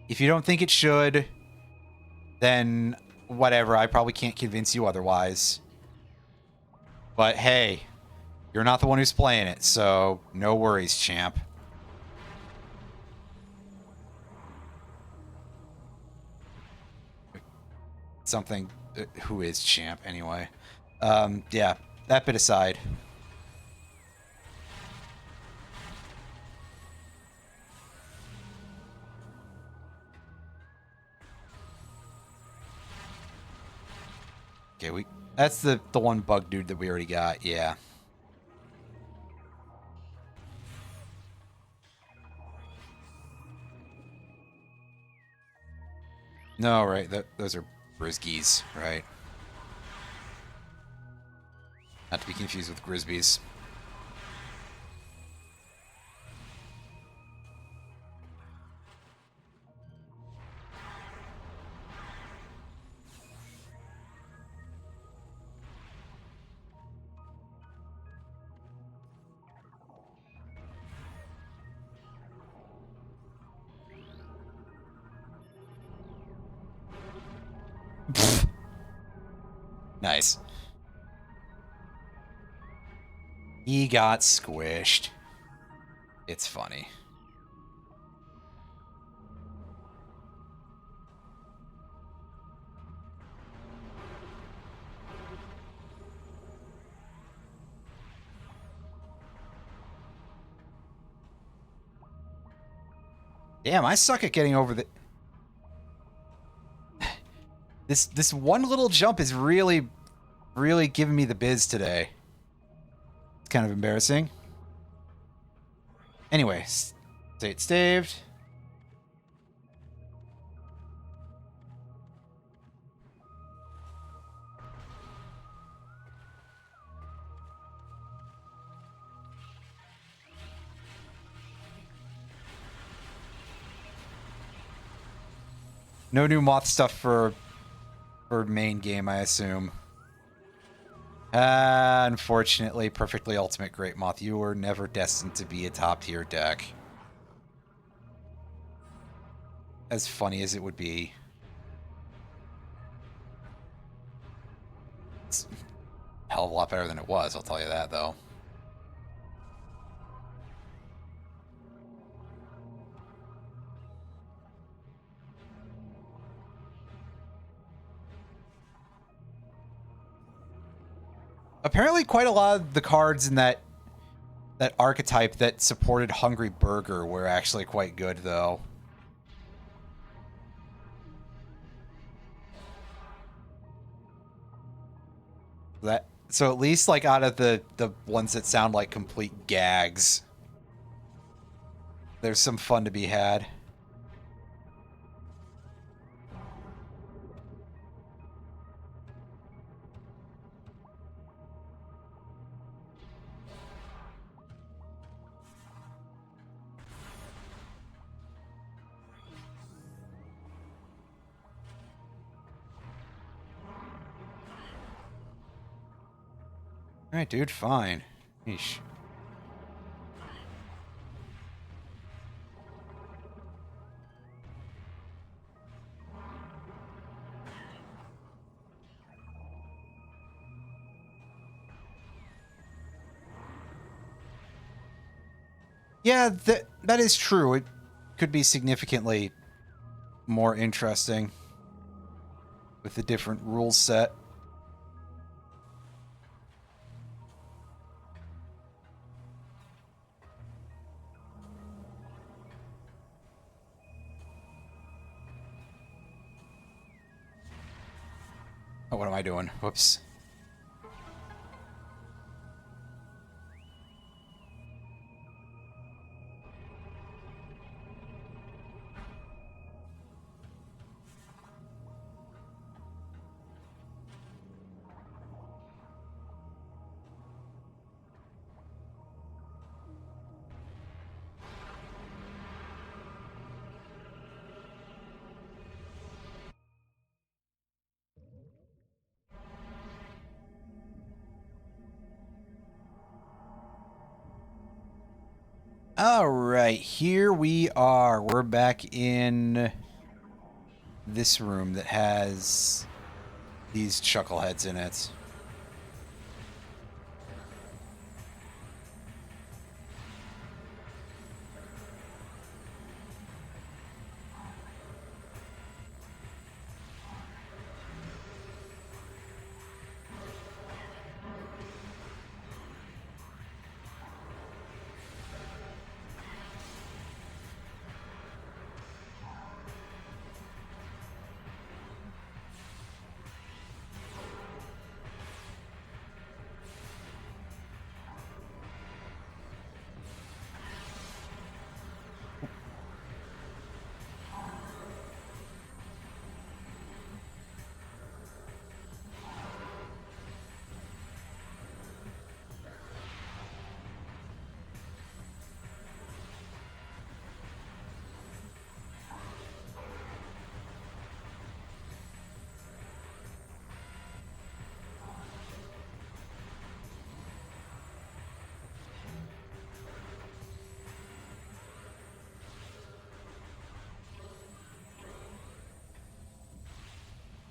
If you don't think it should, then whatever. I probably can't convince you otherwise. But hey, you're not the one who's playing it, so no worries, champ. Something... who is champ, anyway? Yeah, that bit aside. Okay, that's the one bug dude that we already got, yeah. No, right, those are Brisgies, right? Not to be confused with Grisbees. Nice. He got squished. It's funny. Damn, I suck at getting over the... This one little jump is really giving me the biz today. It's kind of embarrassing. Anyway, state staved. No new moth stuff for main game, I assume. Unfortunately, Perfectly Ultimate Great Moth, you were never destined to be a top tier deck. As funny as it would be. It's a hell of a lot better than it was, I'll tell you that, though. Apparently quite a lot of the cards in that archetype that supported Hungry Burger were actually quite good, though. So at least, like, out of the ones that sound like complete gags, there's some fun to be had. Alright, dude, fine. Yeesh. Yeah, that is true. It could be significantly more interesting with the different rule set. Oh, what am I doing? Whoops. All right, here we are. We're back in this room that has these chuckleheads in it.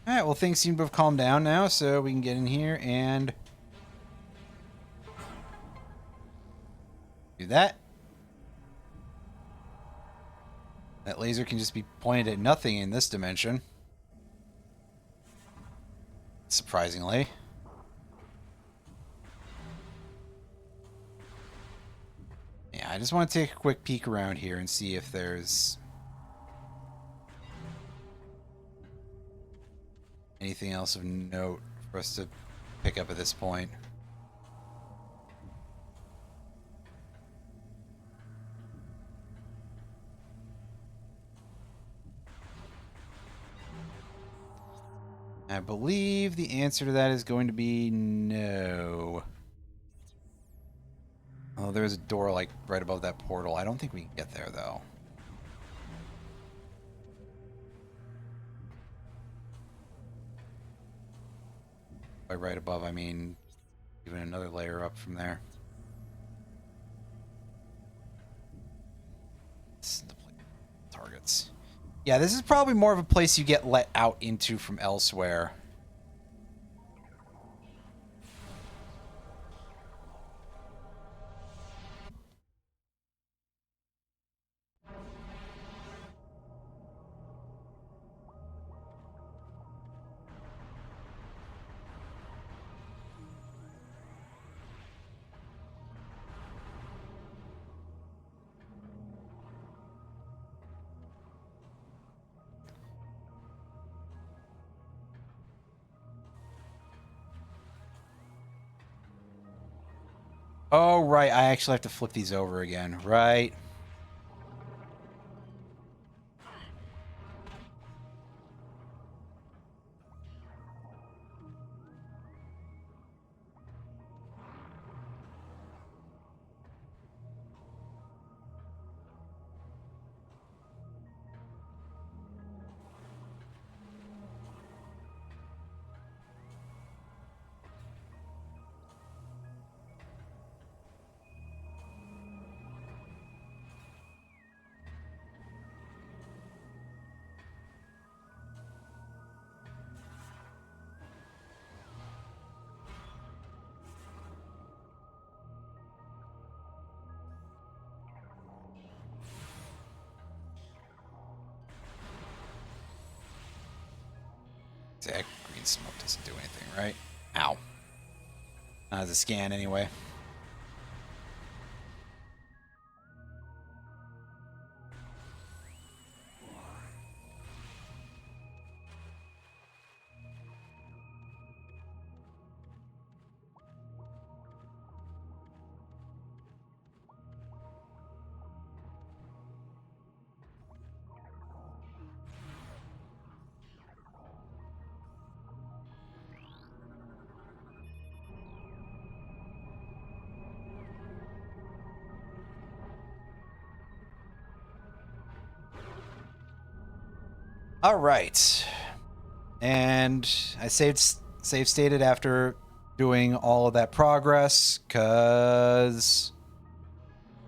All right, well, things seem to have calmed down now, so we can get in here and do that. That laser can just be pointed at nothing in this dimension. Surprisingly. Yeah, I just want to take a quick peek around here and see if there's anything else of note for us to pick up at this point. I believe the answer to that is going to be no. Oh, there's a door like right above that portal. I don't think we can get there though. By right above, I mean even another layer up from there. This is the targets. Yeah, this is probably more of a place you get let out into from elsewhere. Oh, right. I actually have to flip these over again. Right. That green smoke doesn't do anything, right? Ow. Not as a scan, anyway. All right. And I save stated after doing all of that progress, because,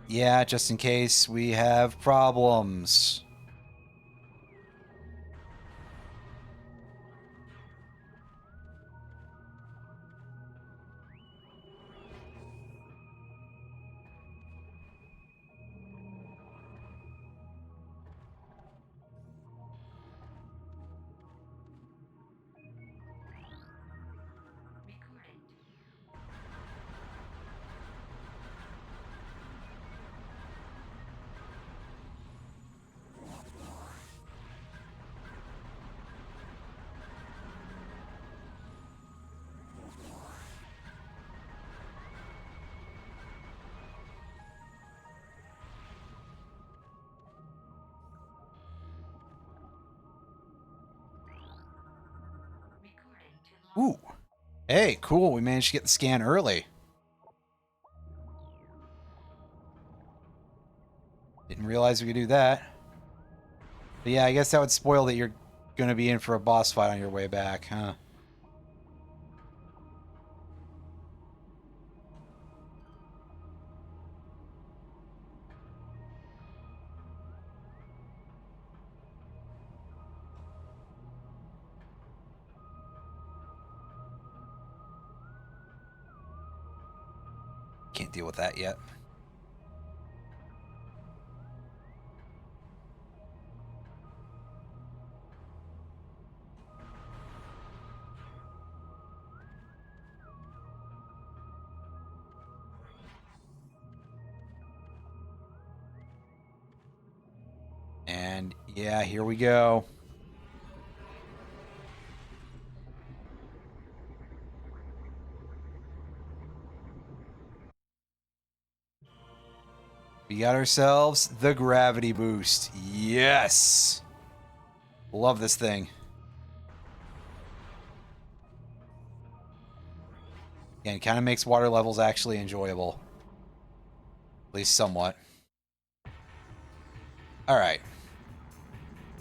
yeah, just in case we have problems. Ooh. Hey, cool. We managed to get the scan early. Didn't realize we could do that. But yeah, I guess that would spoil that you're going to be in for a boss fight on your way back, huh? Can't deal with that yet. And yeah, here we go. We got ourselves the gravity boost. Yes! Love this thing. And kind of makes water levels actually enjoyable. At least somewhat. Alright.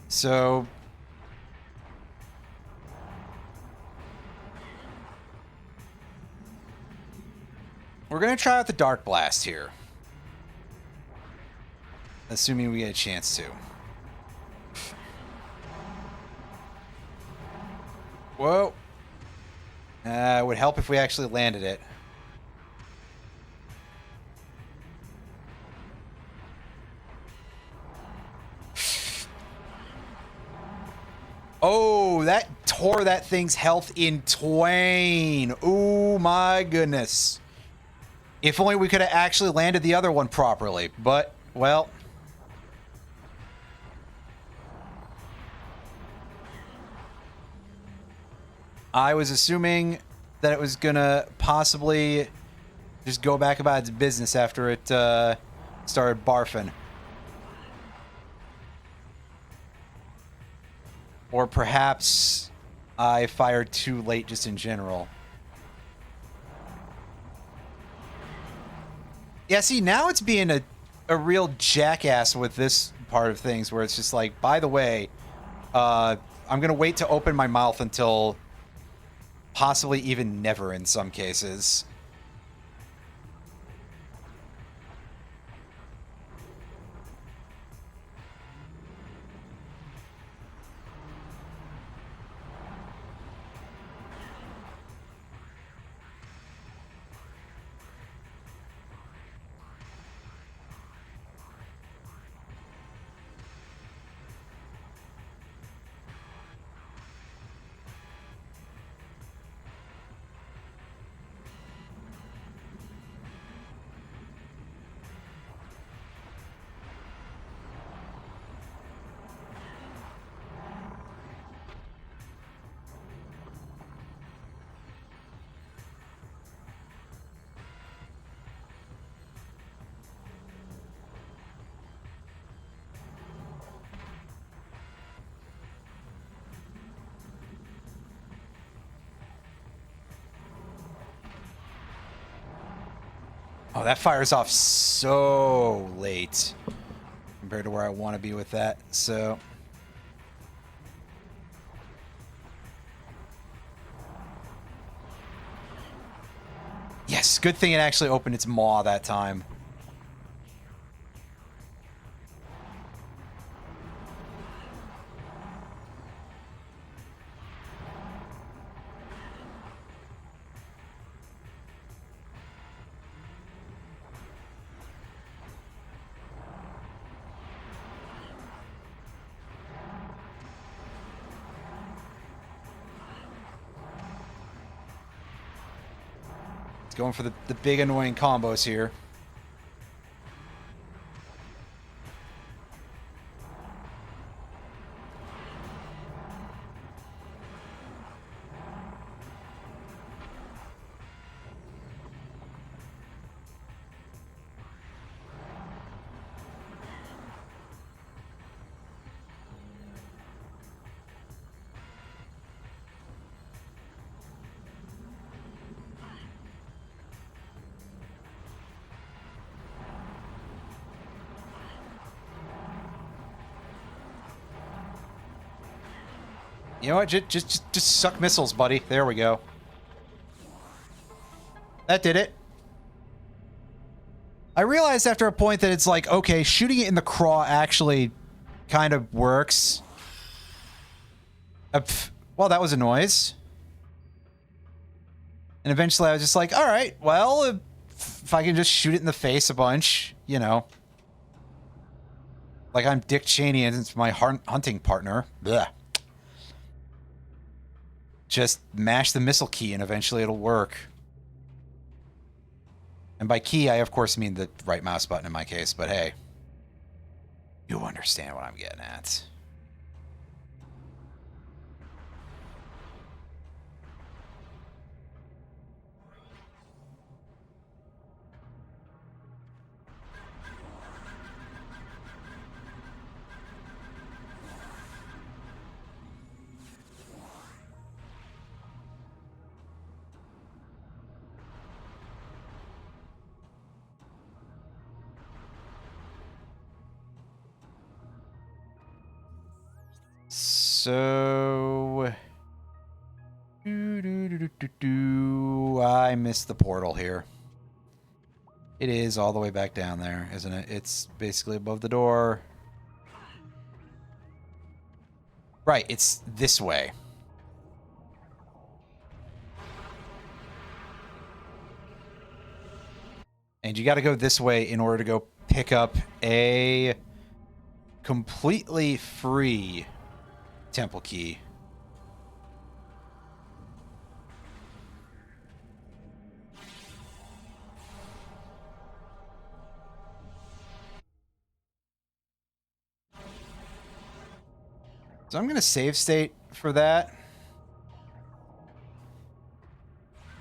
So We're going to try out the Dark Blast here. Assuming we get a chance to. Whoa. It would help if we actually landed it. Oh, that tore that thing's health in twain. Oh my goodness. If only we could have actually landed the other one properly. But, well. I was assuming that it was gonna possibly just go back about its business after it started barfing. Or perhaps I fired too late just in general. Yeah, see, now it's being a real jackass with this part of things where it's just like, by the way, I'm going to wait to open my mouth until possibly even never in some cases. Oh, that fires off so late compared to where I want to be with that, so... Yes, good thing it actually opened its maw that time. Going for the big annoying combos here. You know what? Just suck missiles, buddy. There we go. That did it. I realized after a point that it's like, okay, shooting it in the craw actually kind of works. Well, that was a noise. And eventually I was just like, all right, well, if I can just shoot it in the face a bunch, you know. Like I'm Dick Cheney and it's my hunting partner. Blech. Just mash the missile key and eventually it'll work. And by key, I of course mean the right mouse button in my case, but hey. You understand what I'm getting at. So... I missed the portal here. It is all the way back down there, isn't it? It's basically above the door. Right, it's this way. And you got to go this way in order to go pick up a completely free temple key. So I'm going to save state for that.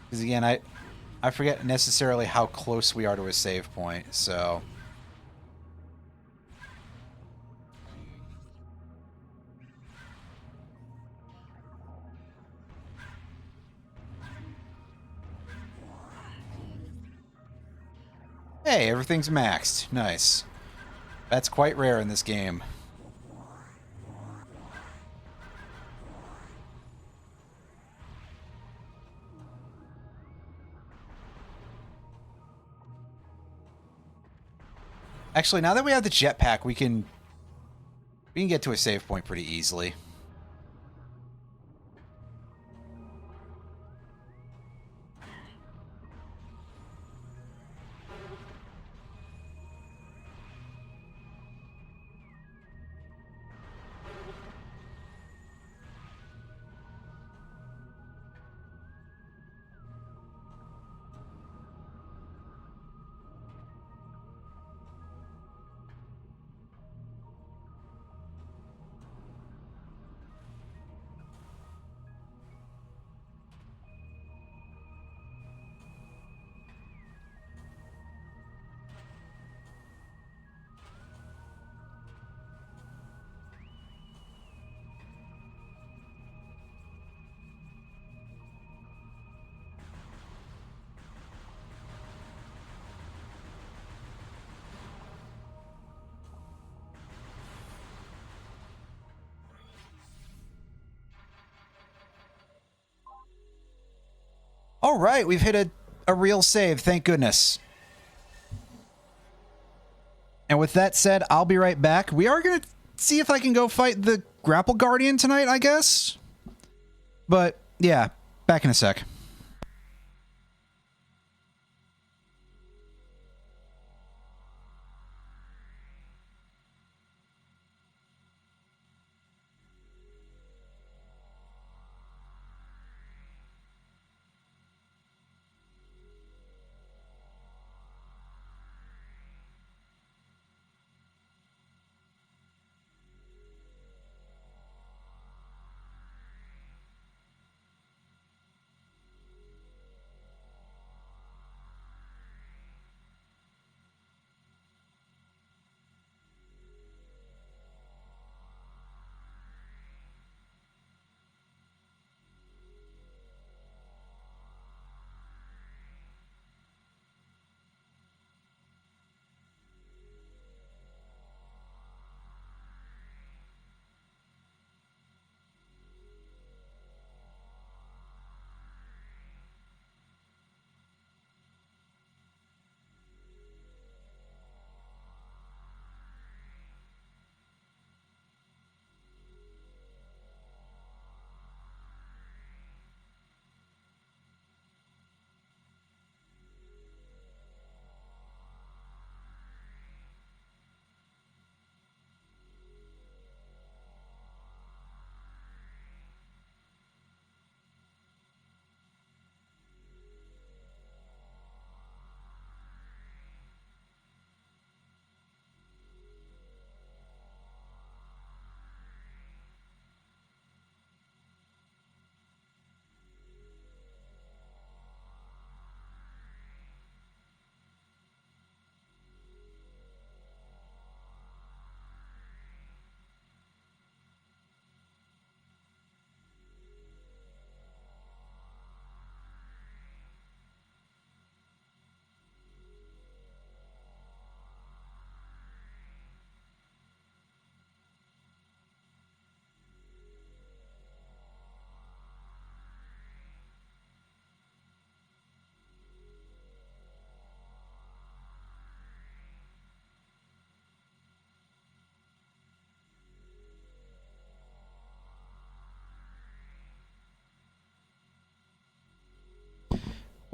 Because again, I forget necessarily how close we are to a save point, so... Hey, everything's maxed. Nice. That's quite rare in this game. Actually, now that we have the jetpack, we can get to a save point pretty easily. All right, we've hit a real save, thank goodness. And with that said, I'll be right back. We are going to see if I can go fight the Grapple Guardian tonight, I guess. But, yeah, back in a sec.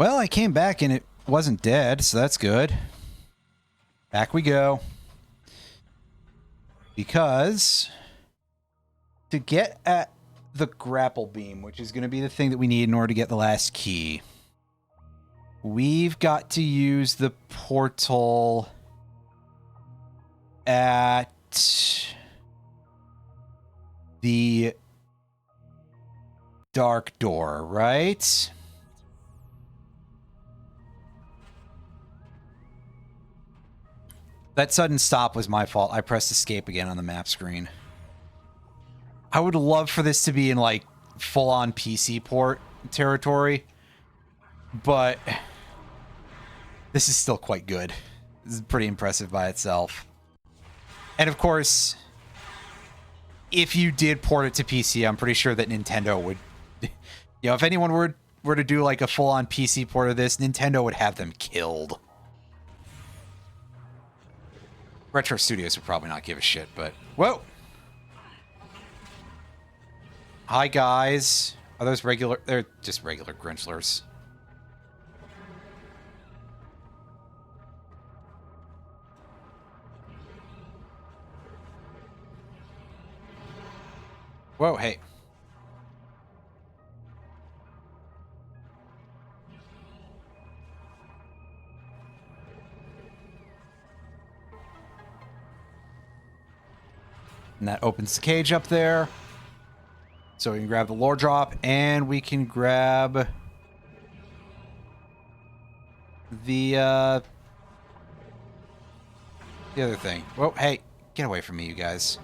Well, I came back and it wasn't dead, so that's good. Back we go. Because to get at the grapple beam, which is going to be the thing that we need in order to get the last key, we've got to use the portal at the dark door, right? That sudden stop was my fault. I pressed escape again on the map screen. I would love for this to be in, like, full-on PC port territory, but this is still quite good. This is pretty impressive by itself. And, of course, if you did port it to PC, I'm pretty sure that Nintendo would... You know, if anyone were to do, like, a full-on PC port of this, Nintendo would have them killed. Retro Studios would probably not give a shit, but... Whoa! Hi, guys. Are those regular... They're just regular Grinchlers. Whoa, hey. And that opens the cage up there. So we can grab the lore drop, and we can grab the other thing. Whoa, hey, get away from me, you guys.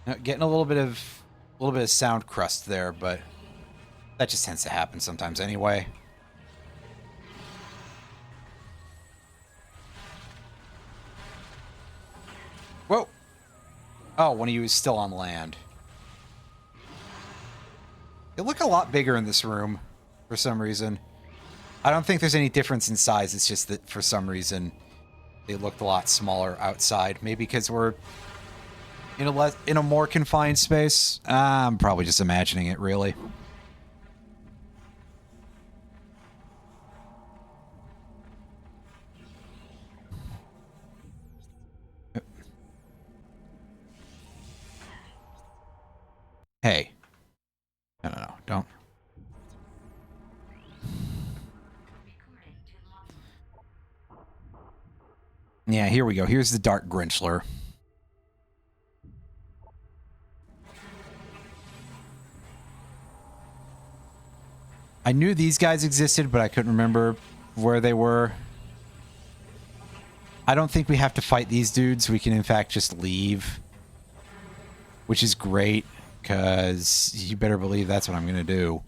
Now, getting a little bit of sound crust there, but that just tends to happen sometimes anyway. Whoa! Oh, one of you is still on land. They look a lot bigger in this room, for some reason. I don't think there's any difference in size, it's just that for some reason they looked a lot smaller outside. Maybe because we're in a more confined space? I'm probably just imagining it, really. Hey. No, don't. Yeah, here we go. Here's the Dark Grinchler. I knew these guys existed, but I couldn't remember where they were. I don't think we have to fight these dudes. We can, in fact, just leave. Which is great, because you better believe that's what I'm going to do.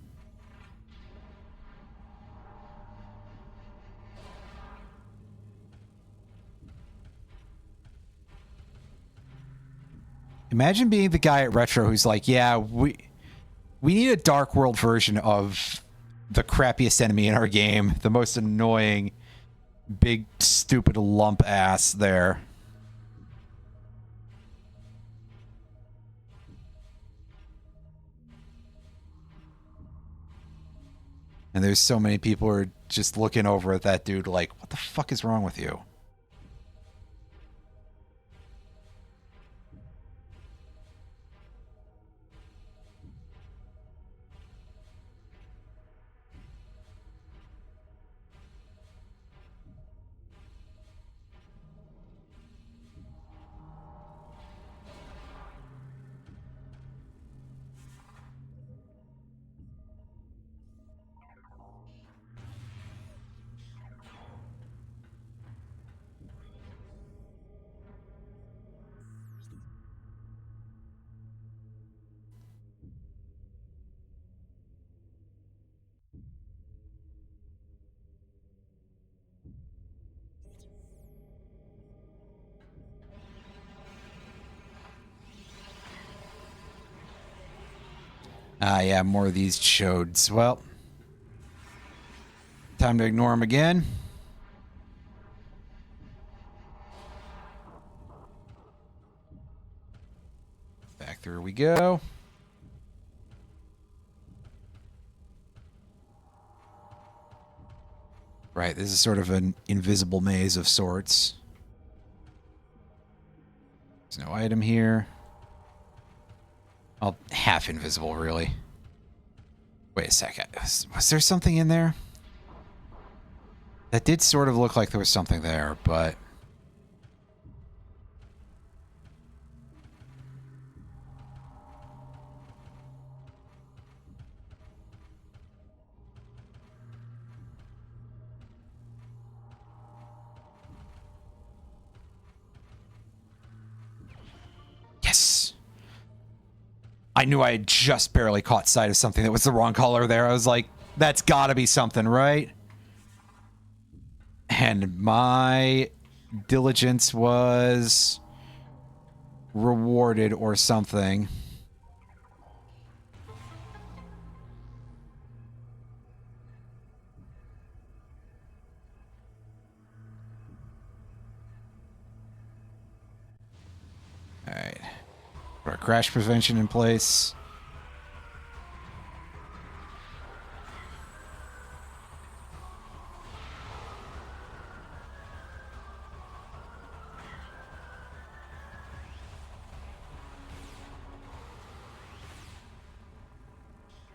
Imagine being the guy at Retro who's like, yeah, we need a Dark World version of the crappiest enemy in our game. The most annoying, big, stupid lump ass there. And there's so many people who are just looking over at that dude like, what the fuck is wrong with you? Ah, yeah, more of these chodes. Well, time to ignore them again. Back Through we go. Right, this is sort of an invisible maze of sorts. There's no item here. Well, half invisible, really. Wait a second. Was there something in there? That did sort of look like there was something there, but... Yes! I knew I had just barely caught sight of something that was the wrong color there. I was like, that's gotta be something, right? And my diligence was rewarded or something. Alright. Put our crash prevention in place.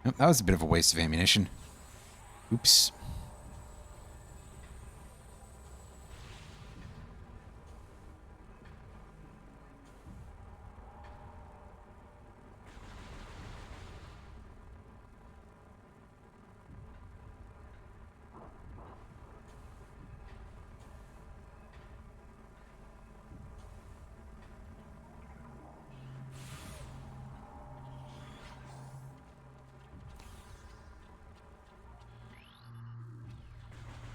Oh, that was a bit of a waste of ammunition. Oops.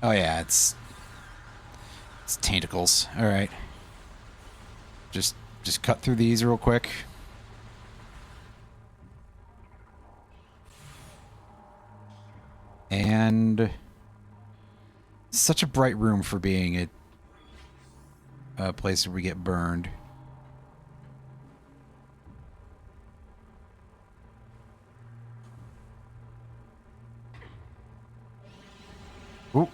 Oh yeah, it's tentacles. All right. Just cut through these real quick. And such a bright room for being a place where we get burned. Oop.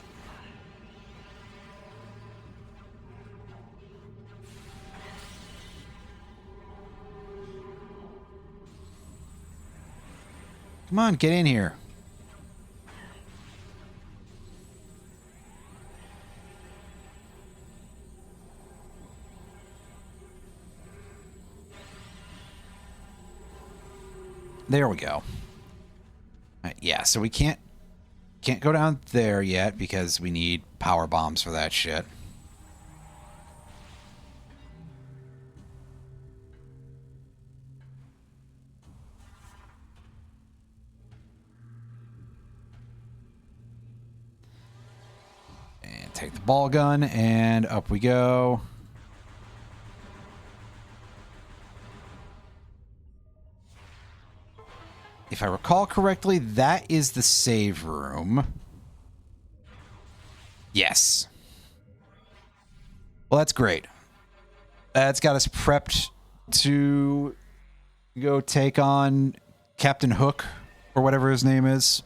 Come on, get in here. There we go. Yeah, so we can't go down there yet because we need power bombs for that shit. And take the ball gun and up we go. If I recall correctly, that is the save room. Yes. Well, that's great. That's got us prepped to go take on Captain Hook, or whatever his name is.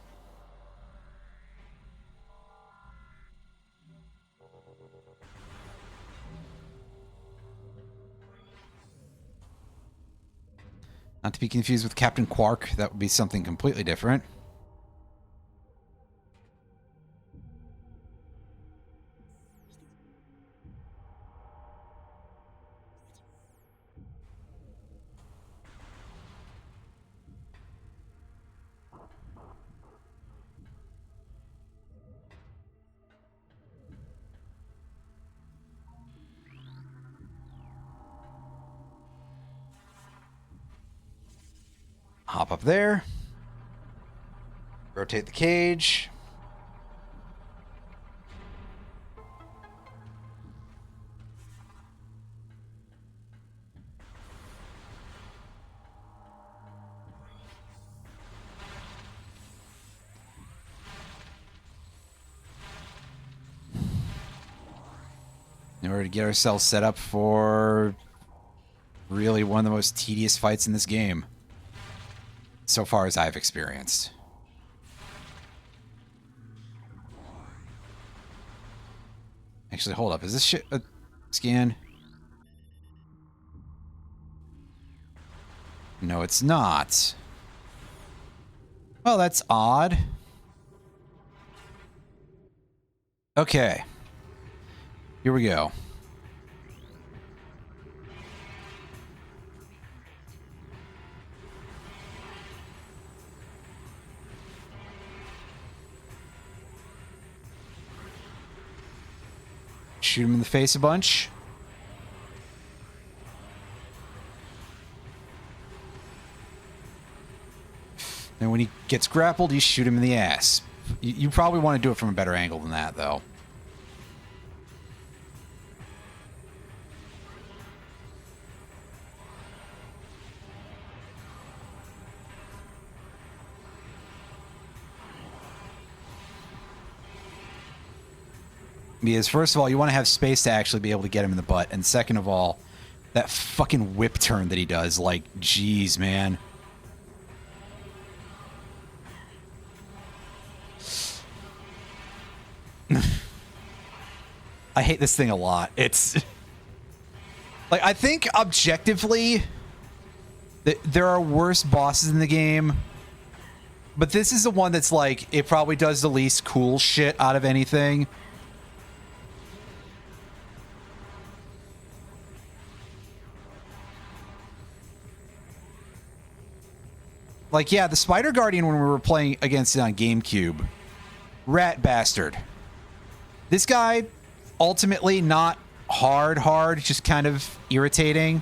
Not to be confused with Captain Quark. That would be something completely different. Hop up there. Rotate the cage. In order to get ourselves set up for Really one of the most tedious fights in this game. So far as I've experienced. Actually, hold up. Is this shit a scan? No, it's not. Well, that's odd. Okay. Here we go. Shoot him in the face a bunch. And when he gets grappled, you shoot him in the ass. You probably want to do it from a better angle than that, though. Because first of all, you want to have space to actually be able to get him in the butt. And second of all, that fucking whip turn that he does, like, jeez, man. I hate this thing a lot. It's... like, I think, objectively, there are worse bosses in the game. But this is the one that's, like, it probably does the least cool shit out of anything. Like, yeah, the Spider Guardian when we were playing against it on GameCube. Rat bastard. This guy, ultimately not hard, just kind of irritating.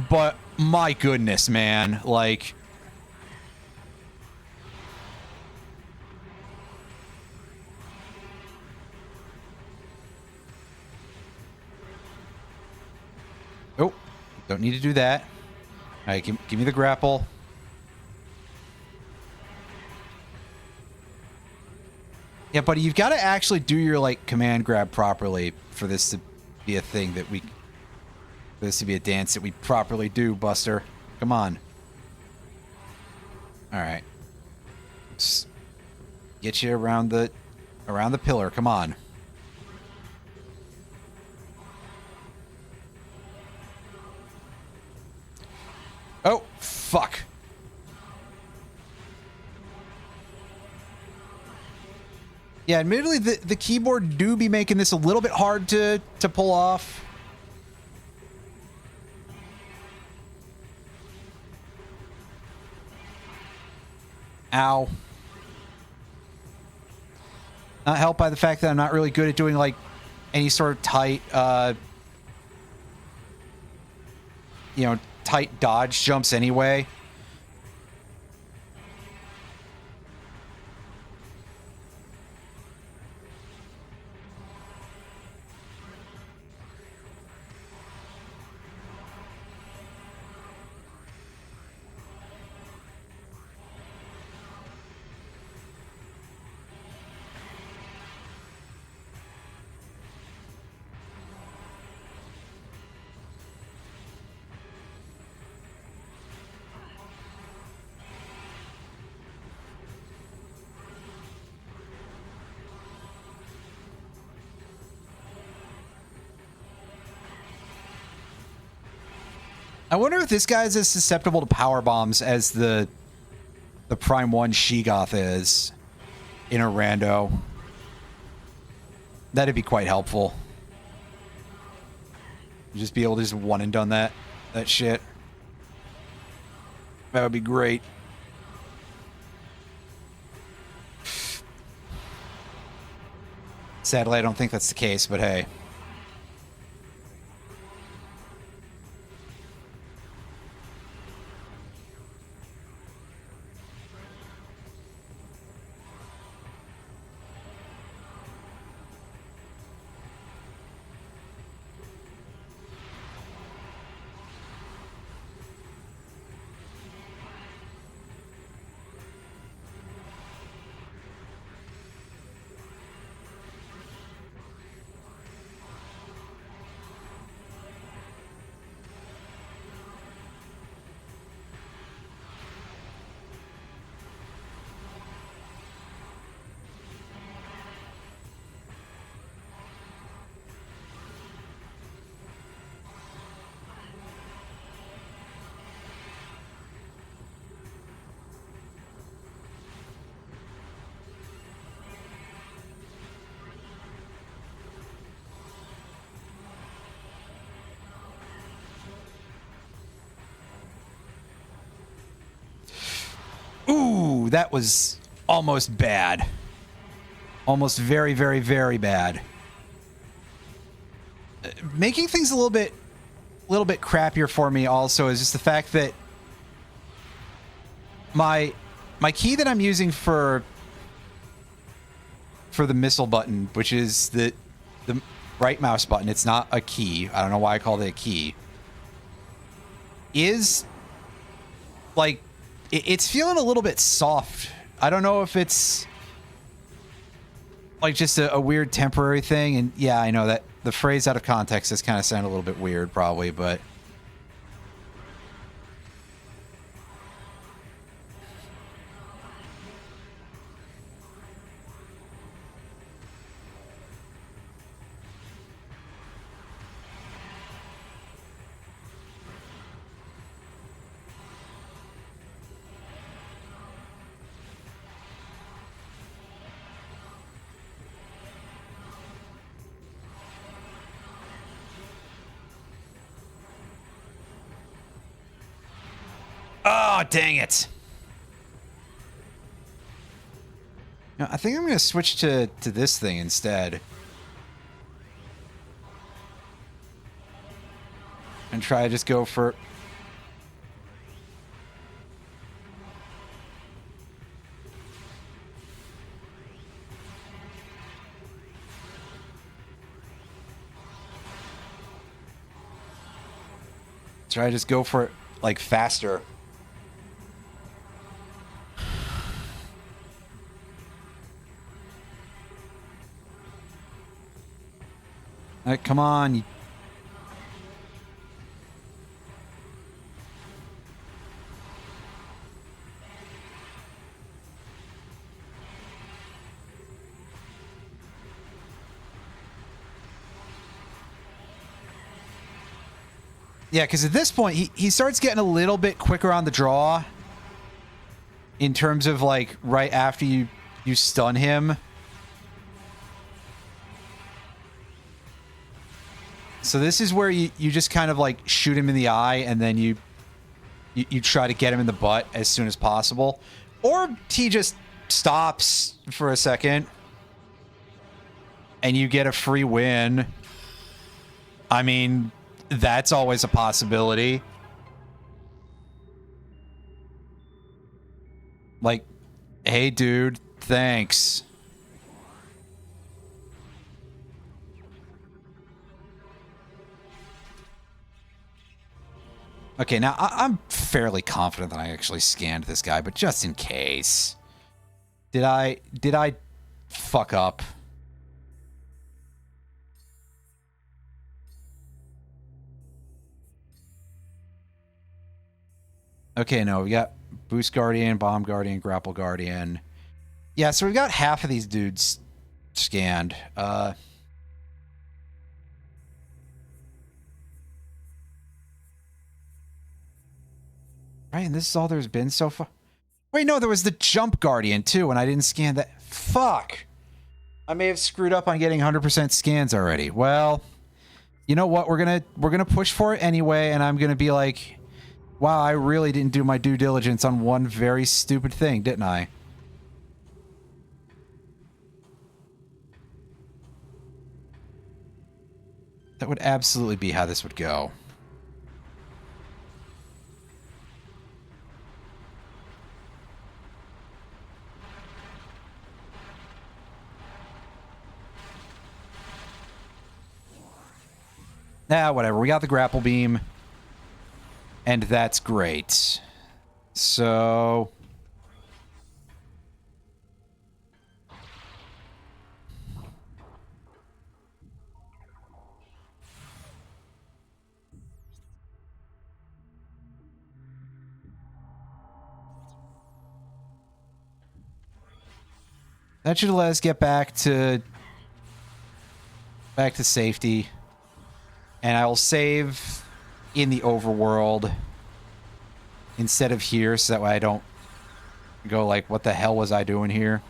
But, my goodness, man. Like... oh, don't need to do that. Alright, give me the grapple. Yeah, buddy, you've got to actually do your, like, command grab properly for this to be a thing that we... for this to be a dance that we properly do, Buster. Come on. Alright. Let's get you around the pillar. Come on. Oh, fuck. Yeah, admittedly, the keyboard do be making this a little bit hard to pull off. Ow. Not helped by the fact that I'm not really good at doing, like, any sort of tight, you know, tight dodge jumps anyway. I wonder if this guy's as susceptible to power bombs as the Prime 1 Sheegoth is in a rando. That'd be quite helpful. Just be able to just one and done that shit. That would be great. Sadly, I don't think that's the case, but hey. that was almost bad. Almost very, very, very bad. Making things a little bit crappier for me also is just the fact that my key that I'm using for the missile button, which is the right mouse button, it's not a key. I don't know why I called it a key. Is like it's feeling a little bit soft. I don't know if it's like just a weird temporary thing. And yeah, I know that the phrase out of context has kind of sounded a little bit weird probably, but oh, dang it. No, I think I'm going to switch to this thing instead. And try to just go for... Try to just go for it, like, faster. All right, come on. Yeah, because at this point, he starts getting a little bit quicker on the draw. In terms of, like, right after you stun him. So this is where you just kind of, like, shoot him in the eye, and then you try to get him in the butt as soon as possible. Or he just stops for a second. And you get a free win. I mean... That's always a possibility. Like, hey, dude, thanks. Okay, now I'm fairly confident that I actually scanned this guy, but just in case. Did I fuck up? Okay, no, we got Boost Guardian, Bomb Guardian, Grapple Guardian. Yeah, so we've got half of these dudes scanned. Right, and this is all there's been so far. Wait, no, there was the Jump Guardian, too, and I didn't scan that. Fuck! I may have screwed up on getting 100% scans already. Well, you know what? We're gonna push for it anyway, and I'm gonna be like... Wow, I really didn't do my due diligence on one very stupid thing, didn't I? That would absolutely be how this would go. Nah, whatever. We got the grapple beam. And that's great. So... that should let us get back to safety. And I will save in the overworld instead of here, so that way I don't go like, what the hell was I doing here?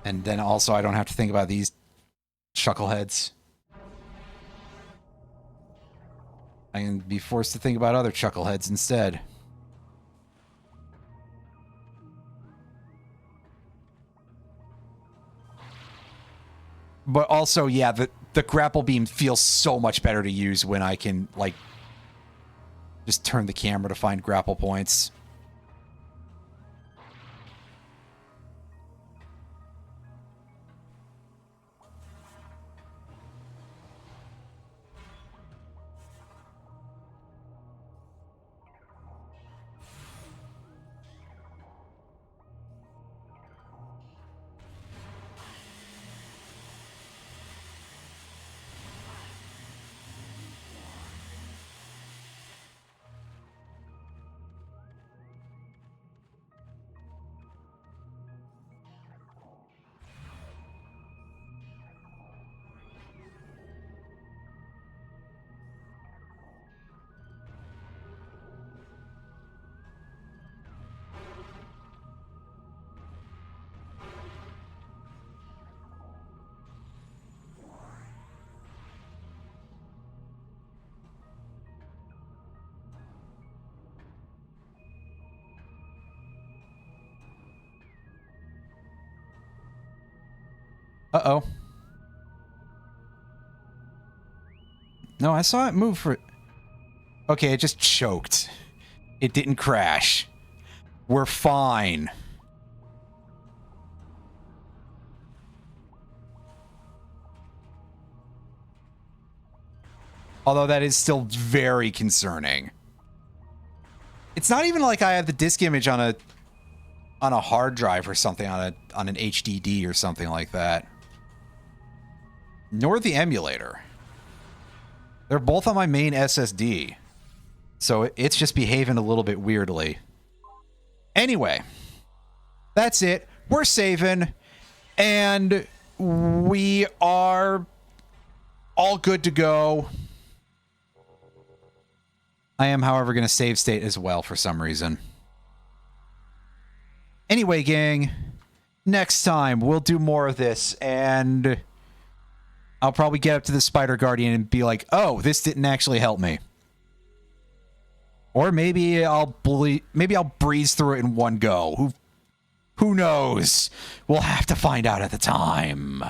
And then also I don't have to think about these chuckleheads. I can be forced to think about other chuckleheads instead. But also, yeah, the grapple beam feels so much better to use when I can, like, just turn the camera to find grapple points. Uh-oh. No, I saw it move for... Okay, it just choked. It didn't crash. We're fine. Although that is still very concerning. It's not even like I have the disk image on a hard drive or something, on an HDD or something like that. Nor the emulator. They're both on my main SSD. So it's just behaving a little bit weirdly. Anyway, that's it. We're saving, and we are all good to go. I am, however, going to save state as well for some reason. Anyway, gang, next time we'll do more of this, and I'll probably get up to the Spider Guardian and be like, oh, this didn't actually help me. Or maybe I'll breeze through it in one go. Who knows? We'll have to find out at the time.